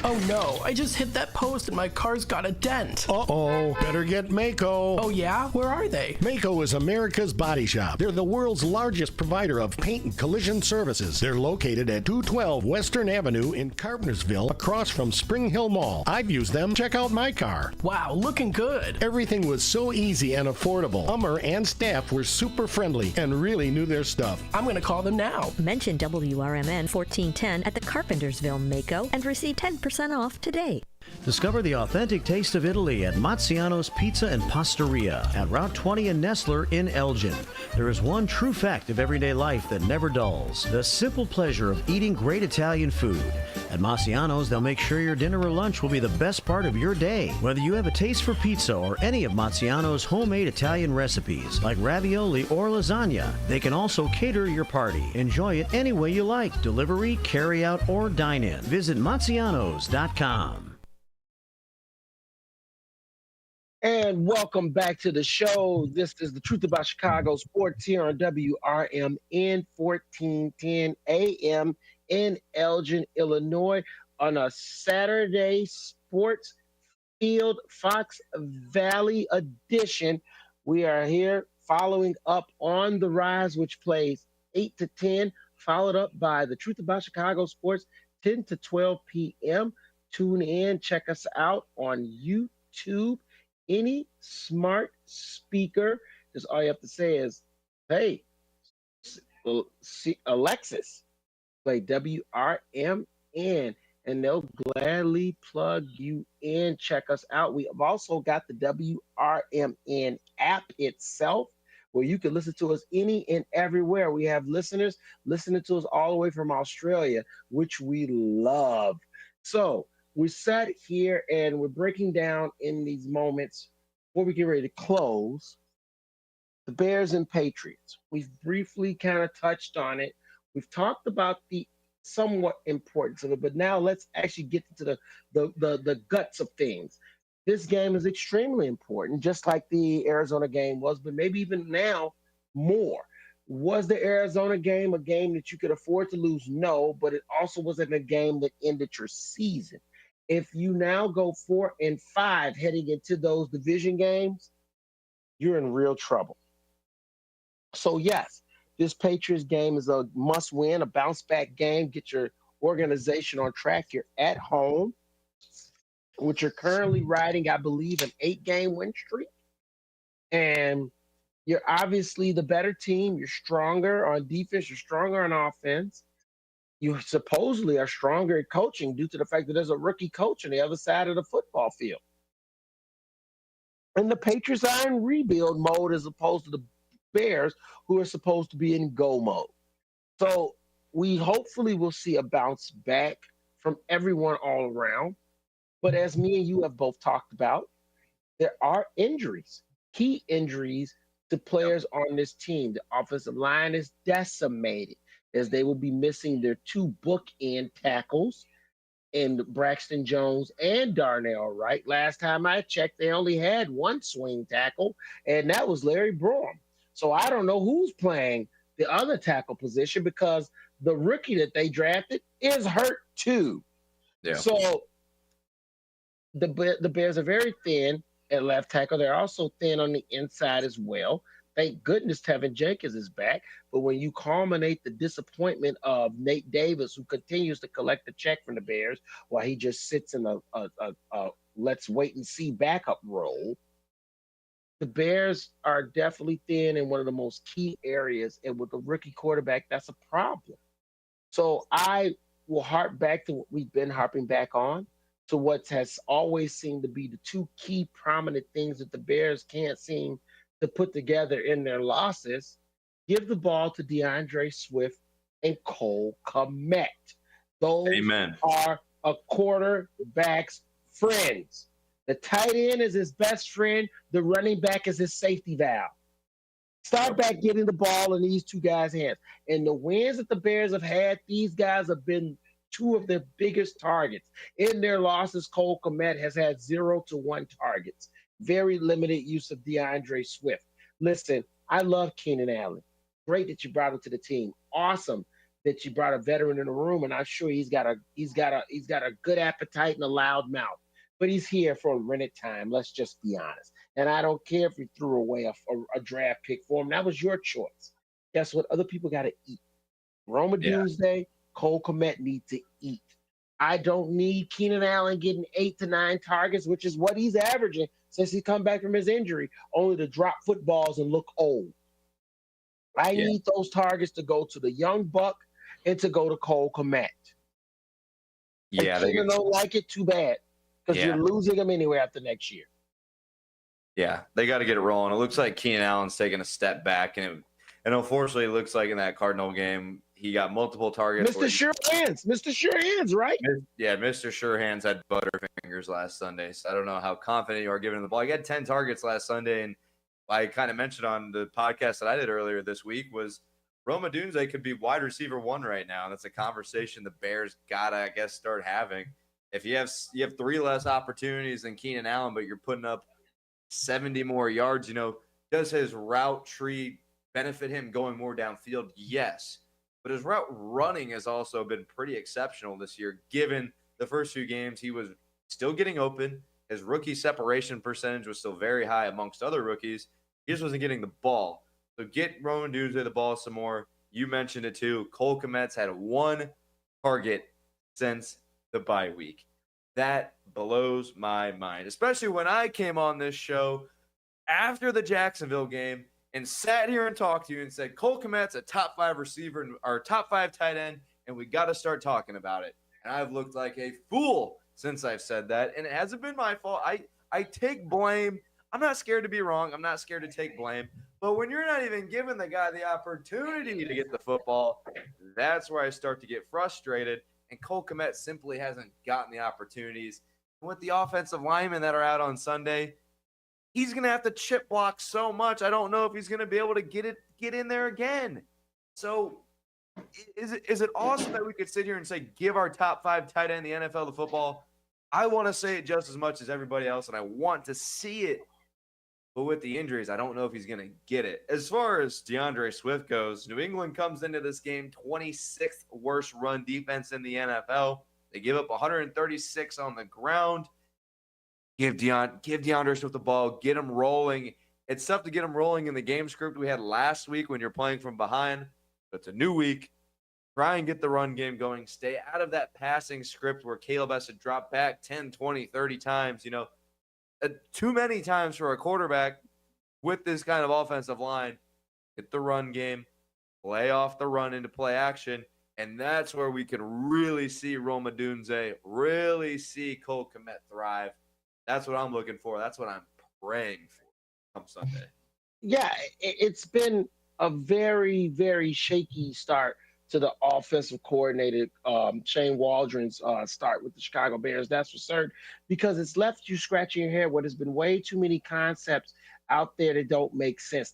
Oh no, I just hit that post and my car's got a dent. Uh-oh, better get Mako. Oh yeah? Where are they? Mako is America's body shop. They're the world's largest provider of paint and collision services. They're located at 212 Western Avenue in Carpentersville, across from Spring Hill Mall. I've used them. Check out my car. Wow, looking good. Everything was so easy and affordable. Hummer and staff were super friendly and really knew their stuff. I'm going to call them now. Mention WRMN 1410 at the Carpentersville Mako and receive 10% off today. Discover the authentic taste of Italy at Mazziano's Pizza and Pastaria at Route 20 in Nestler in Elgin. There is one true fact of everyday life that never dulls: the simple pleasure of eating great Italian food. At Mazziano's, they'll make sure your dinner or lunch will be the best part of your day. Whether you have a taste for pizza or any of Mazziano's homemade Italian recipes, like ravioli or lasagna, they can also cater your party. Enjoy it any way you like: delivery, carry-out, or dine-in. Visit Mazzianos.com. And welcome back to the show. This is The Truth About Chicago Sports here on WRMN 1410 AM in Elgin, Illinois, on a Saturday Sports Field Fox Valley edition. We are here following up on The Rise, which plays 8 to 10, followed up by The Truth About Chicago Sports 10 to 12 p.m. Tune in, check us out on YouTube. Any smart speaker, just all you have to say is, hey, Alexis, play WRMN. And and they'll gladly plug you in. Check us out. We have also got the WRMN app itself, where you can listen to us any and everywhere. We have listeners listening to us all the way from Australia, which we love. So we sat here and we're breaking down in these moments before we get ready to close the Bears and Patriots. We've briefly kind of touched on it. We've talked about the somewhat importance of it, but now let's actually get into the guts of things. This game is extremely important, just like the Arizona game was, but maybe even now more. Was the Arizona game a game that you could afford to lose? No, but it also wasn't a game that ended your season. If you now go 4-5 heading into those division games, you're in real trouble. So yes, this Patriots game is a must-win, a bounce-back game. Get your organization on track. You're at home, which you're currently riding, I believe, an 8-game win streak. And you're obviously the better team. You're stronger on defense. You're stronger on offense. You supposedly are stronger at coaching due to the fact that there's a rookie coach on the other side of the football field. And the Patriots are in rebuild mode as opposed to the Bears, who are supposed to be in go mode. So we hopefully will see a bounce back from everyone all around. But as me and you have both talked about, there are injuries, key injuries to players on this team. The offensive line is decimated as they will be missing their 2 bookend tackles in Braxton Jones and Darnell Wright. Last time I checked, they only had 1 swing tackle, and that was Larry Brom. So I don't know who's playing the other tackle position because the rookie that they drafted is hurt too. Yeah. So the Bears are very thin at left tackle. They're also thin on the inside as well. Thank goodness Tevin Jenkins is back. But when you culminate the disappointment of Nate Davis, who continues to collect the check from the Bears while he just sits in a let's wait and see backup role, the Bears are definitely thin in one of the most key areas. And with a rookie quarterback, that's a problem. So I will harp back to what we've been harping back on, to what has always seemed to be the 2 key prominent things that the Bears can't seem to put together in their losses. Give the ball to DeAndre Swift and Cole Kmet. Those Amen. are a quarterback's friends. The tight end is his best friend. The running back is his safety valve. Start back getting the ball in these 2 guys' hands. And the wins that the Bears have had, these guys have been 2 of their biggest targets. In their losses, Cole Kmet has had 0 to 1 targets. Very limited use of DeAndre Swift. Listen, I love Keenan Allen. Great that you brought him to the team. Awesome that you brought a veteran in the room, and I'm sure he's got a good appetite and a loud mouth. But he's here for a rented time. Let's just be honest. And I don't care if you threw away a draft pick for him. That was your choice. Guess what? Other people got to eat. Roma Doomsday, Cole Kmet need to eat. I don't need Keenan Allen getting 8 to 9 targets, which is what he's averaging since he come back from his injury, only to drop footballs and look old. I need those targets to go to the young buck and to go to Cole Kmet. Yeah, they don't like it too bad because you're losing them anyway after next year. Yeah, they got to get it rolling. It looks like Keenan Allen's taking a step back, and unfortunately, it looks like in that Cardinal game, he got multiple targets. Mr. Sure Hands, right? Yeah, Mr. Sure Hands had butterfingers last Sunday, so I don't know how confident you are giving him the ball. He had 10 targets last Sunday, and I kind of mentioned on the podcast that I did earlier this week was Roma Dunze could be wide receiver 1 right now, and that's a conversation the Bears gotta, I guess, start having. If you have 3 less opportunities than Keenan Allen, but you're putting up 70 more yards, does his route tree benefit him going more downfield? Yes. But his route running has also been pretty exceptional this year, given the first 2 games he was still getting open. His rookie separation percentage was still very high amongst other rookies. He just wasn't getting the ball. So get Roman Dunze the ball some more. You mentioned it too. Cole Kmet's had 1 target since the bye week. That blows my mind, especially when I came on this show after the Jacksonville game and sat here and talked to you and said, Cole Kmet's a top 5 receiver or top 5 tight end, and we got to start talking about it. And I've looked like a fool since I've said that. And it hasn't been my fault. I take blame. I'm not scared to be wrong. I'm not scared to take blame. But when you're not even giving the guy the opportunity to get the football, that's where I start to get frustrated. And Cole Kmet simply hasn't gotten the opportunities. And with the offensive linemen that are out on Sunday, he's going to have to chip block so much. I don't know if he's going to be able to get in there again. So is it awesome that we could sit here and say, give our top 5 tight end in the NFL the football? I want to say it just as much as everybody else, and I want to see it. But with the injuries, I don't know if he's going to get it. As far as DeAndre Swift goes, New England comes into this game 26th worst run defense in the NFL. They give up 136 on the ground. Give DeAndre Swift the ball. Get him rolling. It's tough to get him rolling in the game script we had last week when you're playing from behind. But it's a new week. Try and get the run game going. Stay out of that passing script where Caleb has to drop back 10, 20, 30 times. Too many times for a quarterback with this kind of offensive line. Get the run game, play off the run into play action, and that's where we can really see Rome Odunze, really see Cole Kmet thrive. That's what I'm looking for. That's what I'm praying for come Sunday. Yeah, it's been a very, very shaky start to the offensive coordinator, Shane Waldron's start with the Chicago Bears. That's for certain, because it's left you scratching your head where there's been way too many concepts out there that don't make sense.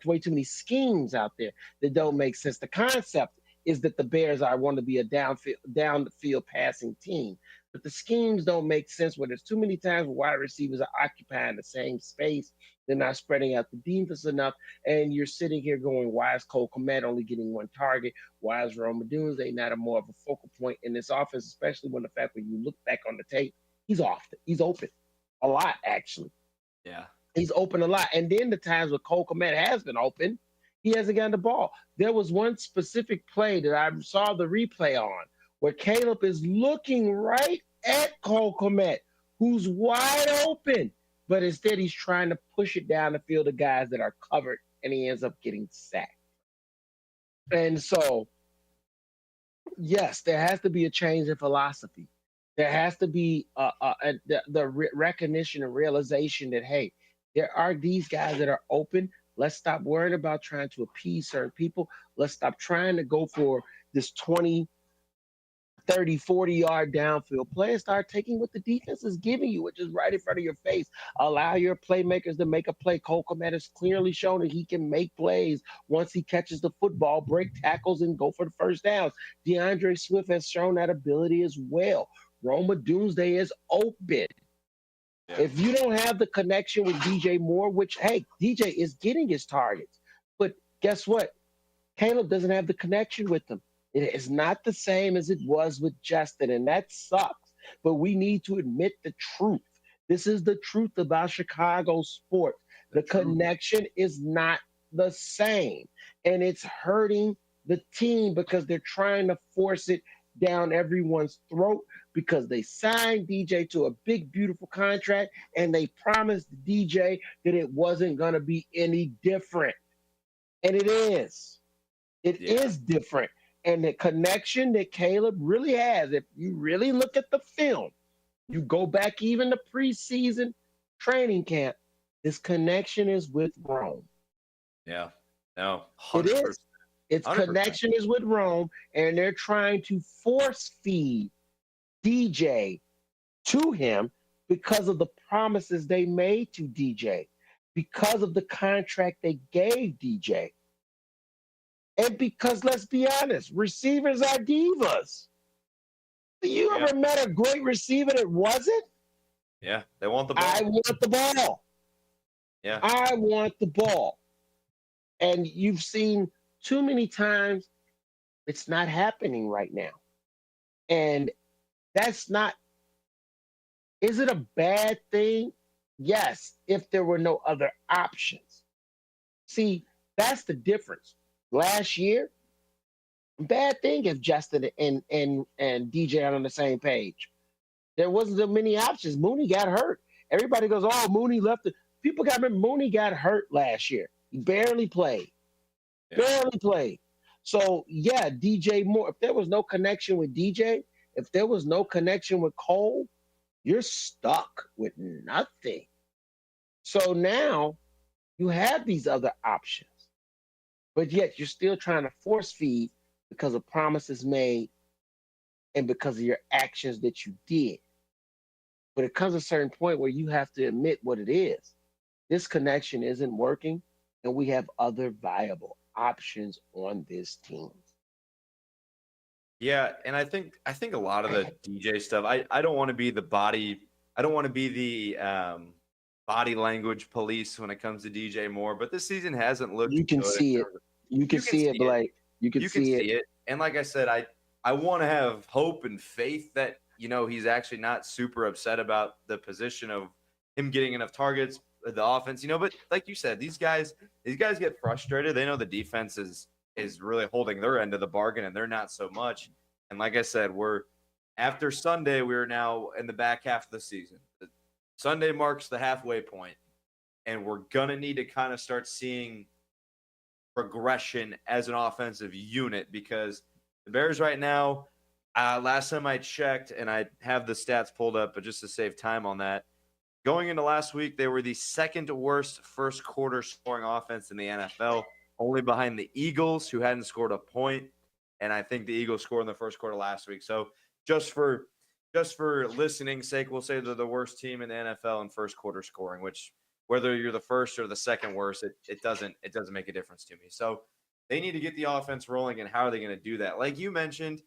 Way too many schemes out there that don't make sense. The concept is that the Bears want to be a down the field passing team. But the schemes don't make sense where there's too many times where wide receivers are occupying the same space. They're not spreading out the defense enough. And you're sitting here going, why is Cole Kmet only getting one target? Why is Rome Odunze not more of a focal point in this offense, especially when you look back on the tape, he's open a lot, actually. Yeah. He's open a lot. And then the times where Cole Kmet has been open, he hasn't gotten the ball. There was one specific play that I saw the replay on where Caleb is looking right at Cole Kmet, who's wide open, but instead he's trying to push it down the field of guys that are covered, and he ends up getting sacked. And so, yes, there has to be a change in philosophy. There has to be the recognition and realization that, hey, there are these guys that are open. Let's stop worrying about trying to appease certain people. Let's stop trying to go for this 20, 30, 40-yard downfield play and start taking what the defense is giving you, which is right in front of your face. Allow your playmakers to make a play. Cole Kmet has clearly shown that he can make plays once he catches the football, break tackles, and go for the first downs. DeAndre Swift has shown that ability as well. Rome Odunze is open. Yeah. If you don't have the connection with DJ Moore, which, hey, DJ is getting his targets, but guess what? Caleb doesn't have the connection with them. It is not the same as it was with Justin, and that sucks. But we need to admit the truth. This is the truth about Chicago sports. The connection is not the same, and it's hurting the team because they're trying to force it down everyone's throat because they signed DJ to a big, beautiful contract, and they promised DJ that it wasn't going to be any different. And it is. It is different. And the connection that Caleb really has, if you really look at the film, you go back even to preseason training camp, this connection is with Rome. Yeah. No, 100%. It is. Its 100%. Connection is with Rome, and they're trying to force feed DJ to him because of the promises they made to DJ, because of the contract they gave DJ. And because, let's be honest, receivers are divas. You ever met a great receiver that wasn't? Yeah, they want the ball. I want the ball. Yeah. I want the ball. And you've seen too many times it's not happening right now. And that's not, is it a bad thing? Yes, if there were no other options. See, that's the difference. Last year, bad thing if Justin and DJ are on the same page. There wasn't so many options. Mooney got hurt. Everybody goes, oh, Mooney left. People got to remember Mooney got hurt last year. He barely played. Yeah. Barely played. So, yeah, DJ Moore, if there was no connection with DJ, if there was no connection with Cole, you're stuck with nothing. So now you have these other options, but yet you're still trying to force feed because of promises made and because of your actions that you did. But it comes a certain point where you have to admit what it is. This connection isn't working, and we have other viable options on this team. Yeah, and I think a lot of the DJ stuff. I don't want to be the body. I don't want to be the body language police when it comes to DJ Moore. But this season hasn't looked. You can good in see it. terms of- You can see it, Blake. You can see it. And like I said, I want to have hope and faith that he's actually not super upset about the position of him getting enough targets, the offense. But like you said, these guys get frustrated. They know the defense is really holding their end of the bargain, and they're not so much. And like I said, after Sunday, we're now in the back half of the season. Sunday marks the halfway point, and we're gonna need to kind of start seeing progression as an offensive unit because the Bears right now, last time I checked, and I have the stats pulled up, but just to save time on that, going into last week, they were the second worst first quarter scoring offense in the NFL, only behind the Eagles, who hadn't scored a point. And I think the Eagles scored in the first quarter last week. So just for listening's sake, we'll say they're the worst team in the NFL in first quarter scoring, which whether you're the first or the second worst, it doesn't make a difference to me. So they need to get the offense rolling, and how are they going to do that? Like you mentioned,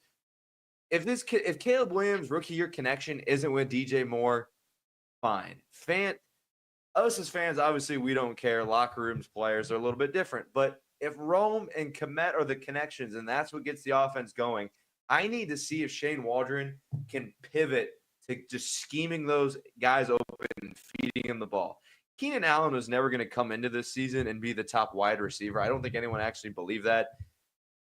if Caleb Williams' rookie year connection isn't with DJ Moore, fine. Us as fans, obviously, we don't care. Locker rooms, players are a little bit different. But if Rome and Komet are the connections, and that's what gets the offense going, I need to see if Shane Waldron can pivot to just scheming those guys open and feeding them the ball. Keenan Allen was never going to come into this season and be the top wide receiver. I don't think anyone actually believed that,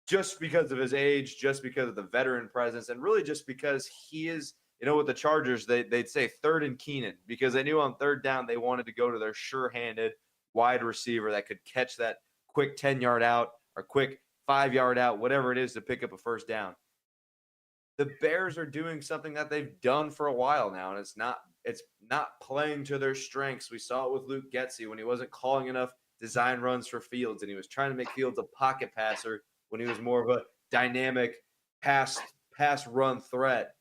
just because of his age, just because of the veteran presence, and really just because he is – with the Chargers, they'd say third and Keenan because they knew on third down they wanted to go to their sure-handed wide receiver that could catch that quick 10-yard out or quick 5-yard out, whatever it is, to pick up a first down. The Bears are doing something that they've done for a while now, and it's not playing to their strengths. We saw it with Luke Getsy when he wasn't calling enough design runs for Fields, and he was trying to make Fields a pocket passer when he was more of a dynamic pass run threat.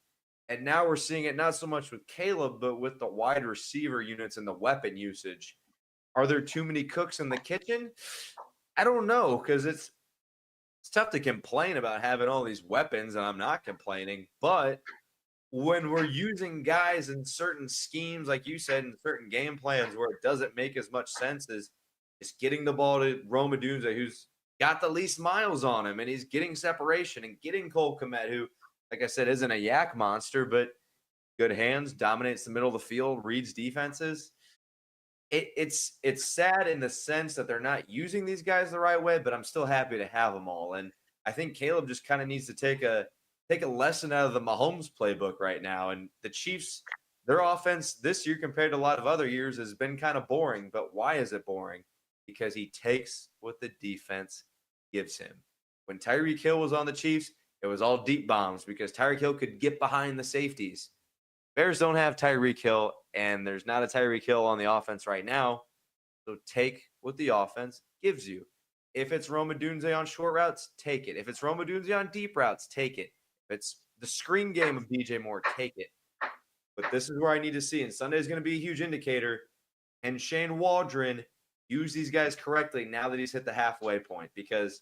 And now we're seeing it not so much with Caleb, but with the wide receiver units and the weapon usage. Are there too many cooks in the kitchen? I don't know, because it's tough to complain about having all these weapons, and I'm not complaining. But when we're using guys in certain schemes, like you said, in certain game plans where it doesn't make as much sense as just getting the ball to Rome Odunze, who's got the least miles on him, and he's getting separation, and getting Cole Kmet, who, like I said, isn't a yak monster, but good hands, dominates the middle of the field, reads defenses. It's sad in the sense that they're not using these guys the right way, but I'm still happy to have them all. And I think Caleb just kind of needs to take a lesson out of the Mahomes playbook right now. And the Chiefs, their offense this year compared to a lot of other years has been kind of boring. But why is it boring? Because he takes what the defense gives him. When Tyreek Hill was on the Chiefs, it was all deep bombs because Tyreek Hill could get behind the safeties. Bears don't have Tyreek Hill, and there's not a Tyreek Hill on the offense right now. So take what the offense gives you. If it's Rome Odunze on short routes, take it. If it's Rome Odunze on deep routes, take it. If it's the screen game of DJ Moore, take it. But this is where I need to see, and Sunday is going to be a huge indicator. And Shane Waldron use these guys correctly now that he's hit the halfway point, because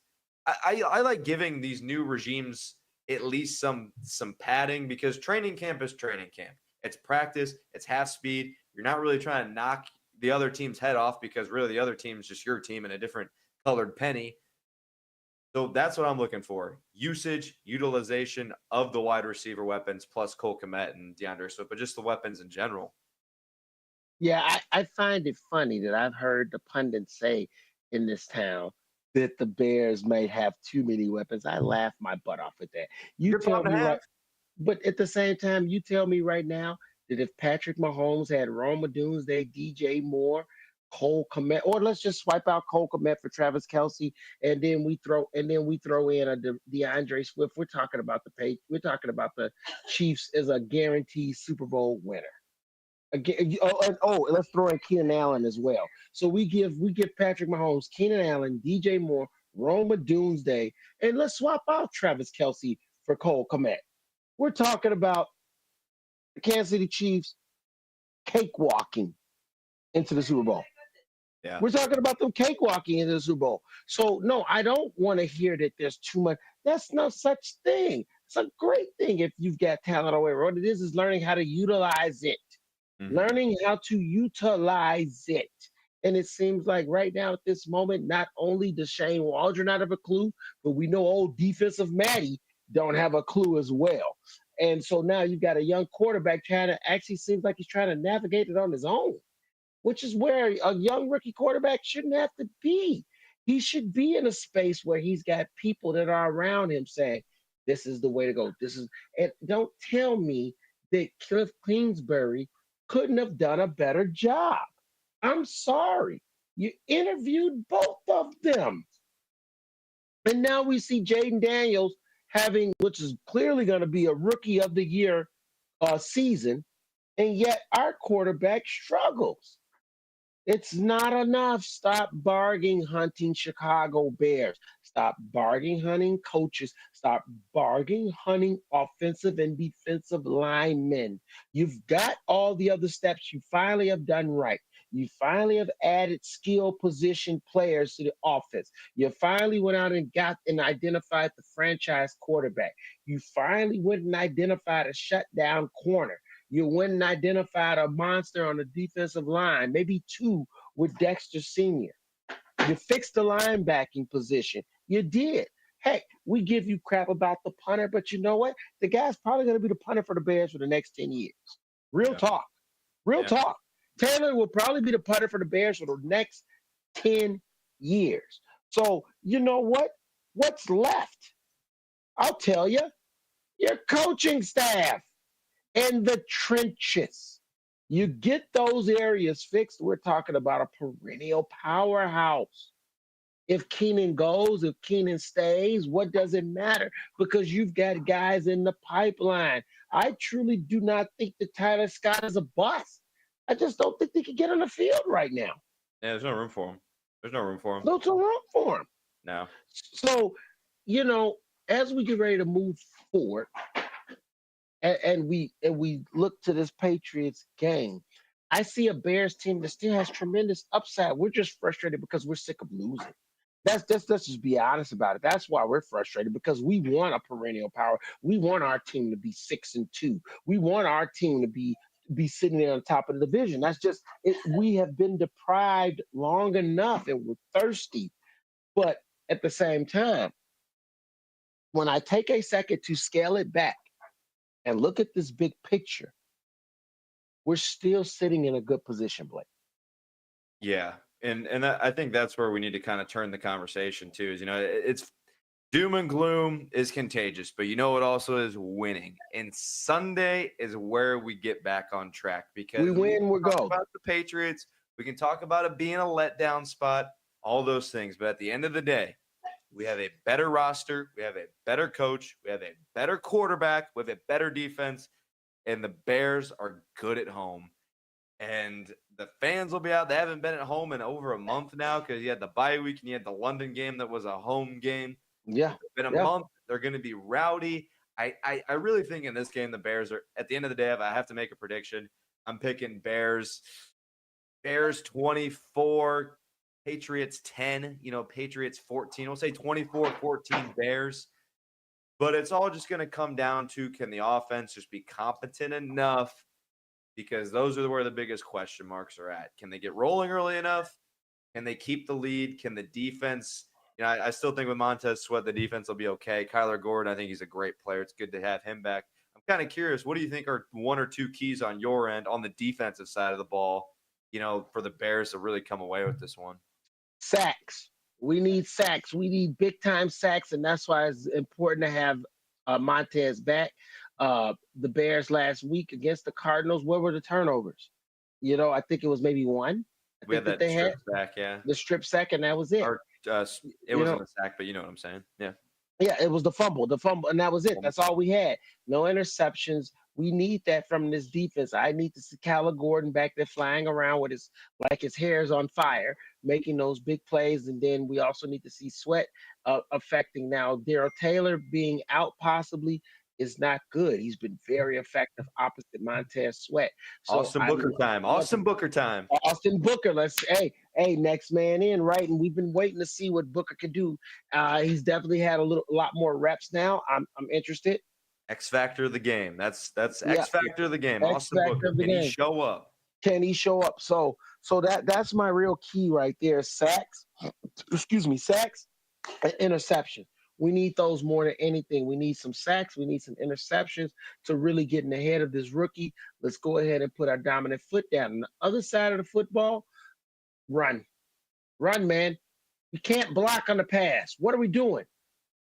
I like giving these new regimes at least some padding, because training camp is training camp. It's practice. It's half speed. You're not really trying to knock the other team's head off, because really the other team is just your team in a different colored penny. So that's what I'm looking for. Usage, utilization of the wide receiver weapons, plus Cole Kmet and DeAndre Swift, but just the weapons in general. Yeah, I find it funny that I've heard the pundits say in this town that the Bears may have too many weapons. I laugh my butt off at that. You tell me right, but at the same time, you tell me right now that if Patrick Mahomes had Rome Odunze, DJ Moore, Cole Kmet, or let's just swipe out Cole Kmet for Travis Kelsey, and then we throw in a DeAndre Swift. We're talking about the Chiefs as a guaranteed Super Bowl winner. Again, let's throw in Keenan Allen as well. So we give Patrick Mahomes, Keenan Allen, DJ Moore, Roma Doomsday, and let's swap out Travis Kelsey for Cole Kmet. We're talking about the Kansas City Chiefs cakewalking into the Super Bowl. Yeah. We're talking about them cakewalking into the Super Bowl. So no, I don't want to hear that there's too much. That's no such thing. It's a great thing if you've got talent over. What it is learning how to utilize it. Learning how to utilize it. And it seems like right now at this moment, not only does Shane Waldron not have a clue, but we know old defensive Matty don't have a clue as well. And so now you've got a young quarterback actually seems like he's trying to navigate it on his own, which is where a young rookie quarterback shouldn't have to be. He should be in a space where he's got people that are around him saying, this is the way to go. And don't tell me that Cliff Kingsbury couldn't have done a better job. I'm sorry. You interviewed both of them. And now we see Jaden Daniels which is clearly going to be a rookie of the year season, and yet our quarterback struggles. It's not enough. Stop bargain hunting Chicago Bears. Stop bargain hunting coaches. Stop bargain hunting offensive and defensive linemen. You've got all the other steps you finally have done right. You finally have added skill position players to the offense. You finally went out and identified the franchise quarterback. You finally went and identified a shutdown corner. You went and identified a monster on the defensive line, maybe two with Dexter Sr. You fixed the linebacking position. You did. Heck, we give you crap about the punter, but you know what? The guy's probably going to be the punter for the Bears for the next 10 years. Real talk. Talk. Taylor will probably be the punter for the Bears for the next 10 years. So, you know what? What's left? I'll tell you. Your coaching staff. And the trenches. You get those areas fixed, we're talking about a perennial powerhouse. If Keenan goes, if Keenan stays, what does it matter? Because you've got guys in the pipeline. I truly do not think that Tyler Scott is a bust. I just don't think they can get on the field right now. Yeah, there's no room for him. There's no room for him. There's no room for him. No. So, as we get ready to move forward, and we look to this Patriots game, I see a Bears team that still has tremendous upside. We're just frustrated because we're sick of losing. Let's just be honest about it. That's why we're frustrated, because we want a perennial power. We want our team to be 6-2. We want our team to be sitting there on top of the division. That's just it. We have been deprived long enough, and we're thirsty. But at the same time, when I take a second to scale it back and look at this big picture, we're still sitting in a good position, Blake. Yeah. And I think that's where we need to kind of turn the conversation to is, it's doom and gloom is contagious, but what also is winning. And Sunday is where we get back on track, because we win, we're gold. About the Patriots, we can talk about it being a letdown spot, all those things. But at the end of the day, we have a better roster. We have a better coach. We have a better quarterback. We have a better defense. And the Bears are good at home. And the fans will be out. They haven't been at home in over a month now, because you had the bye week and you had the London game that was a home game. Yeah. It's been a month. They're going to be rowdy. I really think in this game, the Bears are, at the end of the day, if I have to make a prediction, I'm picking Bears 24, Patriots 10, Patriots 14. We'll say 24-14 Bears. But it's all just going to come down to, can the offense just be competent enough? Because those are where the biggest question marks are at. Can they get rolling early enough? Can they keep the lead? Can the defense, I still think with Montez Sweat, the defense will be okay. Kyler Gordon, I think he's a great player. It's good to have him back. I'm kind of curious, what do you think are one or two keys on your end on the defensive side of the ball, for the Bears to really come away with this one? Sacks. We need sacks. We need big-time sacks, and that's why it's important to have Montez back. The Bears last week against the Cardinals, what were the turnovers? I think it was maybe one. We had that strip sack, yeah. The strip sack, and that was it. Or, it wasn't a sack, but you know what I'm saying. Yeah. Yeah, it was the fumble, and that was it. That's all we had. No interceptions. We need that from this defense. I need to see Kyler Gordon back there flying around with his hair is on fire, making those big plays. And then we also need to see Sweat affecting. Now, Darrell Taylor being out possibly is not good. He's been very effective opposite Montez Sweat. So Austin Booker time. Austin Booker time. Austin Booker. Hey, next man in, right? And we've been waiting to see what Booker could do. He's definitely had a lot more reps now. I'm interested. X factor of the game. That's X factor of the game. Austin Booker. Can he show up? Can he show up? So that's my real key right there. Sacks. Sacks and interception. We need those more than anything. We need some sacks. We need some interceptions to really get in the head of this rookie. Let's go ahead and put our dominant foot down. On the other side of the football, run, man. You can't block on the pass. What are we doing?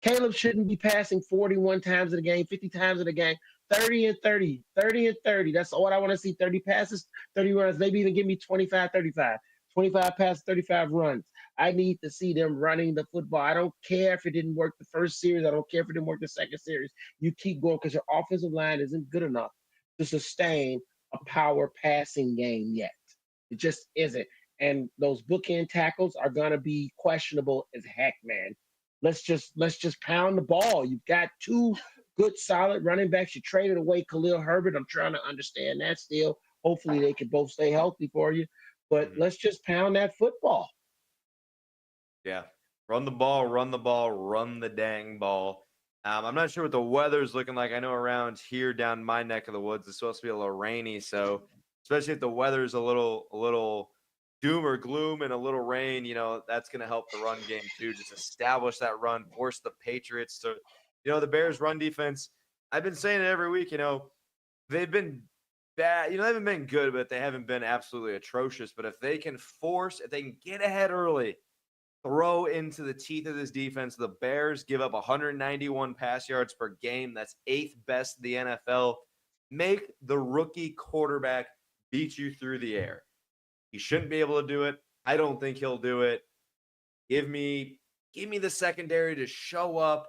Caleb shouldn't be passing 41 times in a game, 50 times in a game, 30 and 30, 30 and 30. That's all I want to see. 30 passes, 30 runs. Maybe even give me 25, 35, 25 passes, 35 runs. I need to see them running the football. I don't care if it didn't work the first series. I don't care if it didn't work the second series. You keep going because your offensive line isn't good enough to sustain a power passing game yet. It just isn't. And those bookend tackles are going to be questionable as heck, man. Let's just pound the ball. You've got two good, solid running backs. You traded away Khalil Herbert. I'm trying to understand that still. Hopefully they can both stay healthy for you. But let's just pound that football. Yeah. Run the ball, run the dang ball. I'm not sure what the weather's looking like. I know around here down my neck of the woods, it's supposed to be a little rainy. So especially if the weather's a little doom or gloom and a little rain, that's going to help the run game too. Just establish that run, force the Patriots to, the Bears run defense. I've been saying it every week, they've been bad. They haven't been good, but they haven't been absolutely atrocious. But if they can get ahead early, throw into the teeth of this defense. The Bears give up 191 pass yards per game. That's 8th best in the NFL. Make the rookie quarterback beat you through the air. He shouldn't be able to do it. I don't think he'll do it. Give me the secondary to show up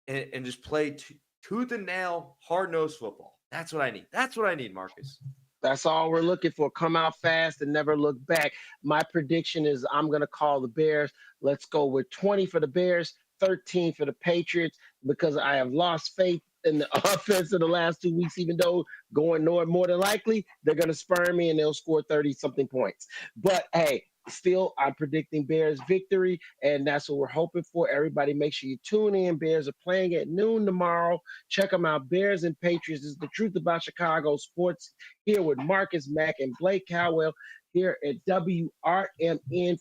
and just play tooth and nail, hard-nosed football. That's what I need. That's what I need, Marcus. That's all we're looking for. Come out fast and never look back. My prediction is I'm going to call the Bears. Let's go with 20 for the Bears, 13 for the Patriots, because I have lost faith in the offense in the last 2 weeks, even though going north, more than likely, they're going to spur me and they'll score 30-something points. But, hey, still, I'm predicting Bears victory, and that's what we're hoping for. Everybody, make sure you tune in. Bears are playing at noon tomorrow. Check them out. Bears and Patriots is the truth about Chicago sports, here with Marcus Mack and Blake Cowell here at WRMN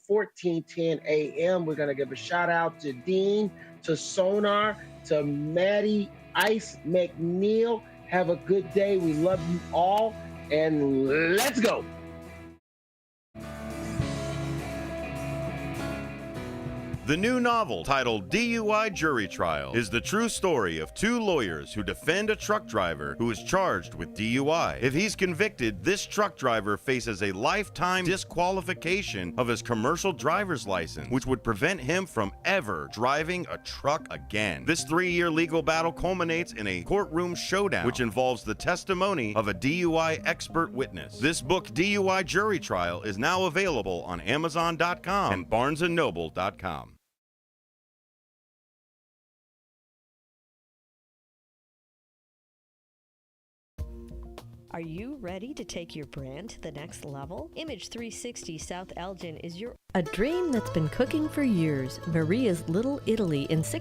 1410 AM. We're going to give a shout-out to Dean, to Sonar, to Maddie Ice McNeil. Have a good day. We love you all, and let's go. The new novel, titled DUI Jury Trial, is the true story of two lawyers who defend a truck driver who is charged with DUI. If he's convicted, this truck driver faces a lifetime disqualification of his commercial driver's license, which would prevent him from ever driving a truck again. This 3-year legal battle culminates in a courtroom showdown, which involves the testimony of a DUI expert witness. This book, DUI Jury Trial, is now available on Amazon.com and BarnesandNoble.com. Are you ready to take your brand to the next level? Image 360 South Elgin is a dream that's been cooking for years. Maria's Little Italy in 6